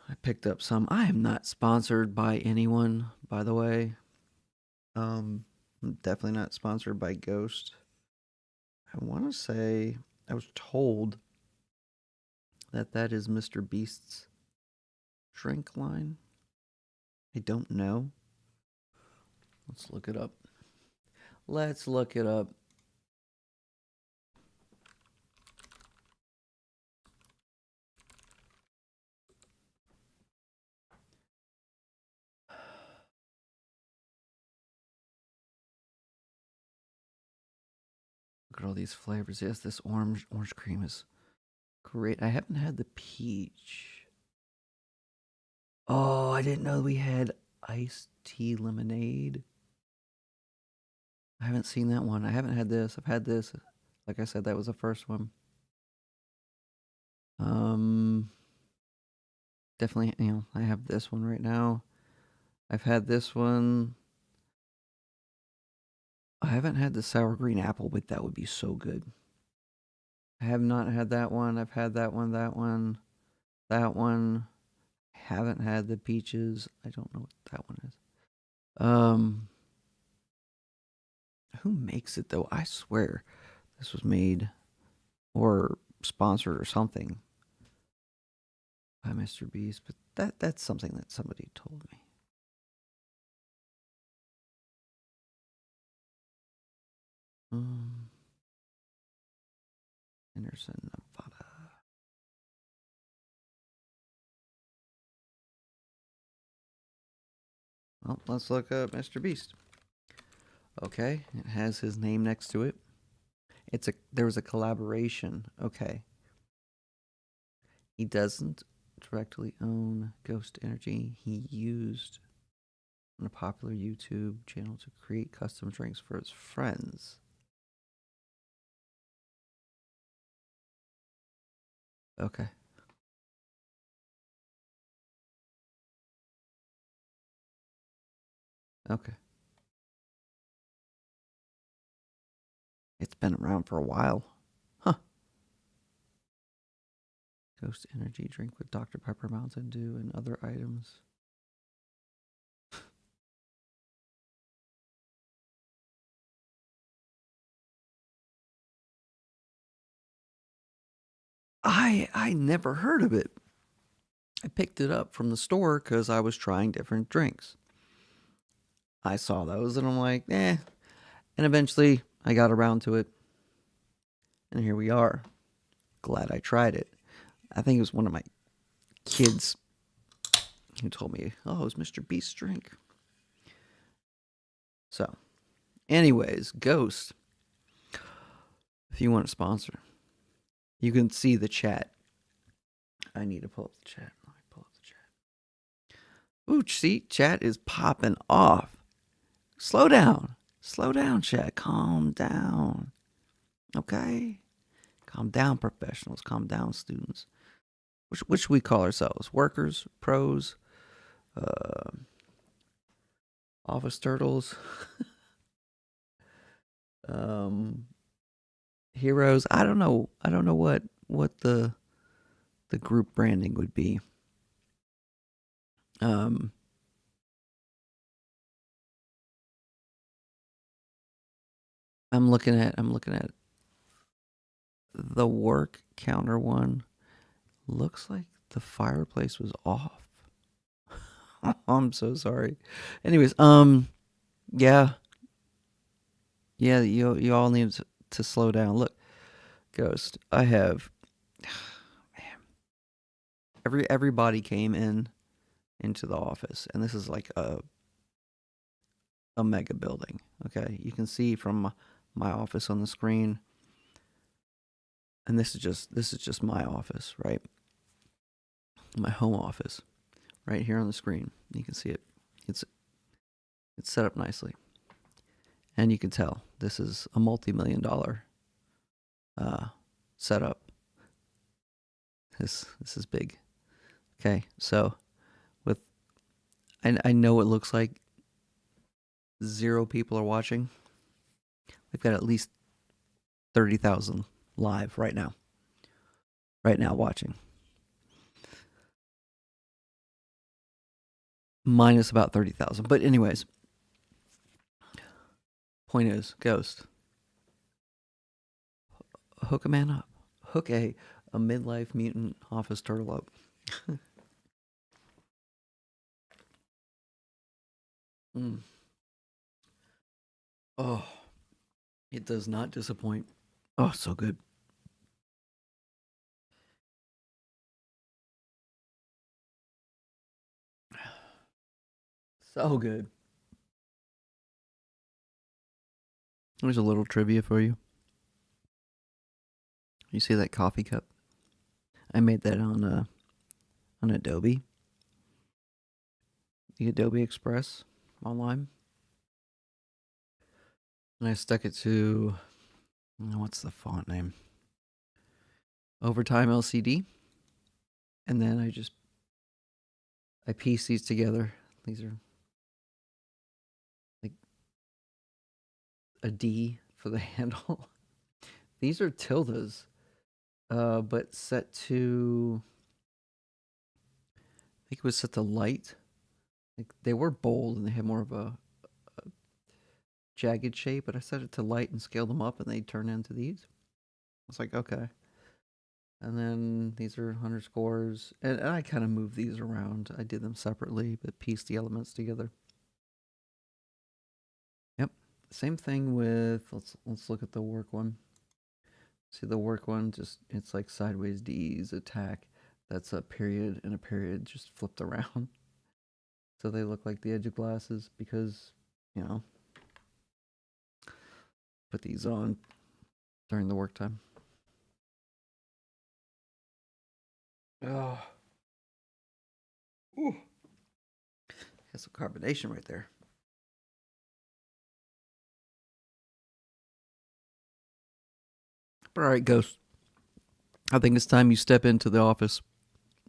I picked up some. I am not sponsored by anyone, by the way. I'm definitely not sponsored by Ghost. I want to say I was told that is Mr. Beast's drink line. I don't know. Let's look it up. Let's look it up. Look at all these flavors. Yes, this orange cream is great. I haven't had the peach. Oh, I didn't know we had iced tea lemonade. I haven't seen that one. I haven't had this. I've had this. Like I said, that was the first one. Definitely, I have this one right now. I've had this one. I haven't had the sour green apple, but that would be so good. I have not had that one. I've had that one, that one. Haven't had the peaches. I don't know what that one is. Who makes it though? I swear this was made or sponsored or something by Mr. Beast, but that's something that somebody told me. Henderson, Nevada. Well, let's look up Mr. Beast. Okay, it has his name next to it. There was a collaboration. Okay. He doesn't directly own Ghost Energy. He used on a popular YouTube channel to create custom drinks for his friends. Okay. Okay. It's been around for a while. Huh. Ghost Energy drink with Dr. Pepper, Mountain Dew, and other items. I never heard of it. I picked it up from the store because I was trying different drinks. I saw those and I'm like, eh. And eventually I got around to it. And here we are. Glad I tried it. I think it was one of my kids who told me, oh, it's Mr. Beast's drink. So, anyways, Ghost, if you want to sponsor, You can see the chat. I need to pull up the chat. Let me pull up the chat. Ooh, see, chat is popping off. Slow down. Slow down, chat. Calm down. Okay? Calm down, professionals. Calm down, students. Which we call ourselves? Workers, pros, office turtles, heroes. I don't know what the group branding would be. I'm looking at the work counter one. Looks like the fireplace was off. I'm so sorry. Anyways, yeah, you all need to slow down. Look, Ghost, I have, man, everybody came into the office, and this is like a mega building. Okay, you can see from my office on the screen, and this is just my office, right? My home office, right here on the screen. You can see it. It's set up nicely, and you can tell this is a multi-million-dollar setup. This is big. Okay, so I know it looks like 0 people are watching. We've got at least 30,000 live right now watching. Minus about 30,000. But anyways, point is, Ghost, hook a man up. Hook a midlife mutant office turtle up. Oh, it does not disappoint. Oh, so good. So good. There's a little trivia for you. You see that coffee cup? I made that on Adobe. The Adobe Express online. And I stuck it to, what's the font name? Overtime LCD. And then I pieced these together. These are like a D for the handle. These are tildes, but set to, I think it was set to light. Like they were bold and they had more of a jagged shape, but I set it to light and scaled them up and they turn into these. I was like, okay. And then these are underscores, and I kind of moved these around. I did them separately, but pieced the elements together. Yep, same thing with, let's look at the work one. See the work one, just, it's like sideways D's, attack. That's a period and a period just flipped around. So they look like the edge of glasses because, put these on during the work time. Oh. Ooh. Has some carbonation right there. But all right, Ghost. I think it's time you step into the office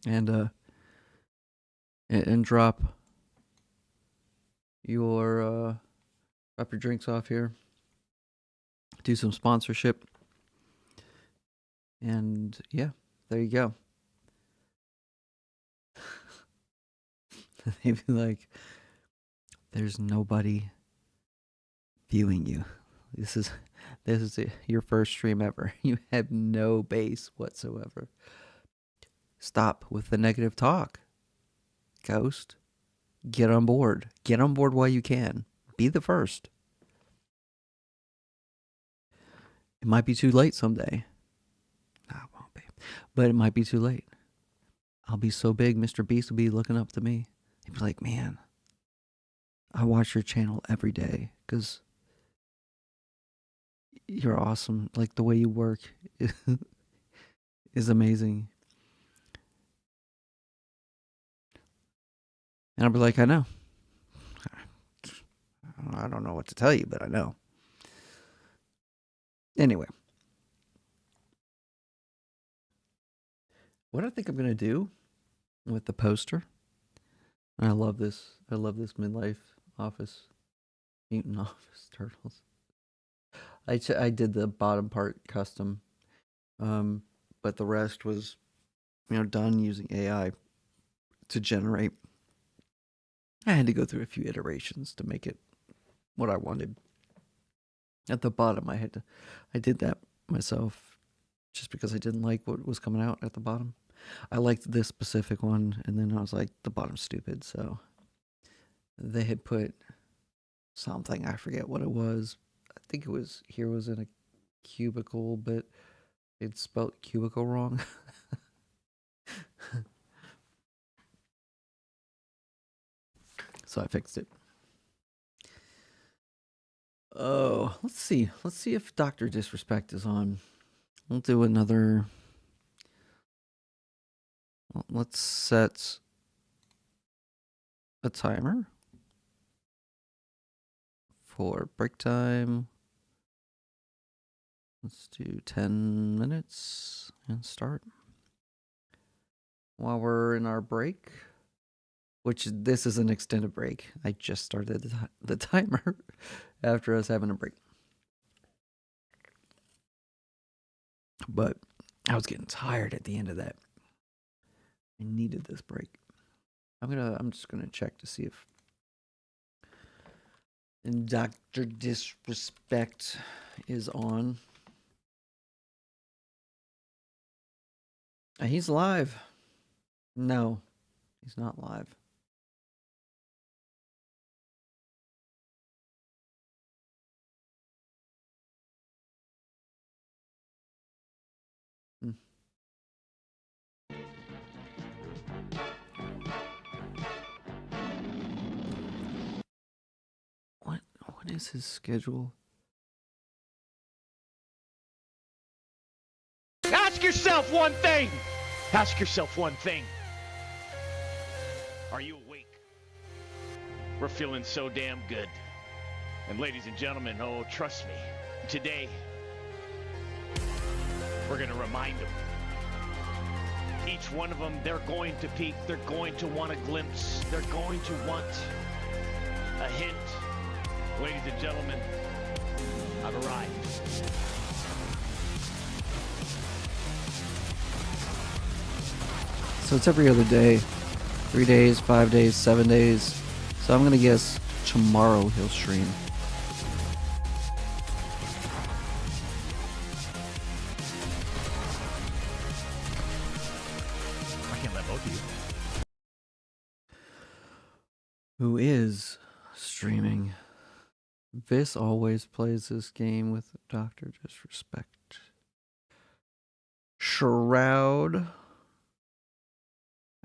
and drop your drinks off here. Do some sponsorship. And yeah, there you go. They'd be like, there's nobody viewing you. This is your first stream ever. You have no base whatsoever. Stop with the negative talk. Ghost, get on board. Get on board while you can. Be the first. It might be too late someday. No, it won't be. But it might be too late. I'll be so big, Mr. Beast will be looking up to me. He'd be like, man, I watch your channel every day because you're awesome. Like the way you work is amazing. And I'll be like, I know. I don't know what to tell you, but I know. Anyway. What I think I'm going to do with the poster. I love this. I love this midlife office. Mutant Office Turtles. I did the bottom part custom. But the rest was, done using AI to generate. I had to go through a few iterations to make it what I wanted. At the bottom, I did that myself just because I didn't like what was coming out at the bottom. I liked this specific one, and then I was like, the bottom's stupid, so they had put something, I forget what it was. I think it was, here was in a cubicle, but it spelled cubicle wrong. So I fixed it. Oh, let's see. Let's see if Dr. Disrespect is on. We'll do another. Let's set a timer for break time. Let's do 10 minutes and start. While we're in our break, which this is an extended break. I just started the timer after us having a break. But I was getting tired at the end of that. I needed this break. I'm just gonna check to see if Dr. Disrespect is on. He's live. No, he's not live. What is his schedule? Ask yourself one thing. Ask yourself one thing. Are you awake? We're feeling so damn good. And ladies and gentlemen, oh, trust me, today, we're going to remind them. Each one of them, they're going to peek. They're going to want a glimpse. They're going to want a hint. Ladies and gentlemen, I've arrived. So it's every other day. 3 days, 5 days, 7 days. So I'm going to guess tomorrow he'll stream. I can't let both of you. Who is streaming? Vis always plays this game with Dr. Disrespect. Shroud.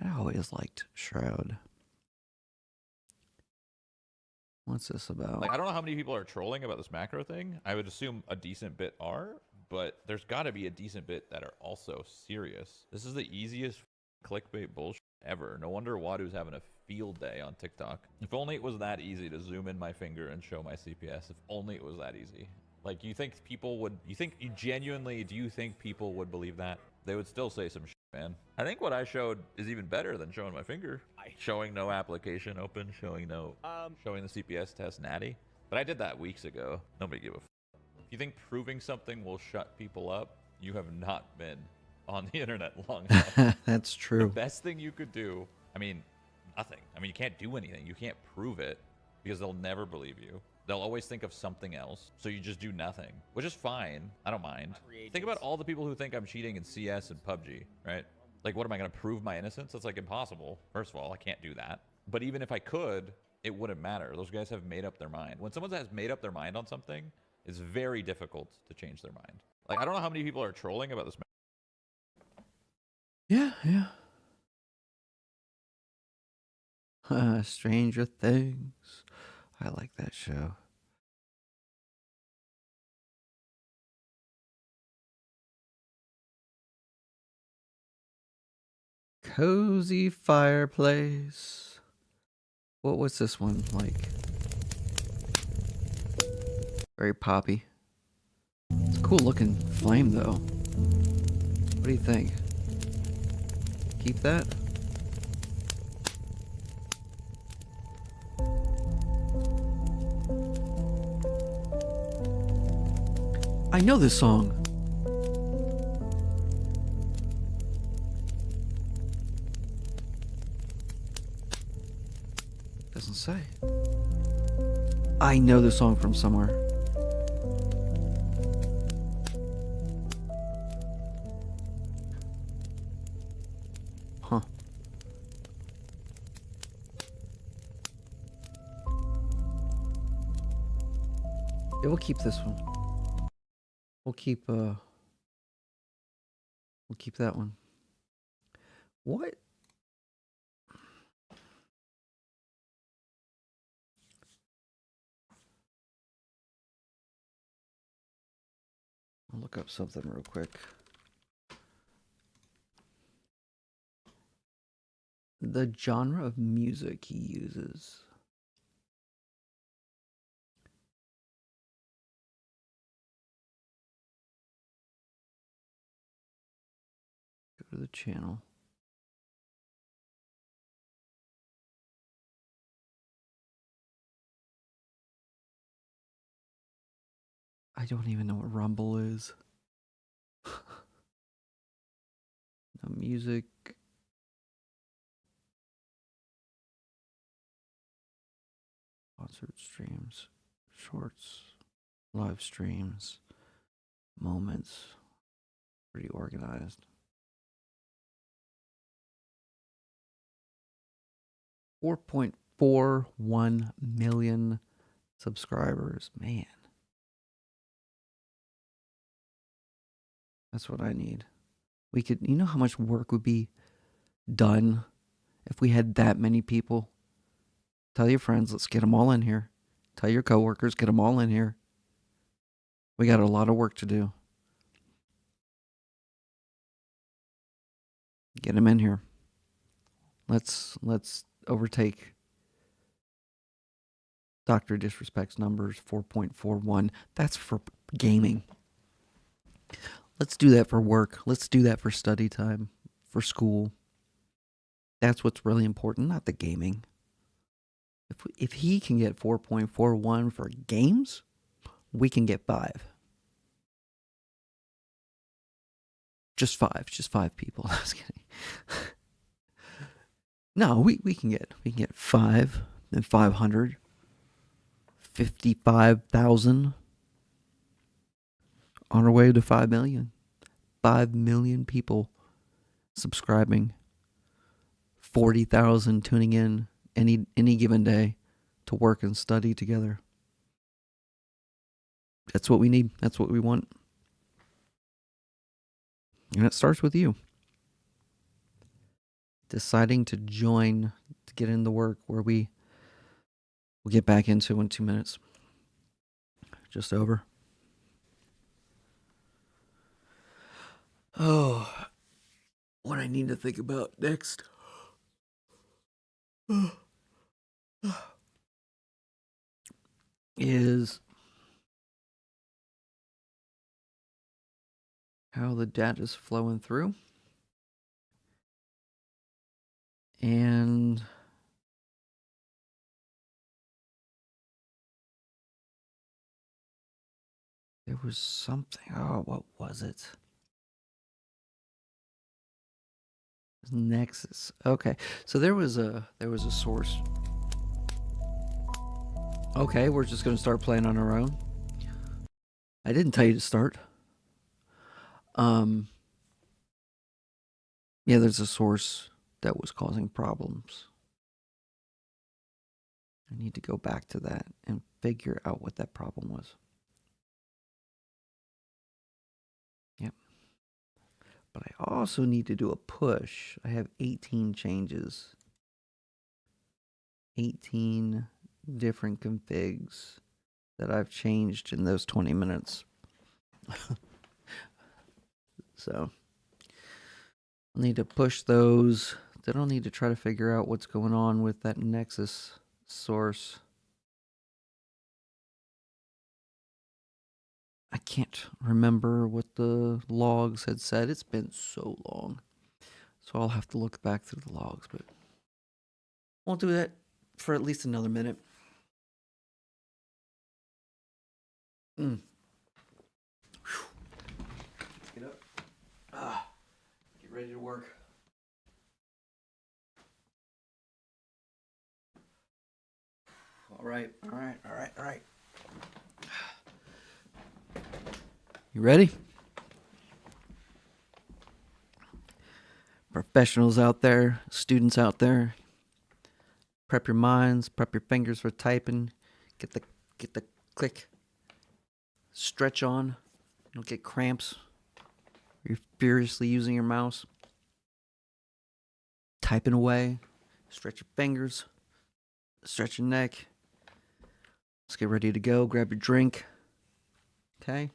I always liked Shroud. What's this about? Like, I don't know how many people are trolling about this macro thing. I would assume a decent bit are, but there's got to be a decent bit that are also serious. This is the easiest clickbait bullshit ever. No wonder Wadu's having a field day on TikTok. If only it was that easy to zoom in my finger and show my CPS. If only it was that easy. Like, you think people would, do you think people would believe that? They would still say some shit, man. I think what I showed is even better than showing my finger. Showing no application open, showing the CPS test natty. But I did that weeks ago. Nobody give a f. If you think proving something will shut people up, you have not been on the internet long enough. That's true. The best thing you could do, I mean, nothing. I mean, you can't do anything. You can't prove it because they'll never believe you. They'll always think of something else. So you just do nothing, which is fine. I don't mind. Think about all the people who think I'm cheating in CS and PUBG, right? Like, what am I going to prove my innocence? That's like impossible. First of all, I can't do that. But even if I could, it wouldn't matter. Those guys have made up their mind. When someone has made up their mind on something, it's very difficult to change their mind. Like, I don't know how many people are trolling about this. Yeah. Stranger Things. I like that show. Cozy fireplace. What's this one like? Very poppy. It's a cool looking flame though. What do you think? Keep that? I know this song. Doesn't say. I know this song from somewhere. Huh. Yeah, we'll keep this one. We'll keep that one. What? I'll look up something real quick. The genre of music he uses. Go to the channel. I don't even know what Rumble is. No music. Sponsored streams, shorts, live streams, moments. Pretty organized. 4.41 million subscribers. Man. That's what I need. We could, you know how much work would be done if we had that many people? Tell your friends, let's get them all in here. Tell your coworkers, get them all in here. We got a lot of work to do. Get them in here. Let's overtake Dr. Disrespect's numbers, 4.41. That's for gaming. Let's do that for work. Let's do that for study time, for school. That's what's really important, not the gaming. If he can get 4.41 for games, we can get 5. Just 5 people. I was kidding. No, we can get 5, then 500, 55,000. On our way to 5 million. 5 million people subscribing. 40,000 tuning in any given day to work and study together. That's what we need. That's what we want. And it starts with you. Deciding to join, to get in the work where we'll get back into in 2 minutes. Just over. Oh, what I need to think about next. Is how the data is flowing through. And there was something. Oh, what was it? Nexus. Okay, so there was a source. Okay, we're just gonna start playing on our own. I didn't tell you to start. Yeah, there's a source that was causing problems. I need to go back to that and figure out what that problem was. Yep. But I also need to do a push. I have 18 changes. 18 different configs that I've changed in those 20 minutes. So, need to push those. Then I'll need to try to figure out what's going on with that Nexus source. I can't remember what the logs had said. It's been so long. So I'll have to look back through the logs, but won't do that for at least another minute. Get up. Get ready to work. All right. You ready? Professionals out there, students out there, prep your minds, prep your fingers for typing. Get the click stretch on. You don't get cramps. You're furiously using your mouse. Typing away. Stretch your fingers. Stretch your neck. Let's get ready to go. Grab your drink. Okay?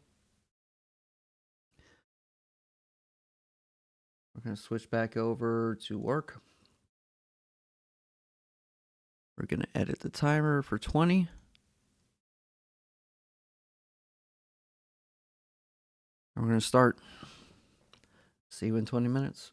We're going to switch back over to work. We're going to edit the timer for 20. And we're going to start. See you in 20 minutes.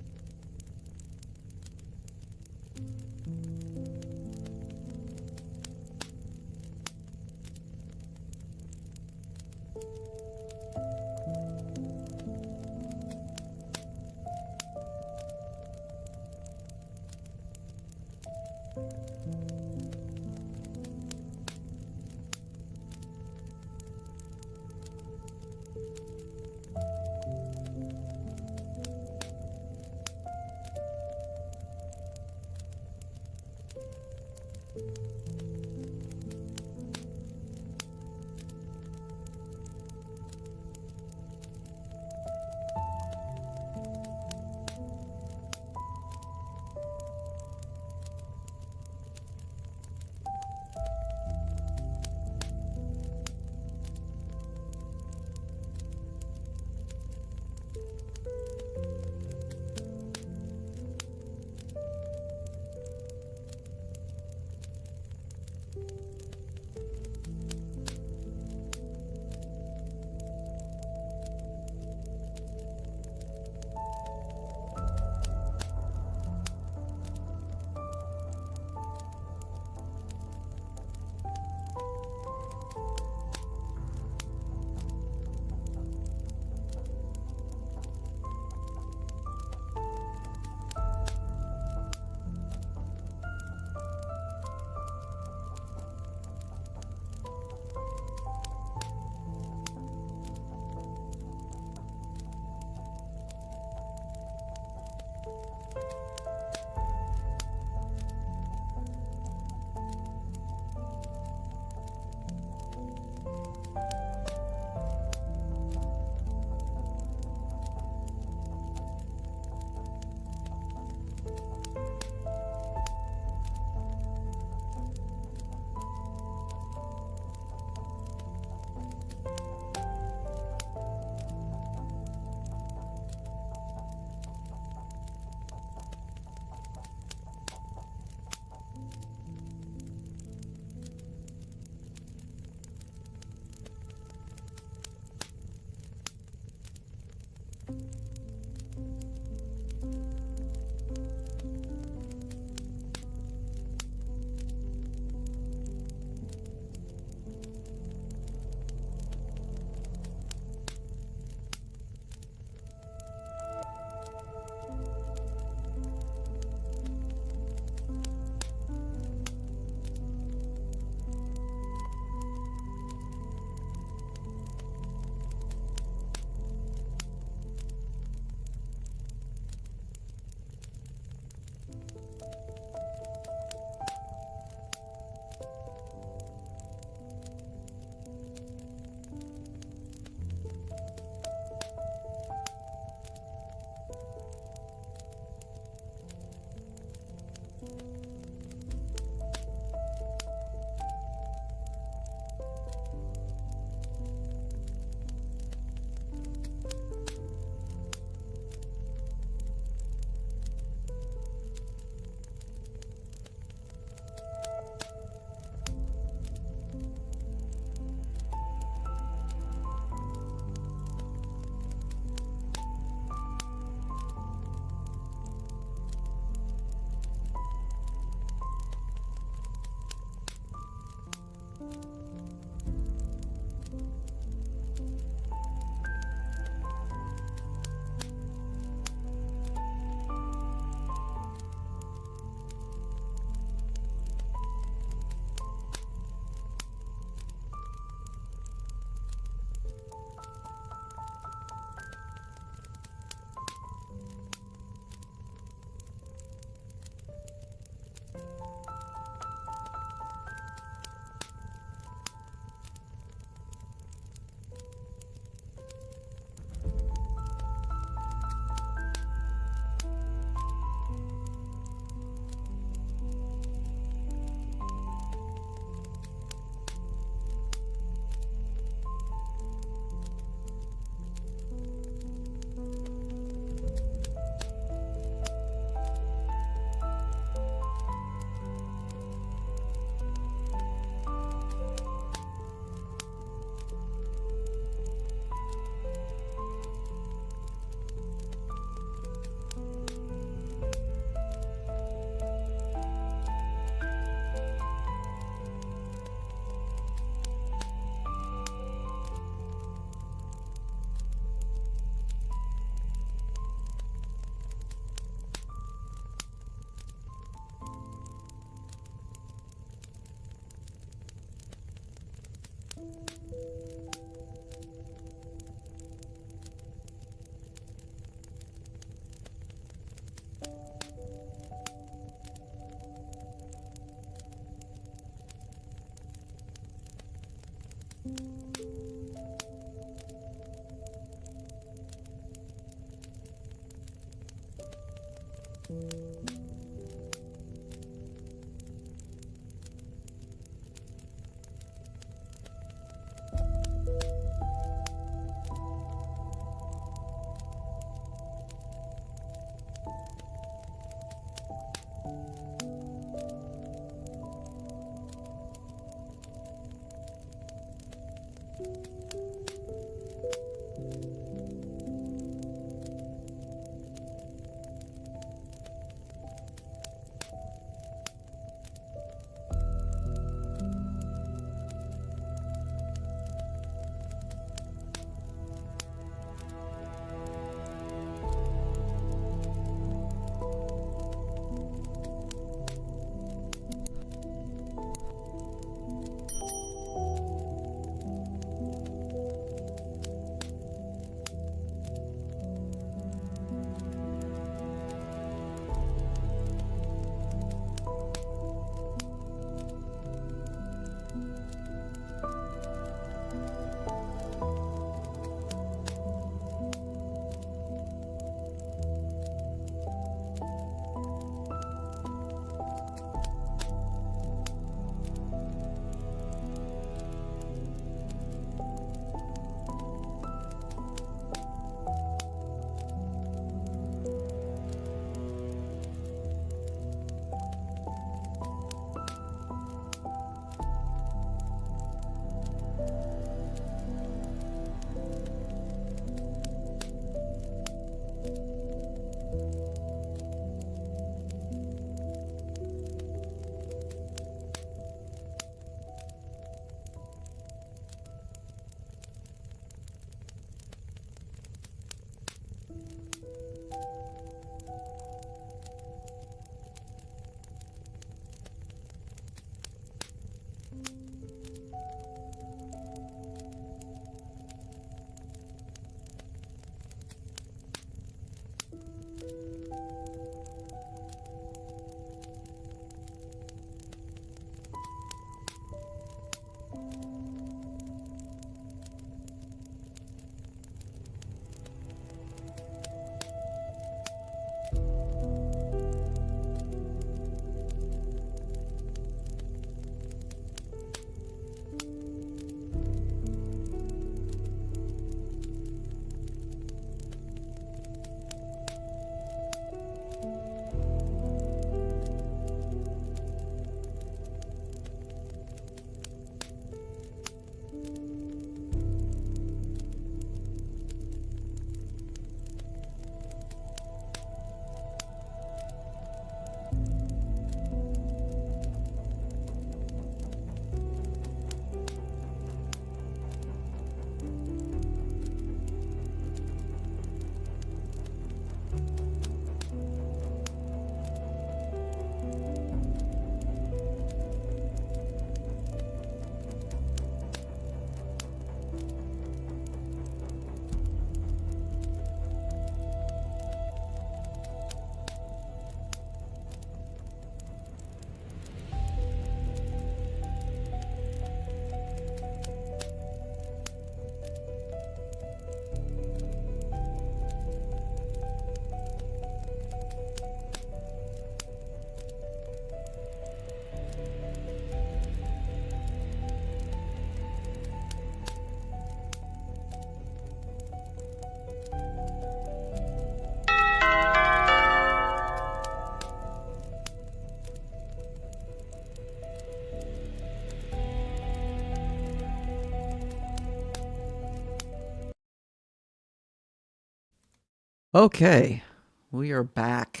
Okay, we are back.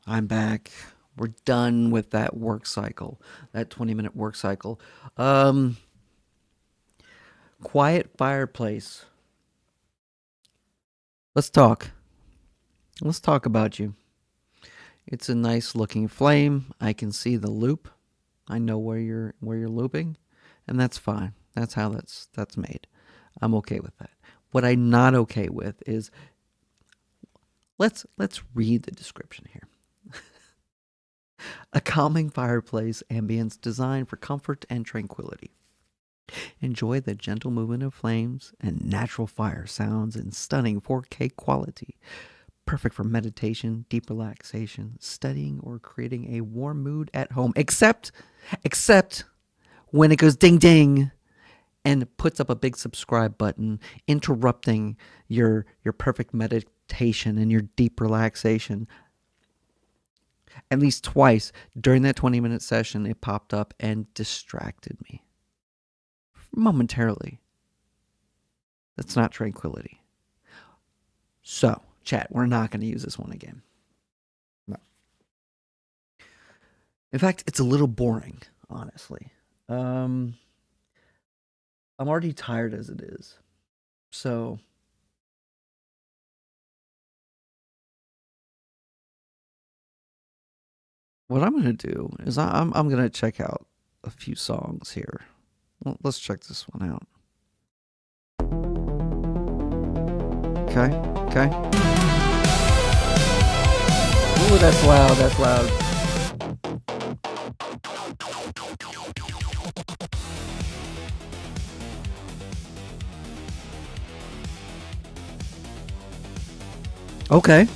I'm back. We're done with that work cycle, that 20-minute work cycle. Quiet fireplace. Let's talk. Let's talk about you. It's a nice looking flame. I can see the loop. I know where you're looping, and that's fine. That's how that's made. I'm okay with that. What I'm not okay with is let's read the description here. A calming fireplace ambience designed for comfort and tranquility. Enjoy the gentle movement of flames and natural fire sounds in stunning 4K quality. perfect for meditation, deep relaxation, studying, or creating a warm mood at home. Except when it goes ding ding and puts up a big subscribe button, interrupting your perfect meditation and your deep relaxation. At least twice during that 20-minute session, it popped up and distracted me. Momentarily. That's not tranquility. So, chat, we're not going to use this one again. No. In fact, it's a little boring, honestly. I'm already tired as it is. So, what I'm going to do is I'm going to check out a few songs here. Well, let's check this one out. Okay. Ooh, that's loud, that's loud. Okay.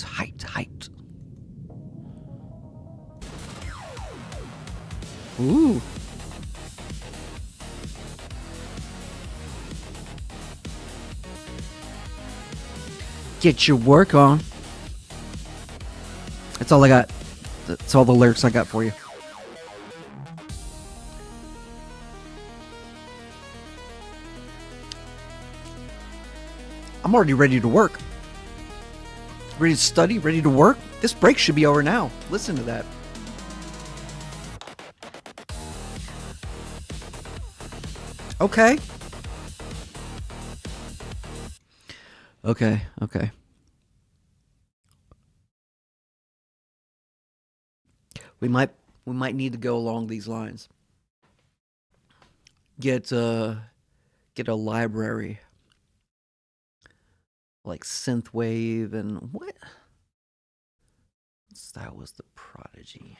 Height. Ooh. Get your work on. That's all I got. That's all the lyrics I got for you. I'm already ready to work. Ready to study, ready to work. This break should be over now. Listen to that. Okay. We might need to go along these lines. Get a library. Like synthwave and what style was the Prodigy?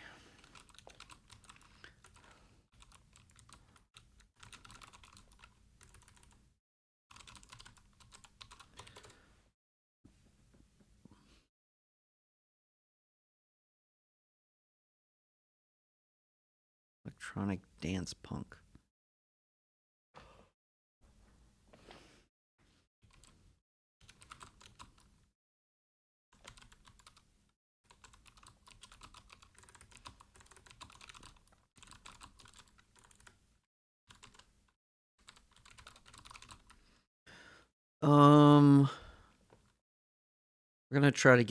Electronic dance punk. We're gonna try to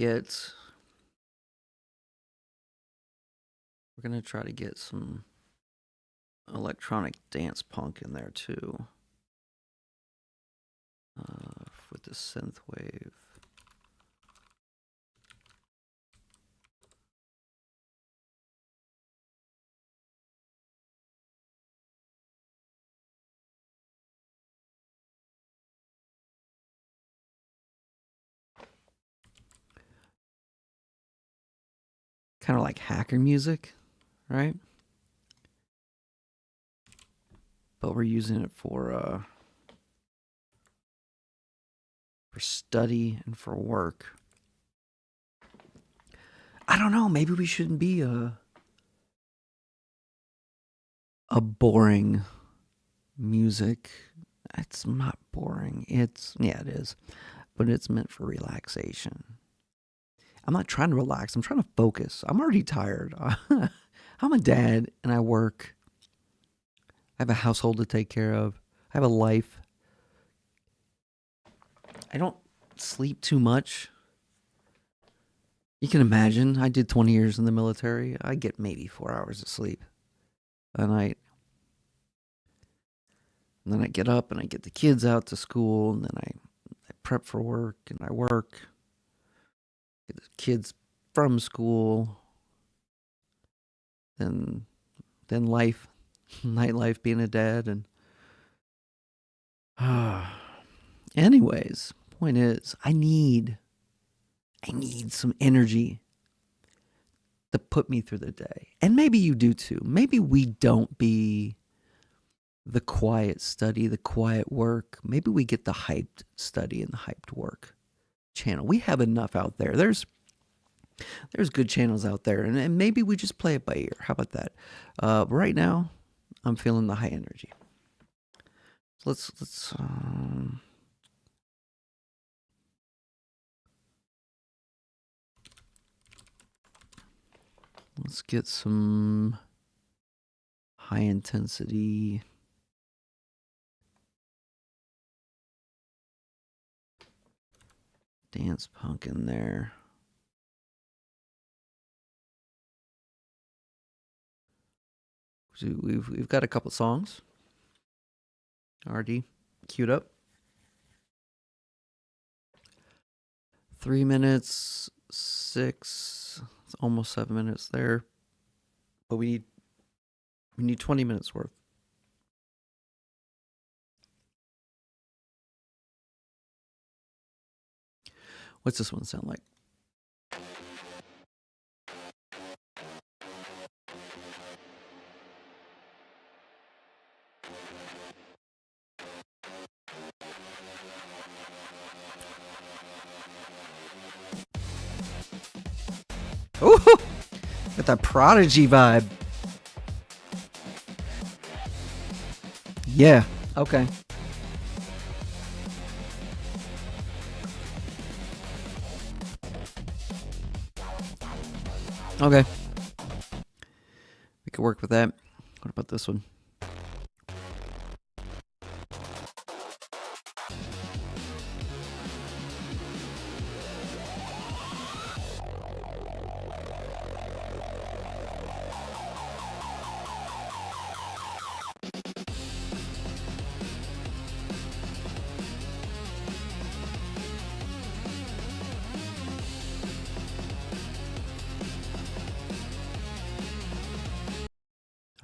get some electronic dance punk in there too. With the synthwave. Kind of like hacker music, right? But we're using it for study and for work. I don't know. Maybe we shouldn't be a boring music. It's not boring. It is, but it's meant for relaxation. I'm not trying to relax. I'm trying to focus. I'm already tired. I'm a dad and I work. I have a household to take care of. I have a life. I don't sleep too much. You can imagine. I did 20 years in the military. I get maybe 4 hours of sleep a night. And then I get up and I get the kids out to school, and then I prep for work, and I work. Get the kids from school. Then life, nightlife, being a dad, and anyways, point is, I need some energy to put me through the day. And maybe you do too. Maybe we don't be the quiet study, the quiet work. Maybe we get the hyped study and the hyped work channel. We have enough out there. There's good channels out there, and maybe we just play it by ear. How about that? Right now, I'm feeling the high energy. So let's get some high intensity dance punk in there. We've got a couple songs already queued up. 3 minutes, 6, it's almost 7 minutes there. But we need 20 minutes worth. What's this one sound like? Ooh, got that Prodigy vibe. Yeah, okay. Okay. We could work with that. What about this one?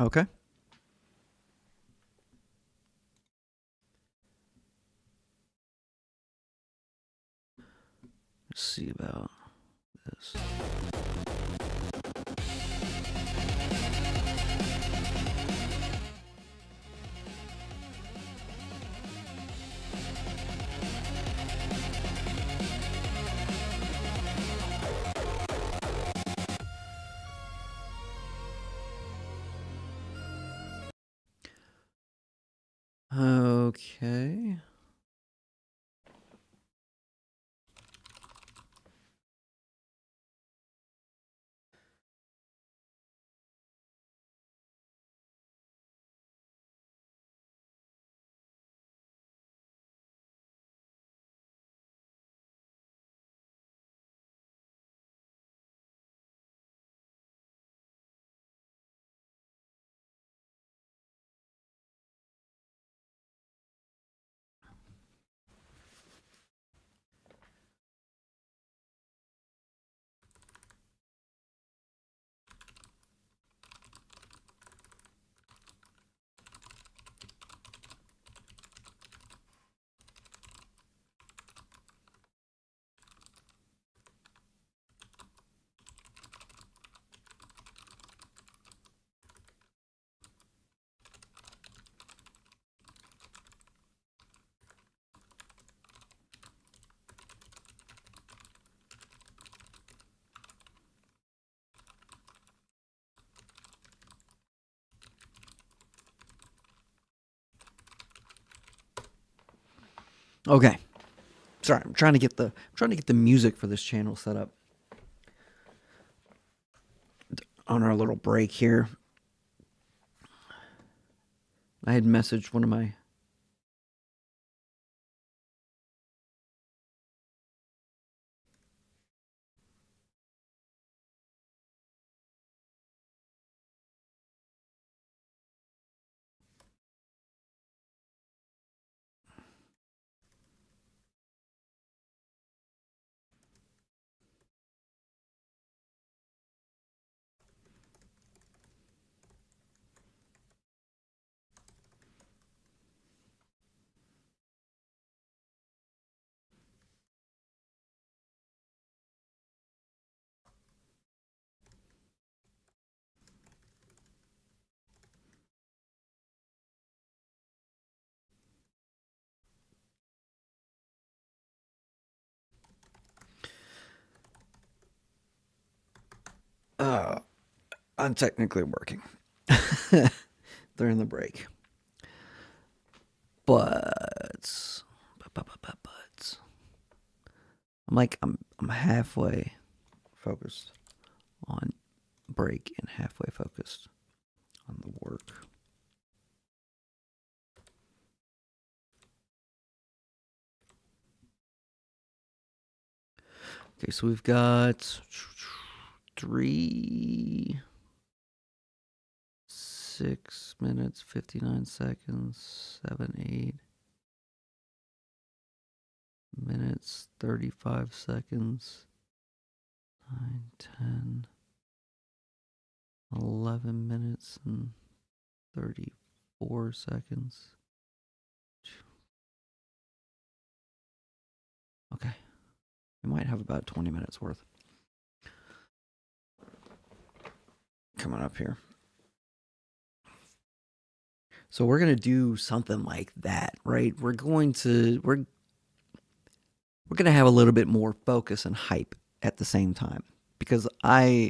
Okay. Let's see about this. Okay. Okay. Sorry, I'm trying to get the music for this channel set up. On our little break here, I had messaged one of my I'm technically working during the break. But I'm halfway focused on break and halfway focused on the work. Okay, so we've got 6 minutes, 59 seconds, 8 minutes, 35 seconds, 9, 10, 11 minutes and 34 seconds. Okay. We might have about 20 minutes worth coming up here. So we're going to do something like that, right? We're going to have a little bit more focus and hype at the same time, because I'll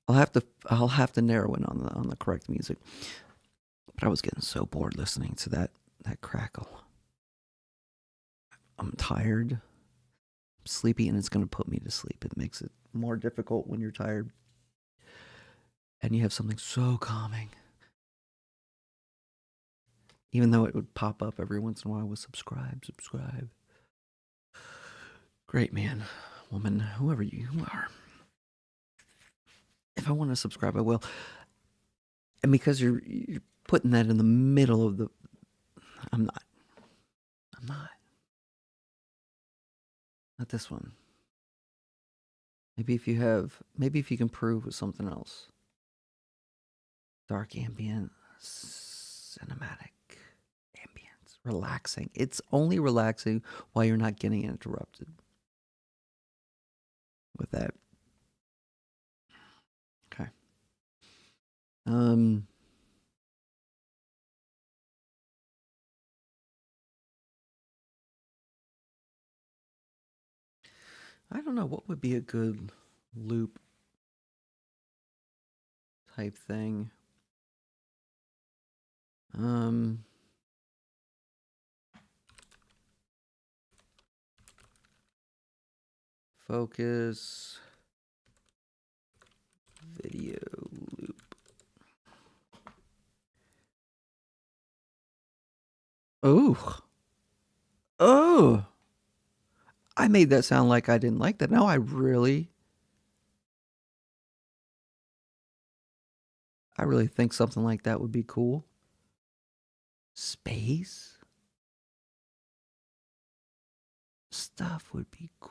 have to narrow in on the correct music. But I was getting so bored listening to that crackle. I'm tired, I'm sleepy, and it's going to put me to sleep. It makes it more difficult when you're tired and you have something so calming. Even though it would pop up every once in a while with subscribe. Great, man, woman, whoever you are. If I want to subscribe, I will. And because you're putting that in the middle of the... I'm not. Not this one. Maybe if you can prove with something else. Dark ambient, cinematic ambience, relaxing. It's only relaxing while you're not getting interrupted with that. Okay. I don't know what would be a good loop type thing. Focus video loop. Oh, I made that sound like I didn't like that. No, I really think something like that would be cool. Space stuff would be great.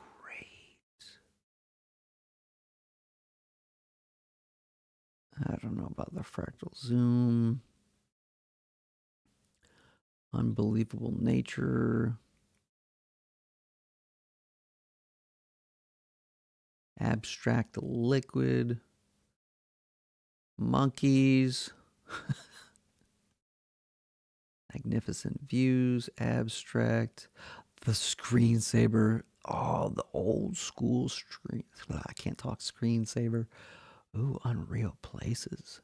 I don't know about the fractal zoom. Unbelievable nature. Abstract liquid. Monkeys. Magnificent views. Abstract. The screensaver. Oh, the old school screen. I can't talk screensaver. Ooh, Unreal Places.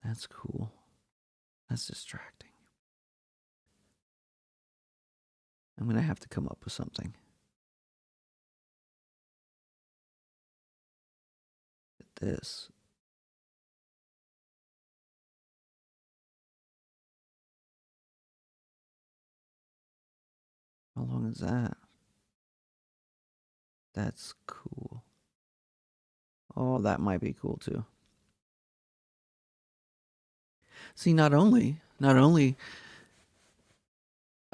That's cool. That's distracting. I'm going to have to come up with something. This. How long is that? That's cool. Oh, that might be cool too. See, not only are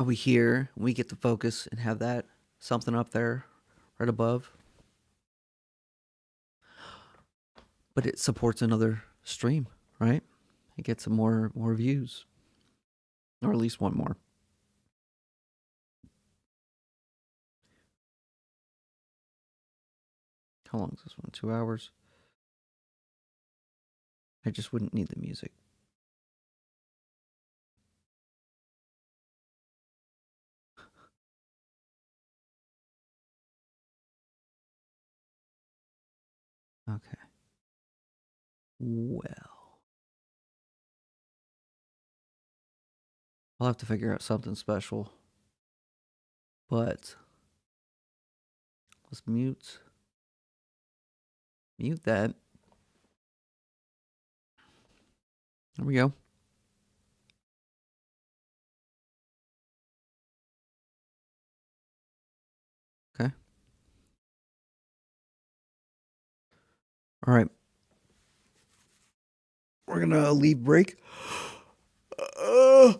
we here, we get to focus and have that something up there right above, but it supports another stream, right? It gets some more views, or at least one more. How long is this one? 2 hours? I just wouldn't need the music. Well, I'll have to figure out something special. But let's mute that. There we go. Okay. All right. We're going to leave break. We're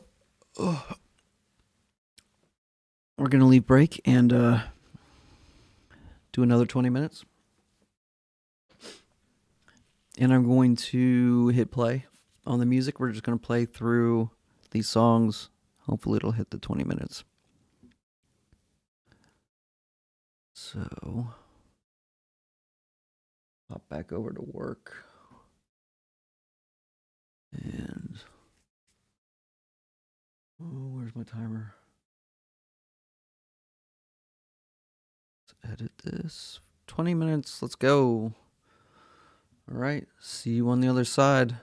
going to leave break and do another 20 minutes. And I'm going to hit play on the music. We're just going to play through these songs. Hopefully it'll hit the 20 minutes. So, pop back over to work. And, where's my timer? Let's edit this. 20 minutes, let's go. All right, see you on the other side.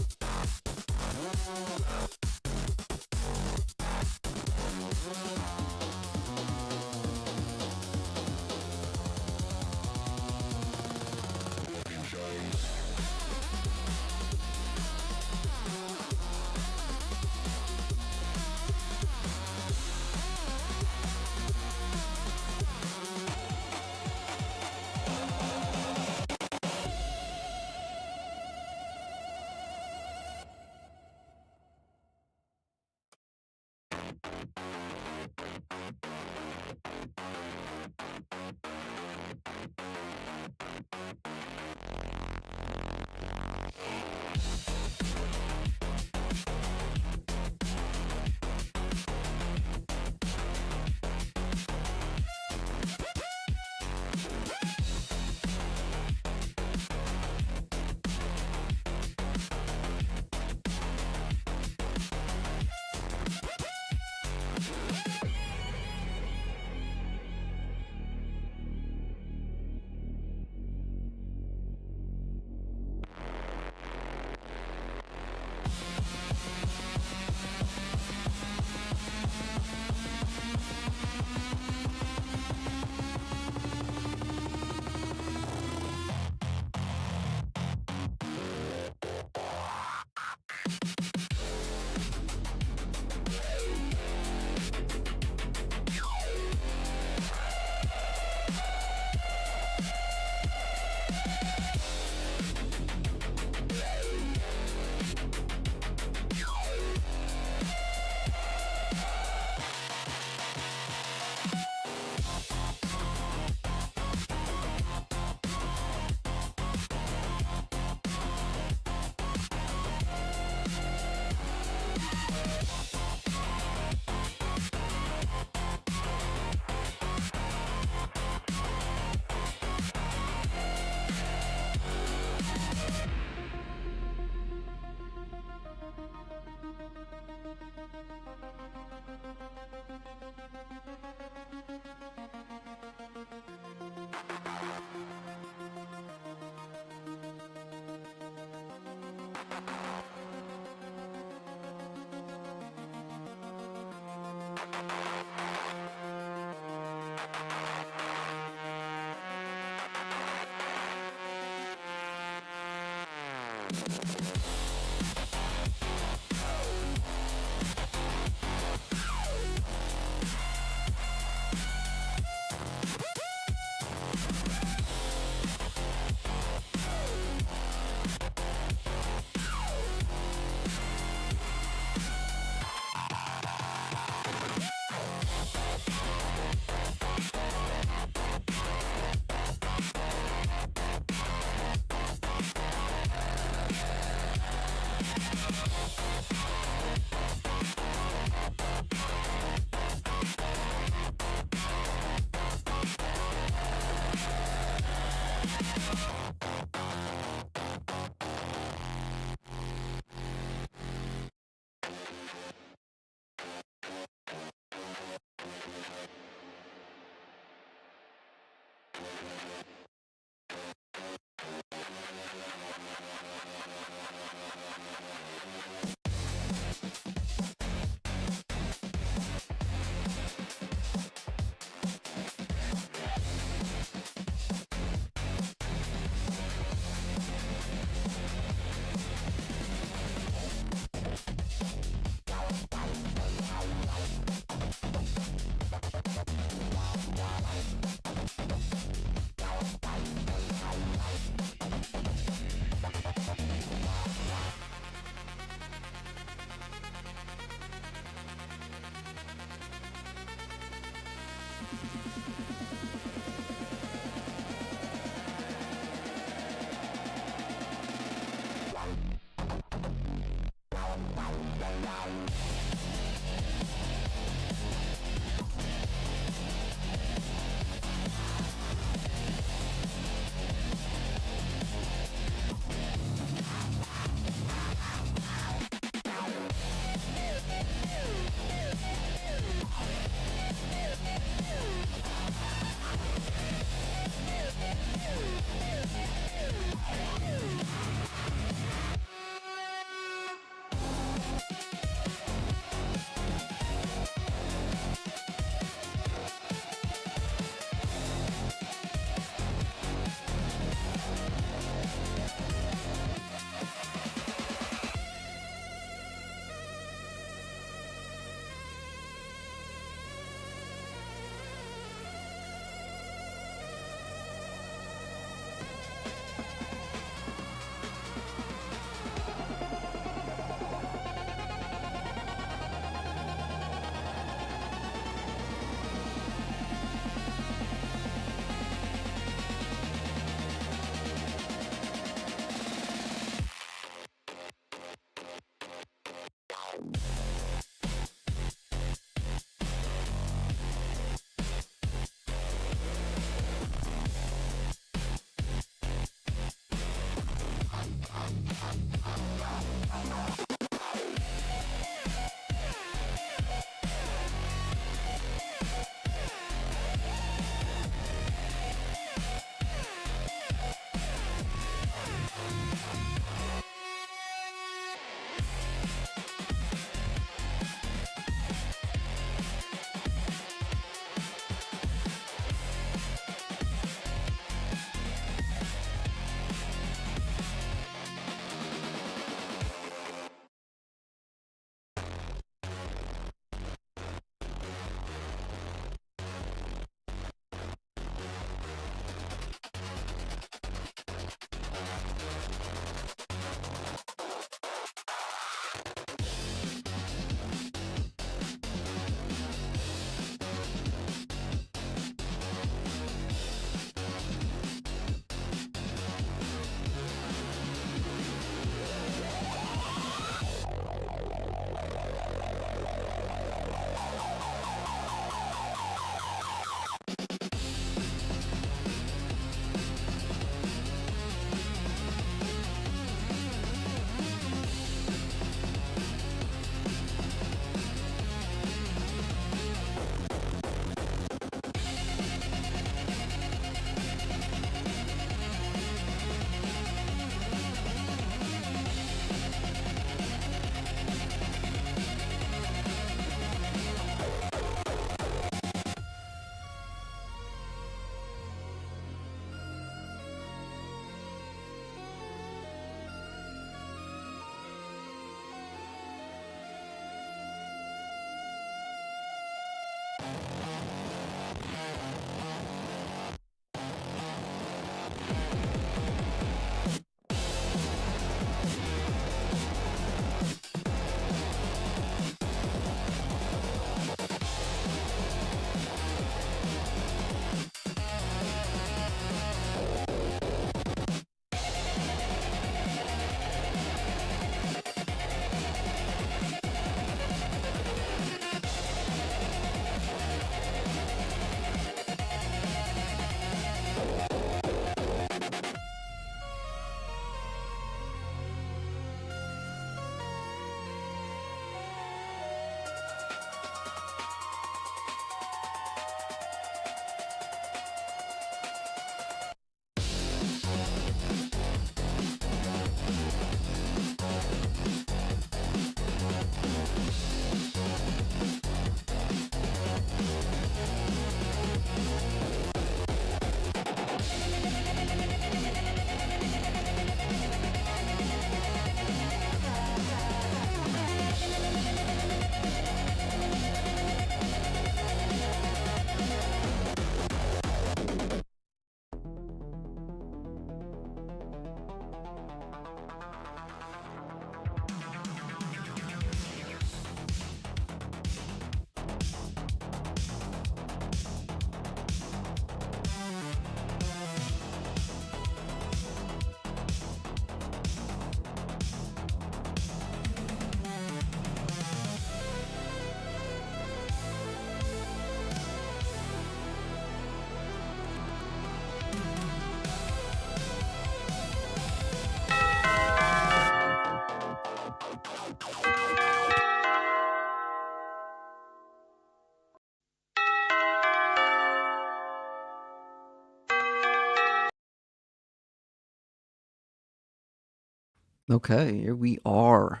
Okay, here we are.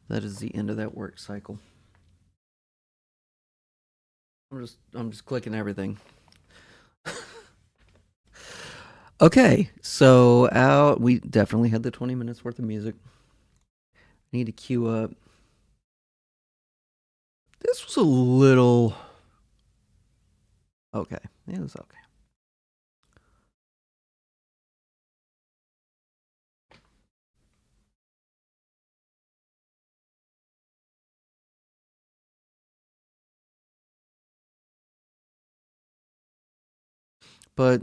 That is the end of that work cycle. I'm just clicking everything. Okay, so we definitely had the 20 minutes worth of music. I need to queue up. This was a little okay. It was okay. But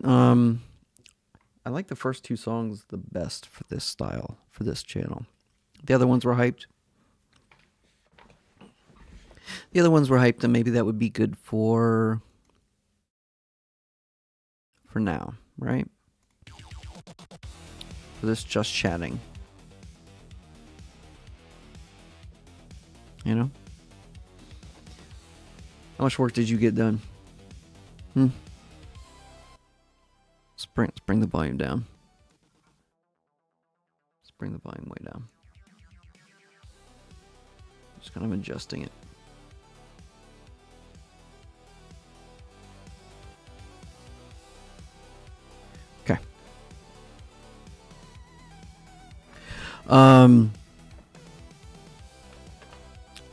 I like the first two songs the best for this style, for this channel. The other ones were hyped. And maybe that would be good for now, right? For this just chatting. You know? How much work did you get done? Let's bring the volume down. Let's bring the volume way down. Just kind of adjusting it. Okay.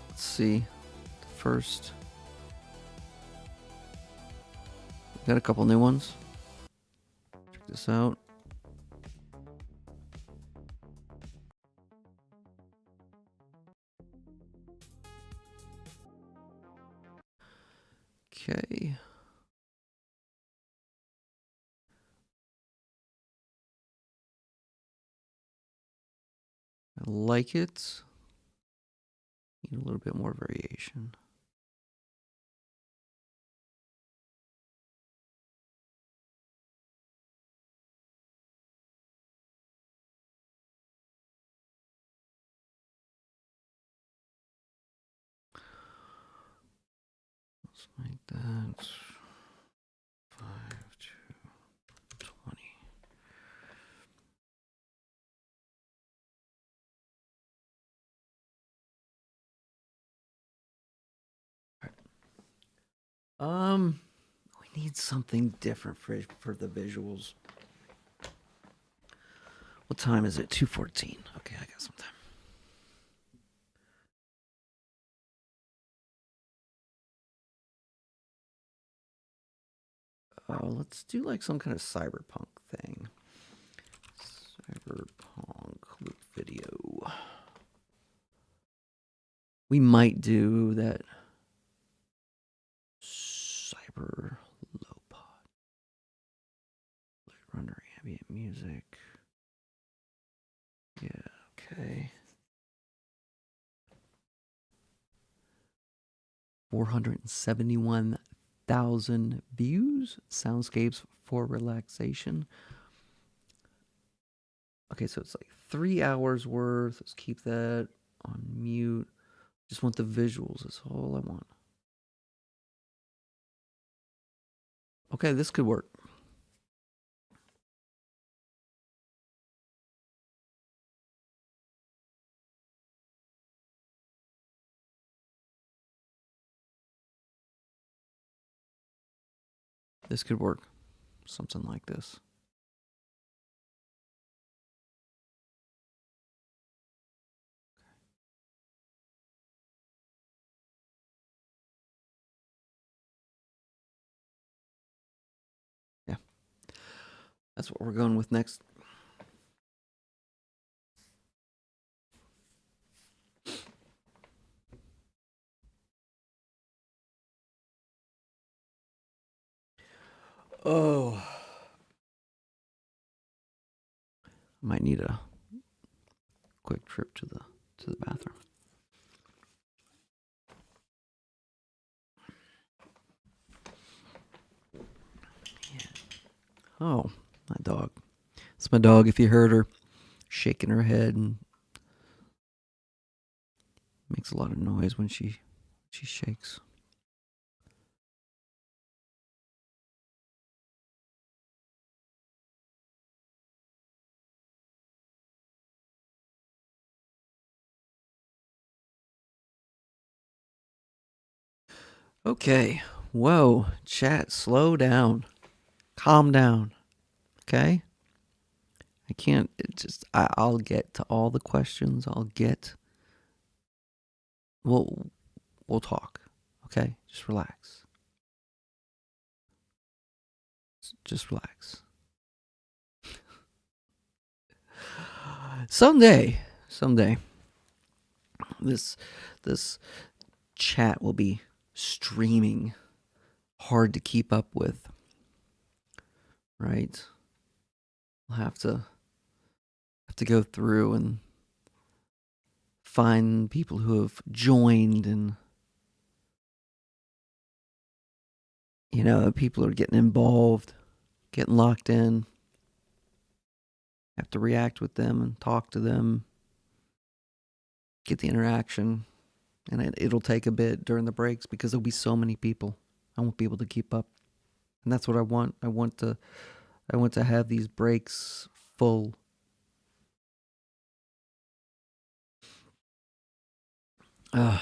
Let's see. First, got a couple new ones. Check this out. Okay. I like it. Need a little bit more variation. Let's make that 5 to 20. We need something different for the visuals. What time is it? 2:14. Okay, I got some time. Let's do like some kind of cyberpunk thing. Cyberpunk loop video. We might do that. Cyber low pod. Blade Runner ambient music. Yeah, okay. 471,000 views. Soundscapes for relaxation. Okay, so it's like 3 hours worth. Let's keep that on mute. Just want the visuals. That's all I want. Okay, this could work. This could work. Something like this. Yeah. That's what we're going with next. Oh. Might need a quick trip to the bathroom. Yeah. Oh, my dog. It's my dog. If you heard her shaking her head and makes a lot of noise when she shakes. Okay. Whoa. Chat, slow down. Calm down. Okay? I can't. I'll get to all the questions. We'll talk. Okay? Just relax. Just relax. Someday, this chat will be streaming, hard to keep up with. Right? We'll have to go through and find people who have joined, and people are getting involved, getting locked in. Have to react with them and talk to them, get the interaction, and it'll take a bit during the breaks because there'll be so many people. I won't be able to keep up, and that's what I want. I want to have these breaks full. But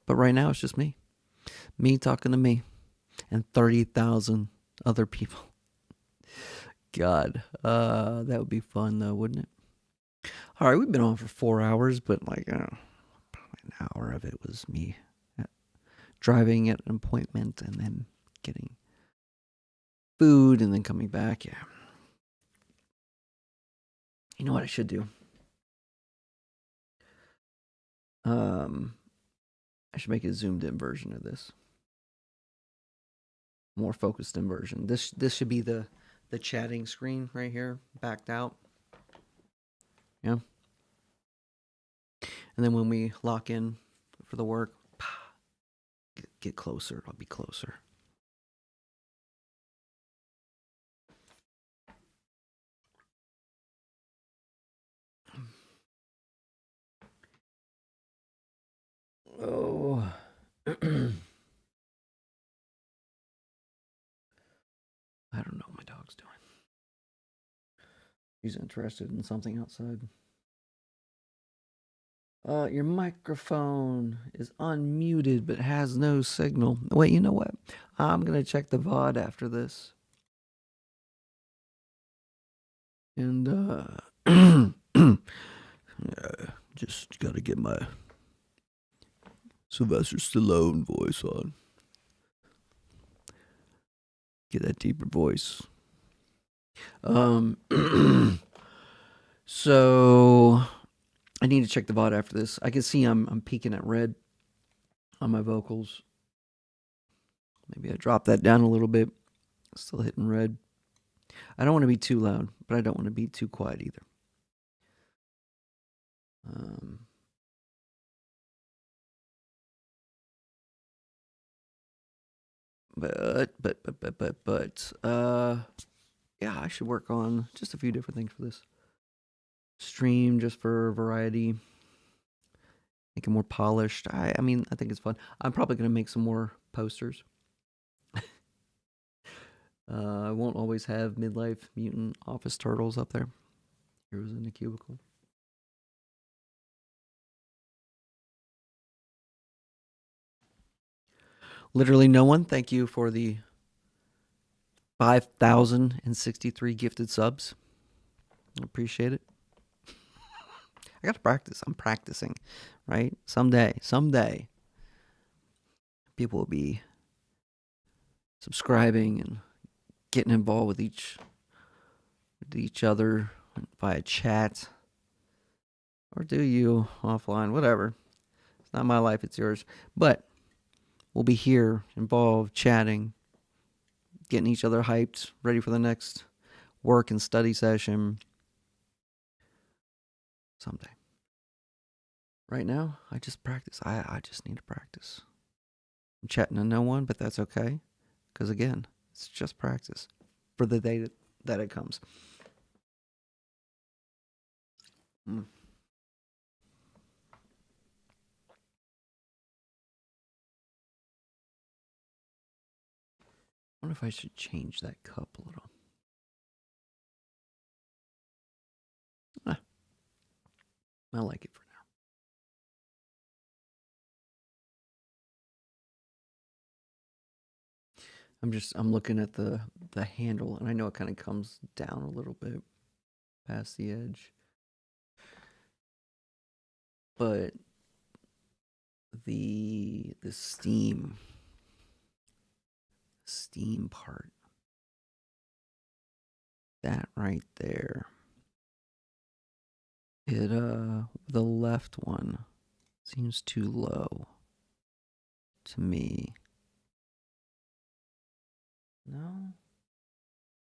right now it's just me talking to me, and 30,000 other people. God, that would be fun though, wouldn't it? All right, we've been on for 4 hours, but like probably an hour of it was me driving at an appointment and then getting food and then coming back. Yeah. You know what I should do? I should make a zoomed in version of this. More focused in version. This should be the chatting screen right here, backed out. Yeah. And then when we lock in for the work, get closer. I'll be closer. Oh. I don't know what my dog's doing. He's interested in something outside. Your microphone is unmuted but has no signal. Wait, you know what? I'm going to check the VOD after this. And, just got to get my Sylvester Stallone voice on. Get that deeper voice. So I need to check the VOD after this. I can see I'm peaking at red on my vocals. Maybe I drop that down a little bit. Still hitting red. I don't want to be too loud, but I don't want to be too quiet either. But yeah, I should work on just a few different things for this stream, just for variety, make it more polished. I mean, I think it's fun. I'm probably going to make some more posters. I won't always have Midlife Mutant Office Turtles up there. Heroes in the Cubicle. Literally no one. Thank you for the 5,063 gifted subs. I appreciate it. I got to practice. I'm practicing, right? Someday, people will be subscribing and getting involved with each other via chat, or do you offline, whatever. It's not my life, it's yours. But we'll be here, involved, chatting, getting each other hyped, ready for the next work and study session someday. Right now, I just practice. I just need to practice. I'm chatting to no one, but that's okay. Because again, it's just practice for the day that it comes. I wonder if I should change that cup a little. I like it for I'm looking at the handle, and I know it kind of comes down a little bit past the edge. But the steam part, that right there, it the left one seems too low to me. No,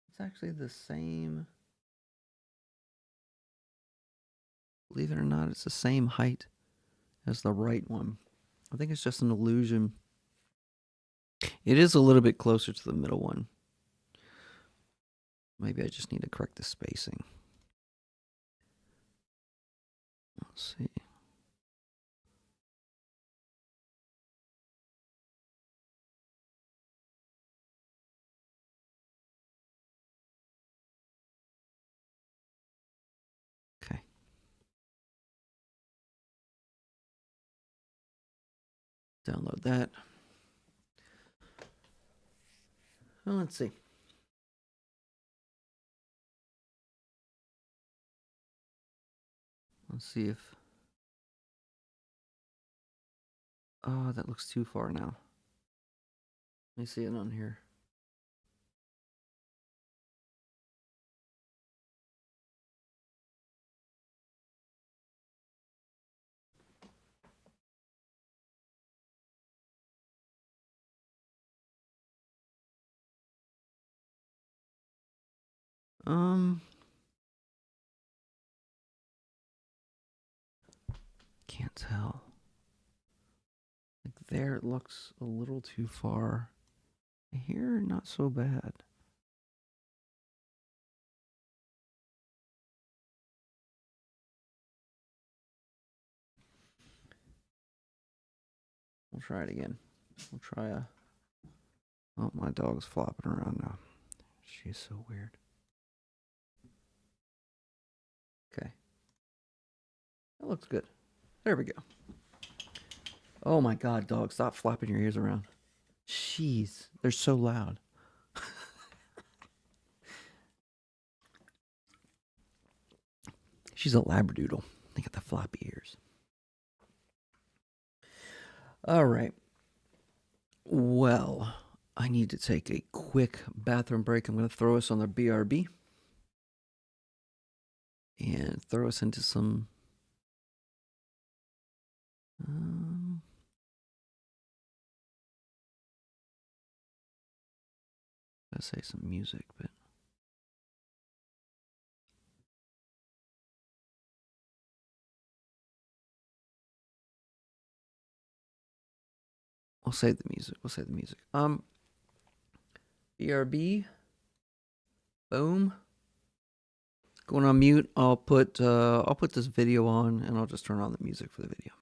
it's actually the same. Believe it or not, it's the same height as the right one. I think it's just an illusion. It is a little bit closer to the middle one. Maybe I just need to correct the spacing. Let's see. Okay. Download that. Well, let's see. Let's see if... Oh, that looks too far now. Let me see it on here. Can't tell. Like there, it looks a little too far. Here, not so bad. We'll try it again. We'll try a... Oh, my dog's flopping around now. She's so weird. Okay. That looks good. There we go. Oh my God, dog, stop flapping your ears around. Jeez, they're so loud. She's a Labradoodle. They got the floppy ears. All right. Well, I need to take a quick bathroom break. I'm going to throw us on the BRB and throw us into some I'd say some music, but we'll save the music. BRB. Boom. Going on mute. I'll put this video on, and I'll just turn on the music for the video.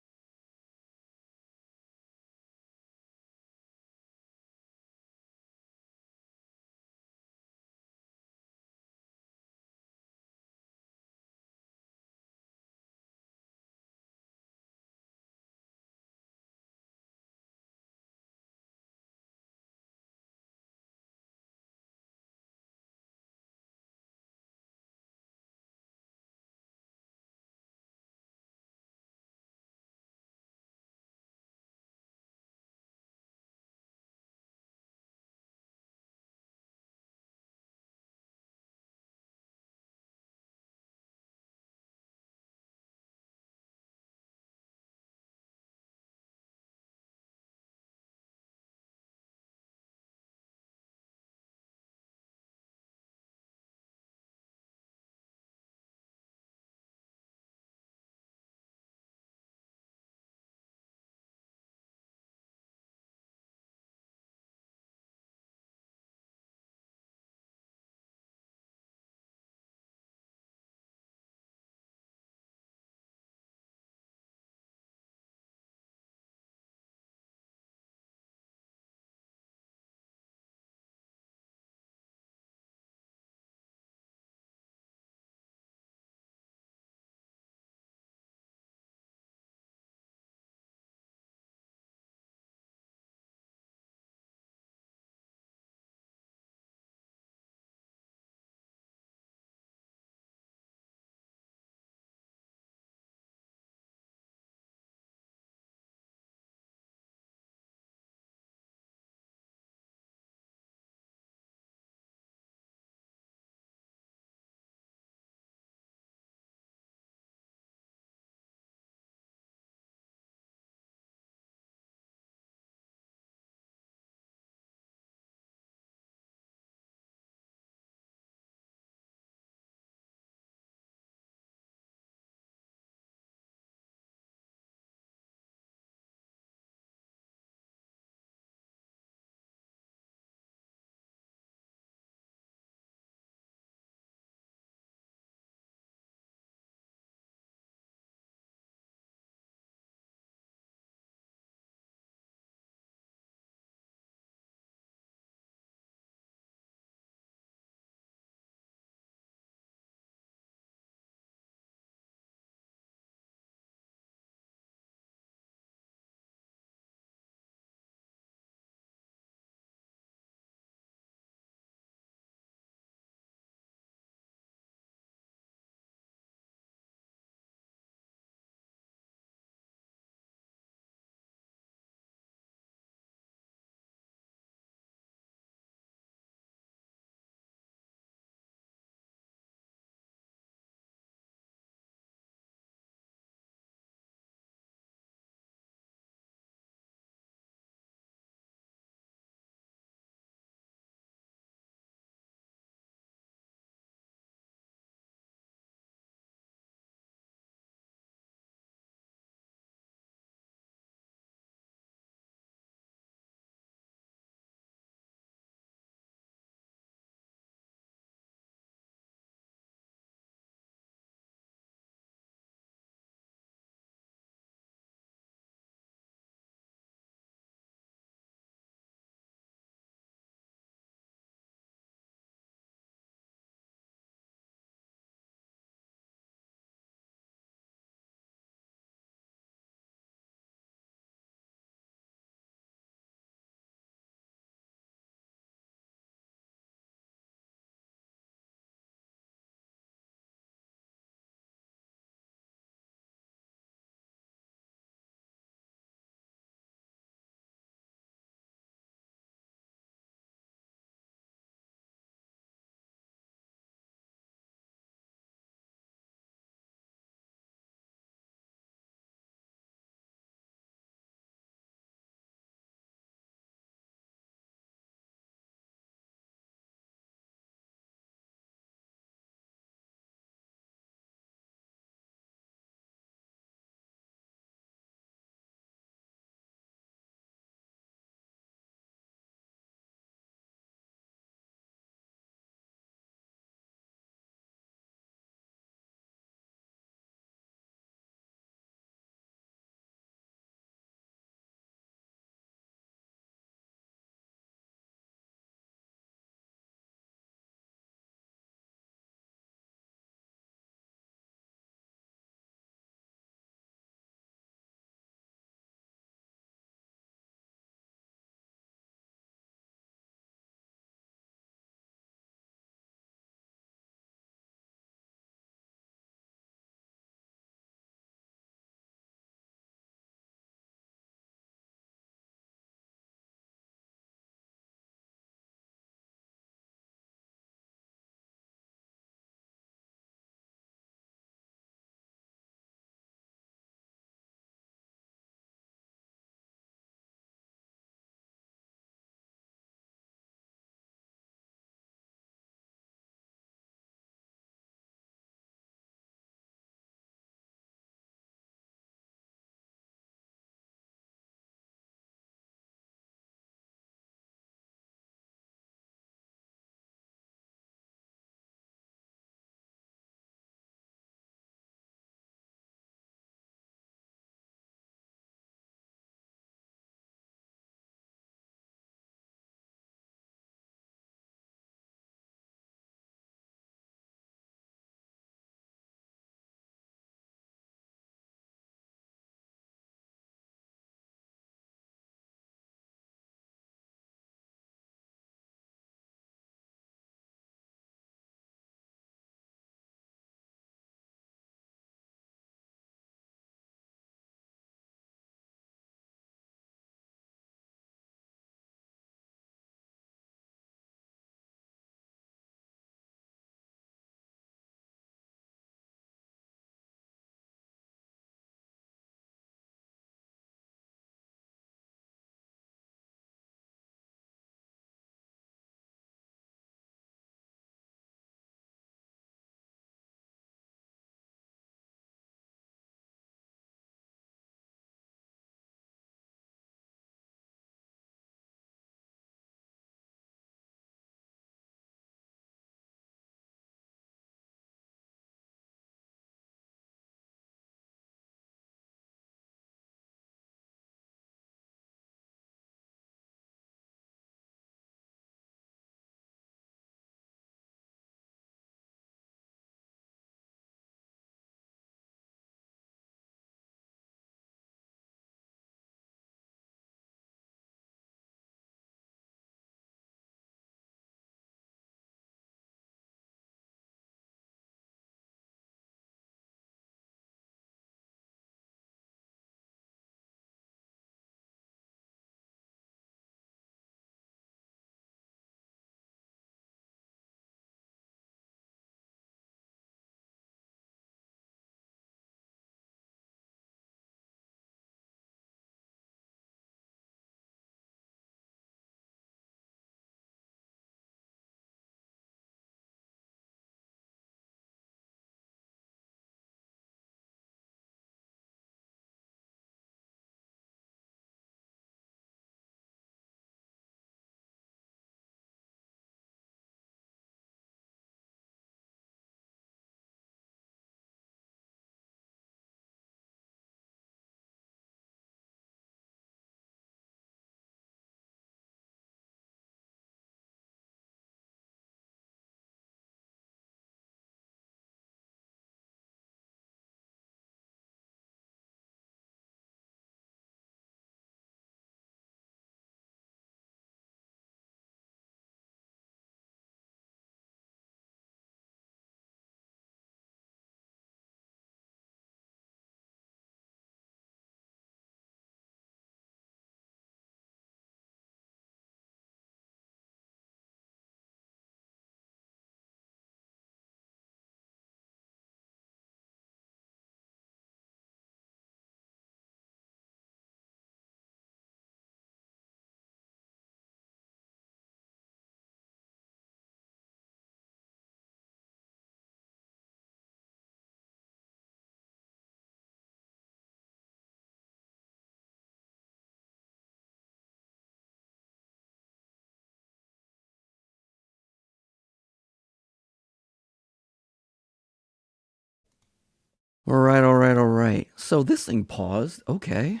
All right, all right, all right. So this thing paused. Okay.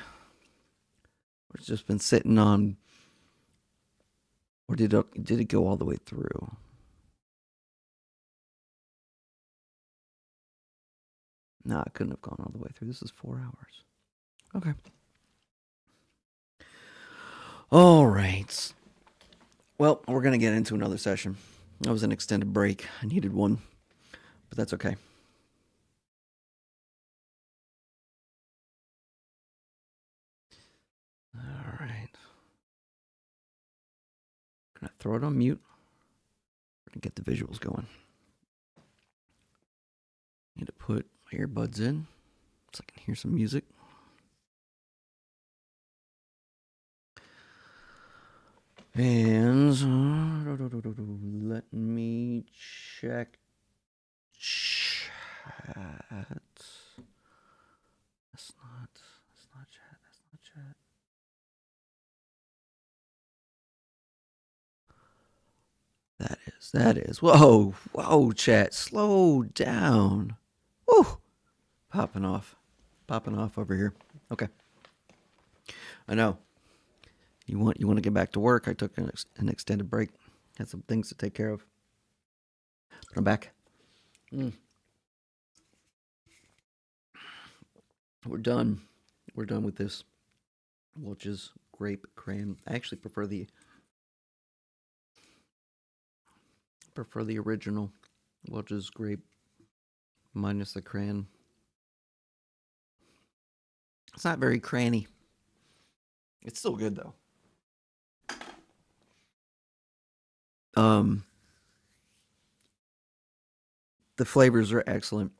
It's just been sitting on. Or did it go all the way through? Nah, it couldn't have gone all the way through. This is 4 hours. Okay. All right. Well, we're going to get into another session. That was an extended break. I needed one, but that's okay. All right. Gonna throw it on mute. We're gonna get the visuals going. Need to put my earbuds in so I can hear some music. And let me check chat. That's not chat. That's not chat. That is. Whoa, chat. Slow down. Woo. Popping off over here. Okay. I know. You want to get back to work. I took an extended break. Had some things to take care of. But I'm back. We're done. We're done with this. Welch's Grape Cran. I actually prefer the original Welch's Grape minus the cran. It's not very cranny. It's still good though. The flavors are excellent.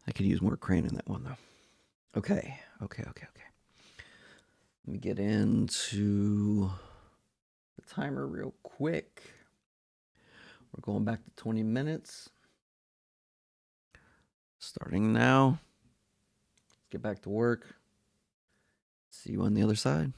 I could use more cran in that one though. Okay. Let me get into the timer real quick. We're going back to 20 minutes. Starting now. Let's get back to work. See you on the other side.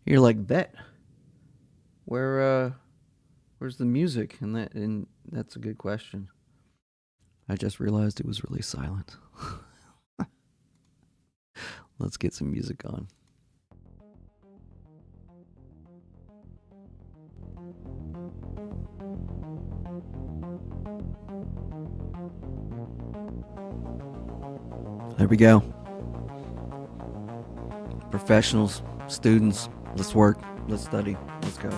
You're like, bet. Where's the music? And that's a good question. I just realized it was really silent. Let's get some music on. There we go. Professionals, students, let's work, let's study, let's go.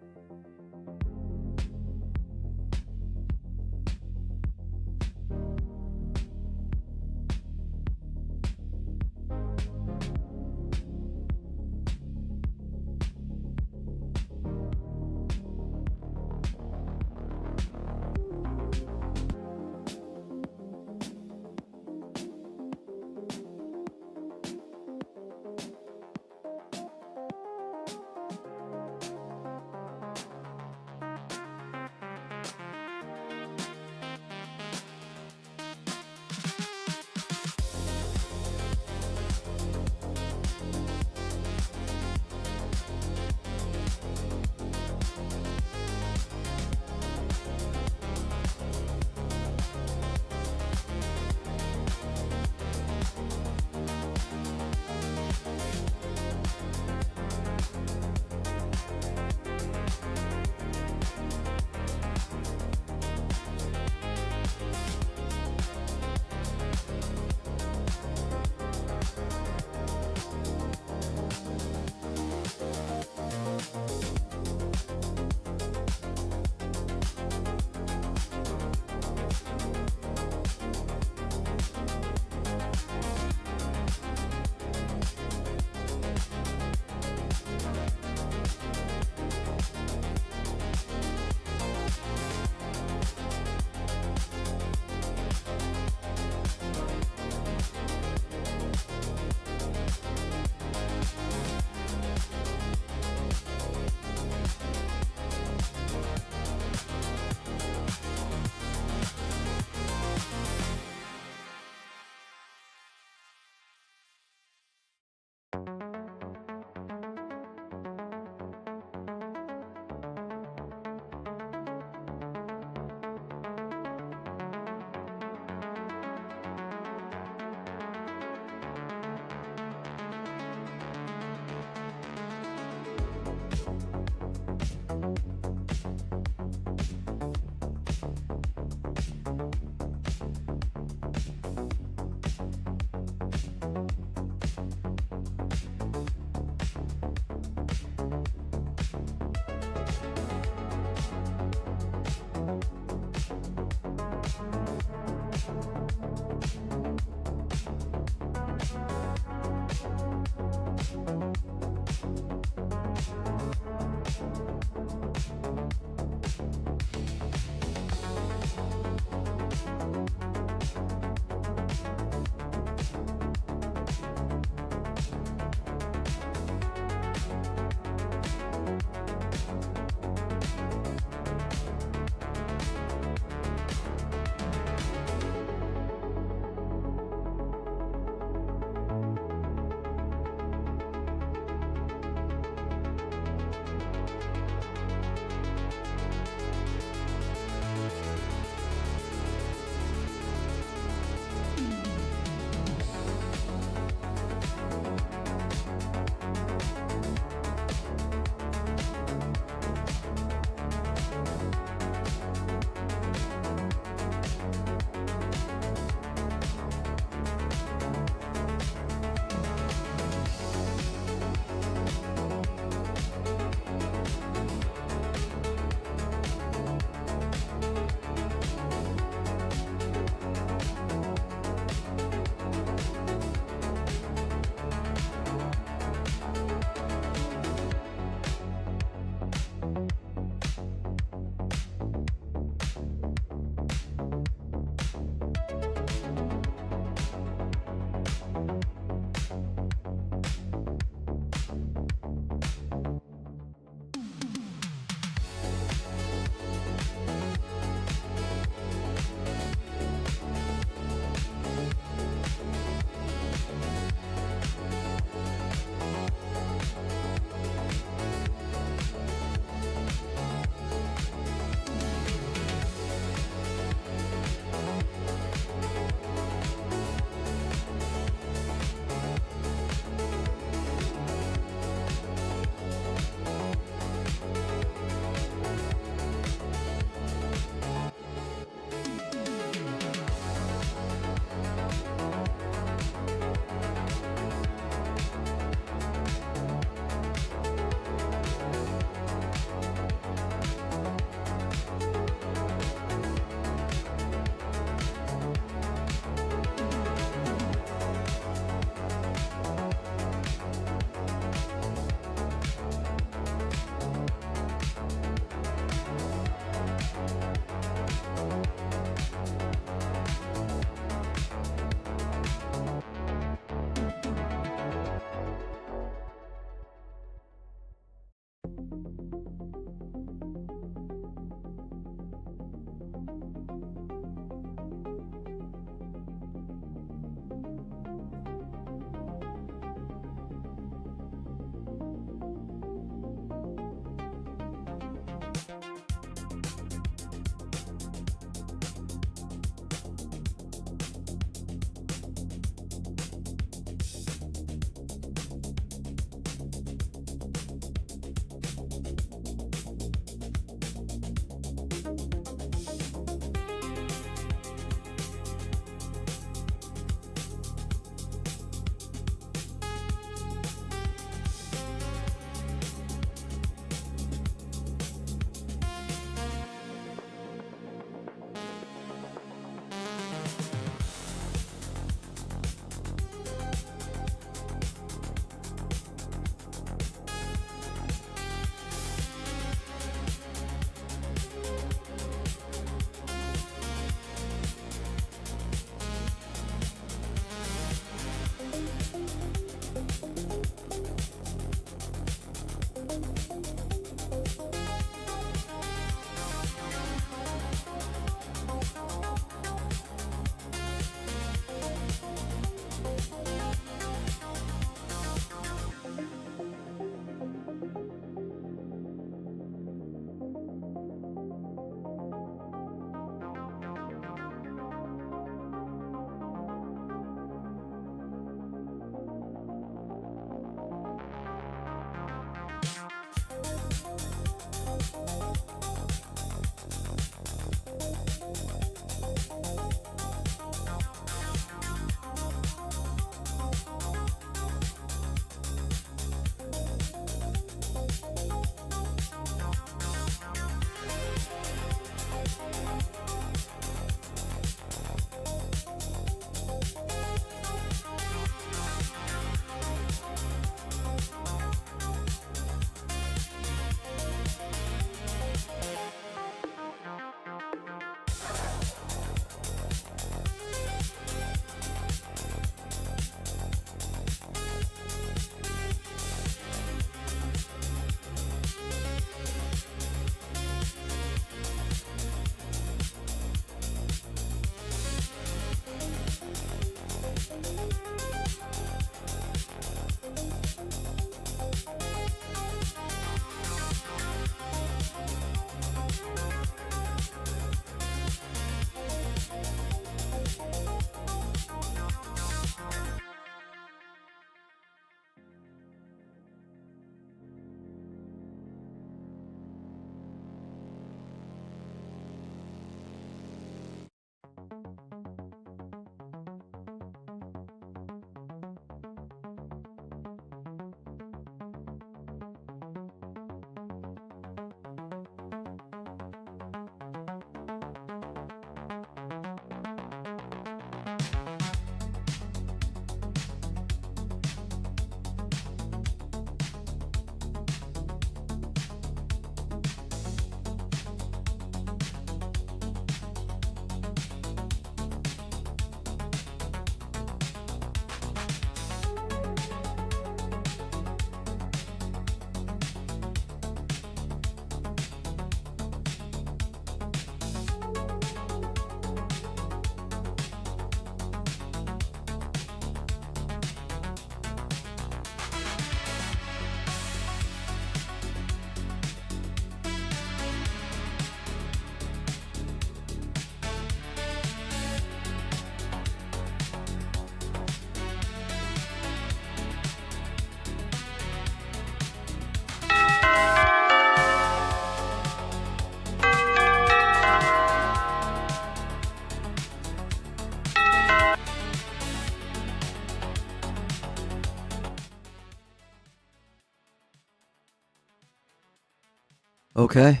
Okay.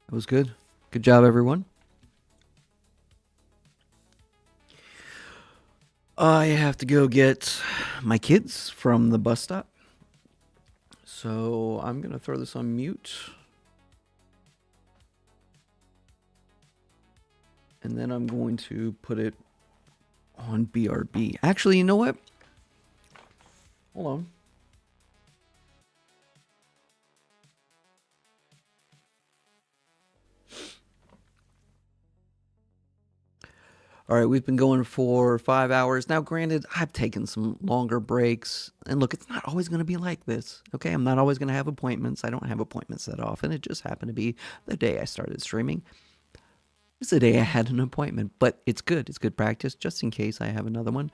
That was good. Good job, everyone. I have to go get my kids from the bus stop. So I'm going to throw this on mute. And then I'm going to put it on BRB. Actually, you know what? Hold on. All right, we've been going for 5 hours. Now, granted, I've taken some longer breaks. And look, it's not always going to be like this, okay? I'm not always going to have appointments. I don't have appointments that often. It just happened to be the day I started streaming. It's the day I had an appointment, but it's good. It's good practice. Just in case I have another one,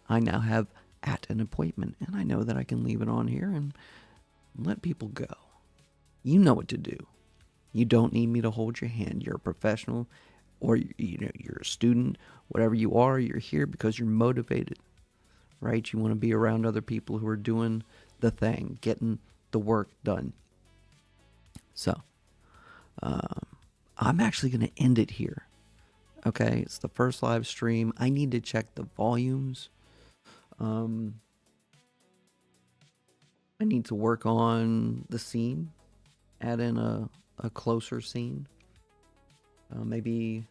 I now have at an appointment, and I know that I can leave it on here and let people go. You know what to do. You don't need me to hold your hand. You're a professional, or you're a student, whatever you are. You're here because you're motivated, right? You want to be around other people who are doing the thing, getting the work done. So, I'm actually going to end it here. Okay, it's the first live stream. I need to check the volumes. I need to work on the scene, add in a closer scene. Maybe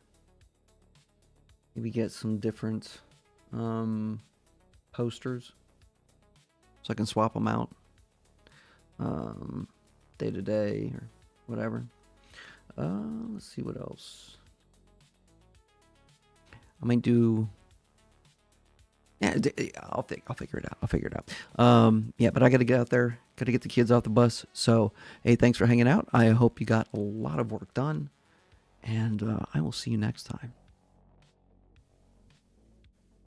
get some different posters so I can swap them out day to day or whatever. Let's see what else. I might do. Yeah, I'll figure it out. Yeah, but I got to get out there. Got to get the kids off the bus. So, hey, thanks for hanging out. I hope you got a lot of work done, and I will see you next time.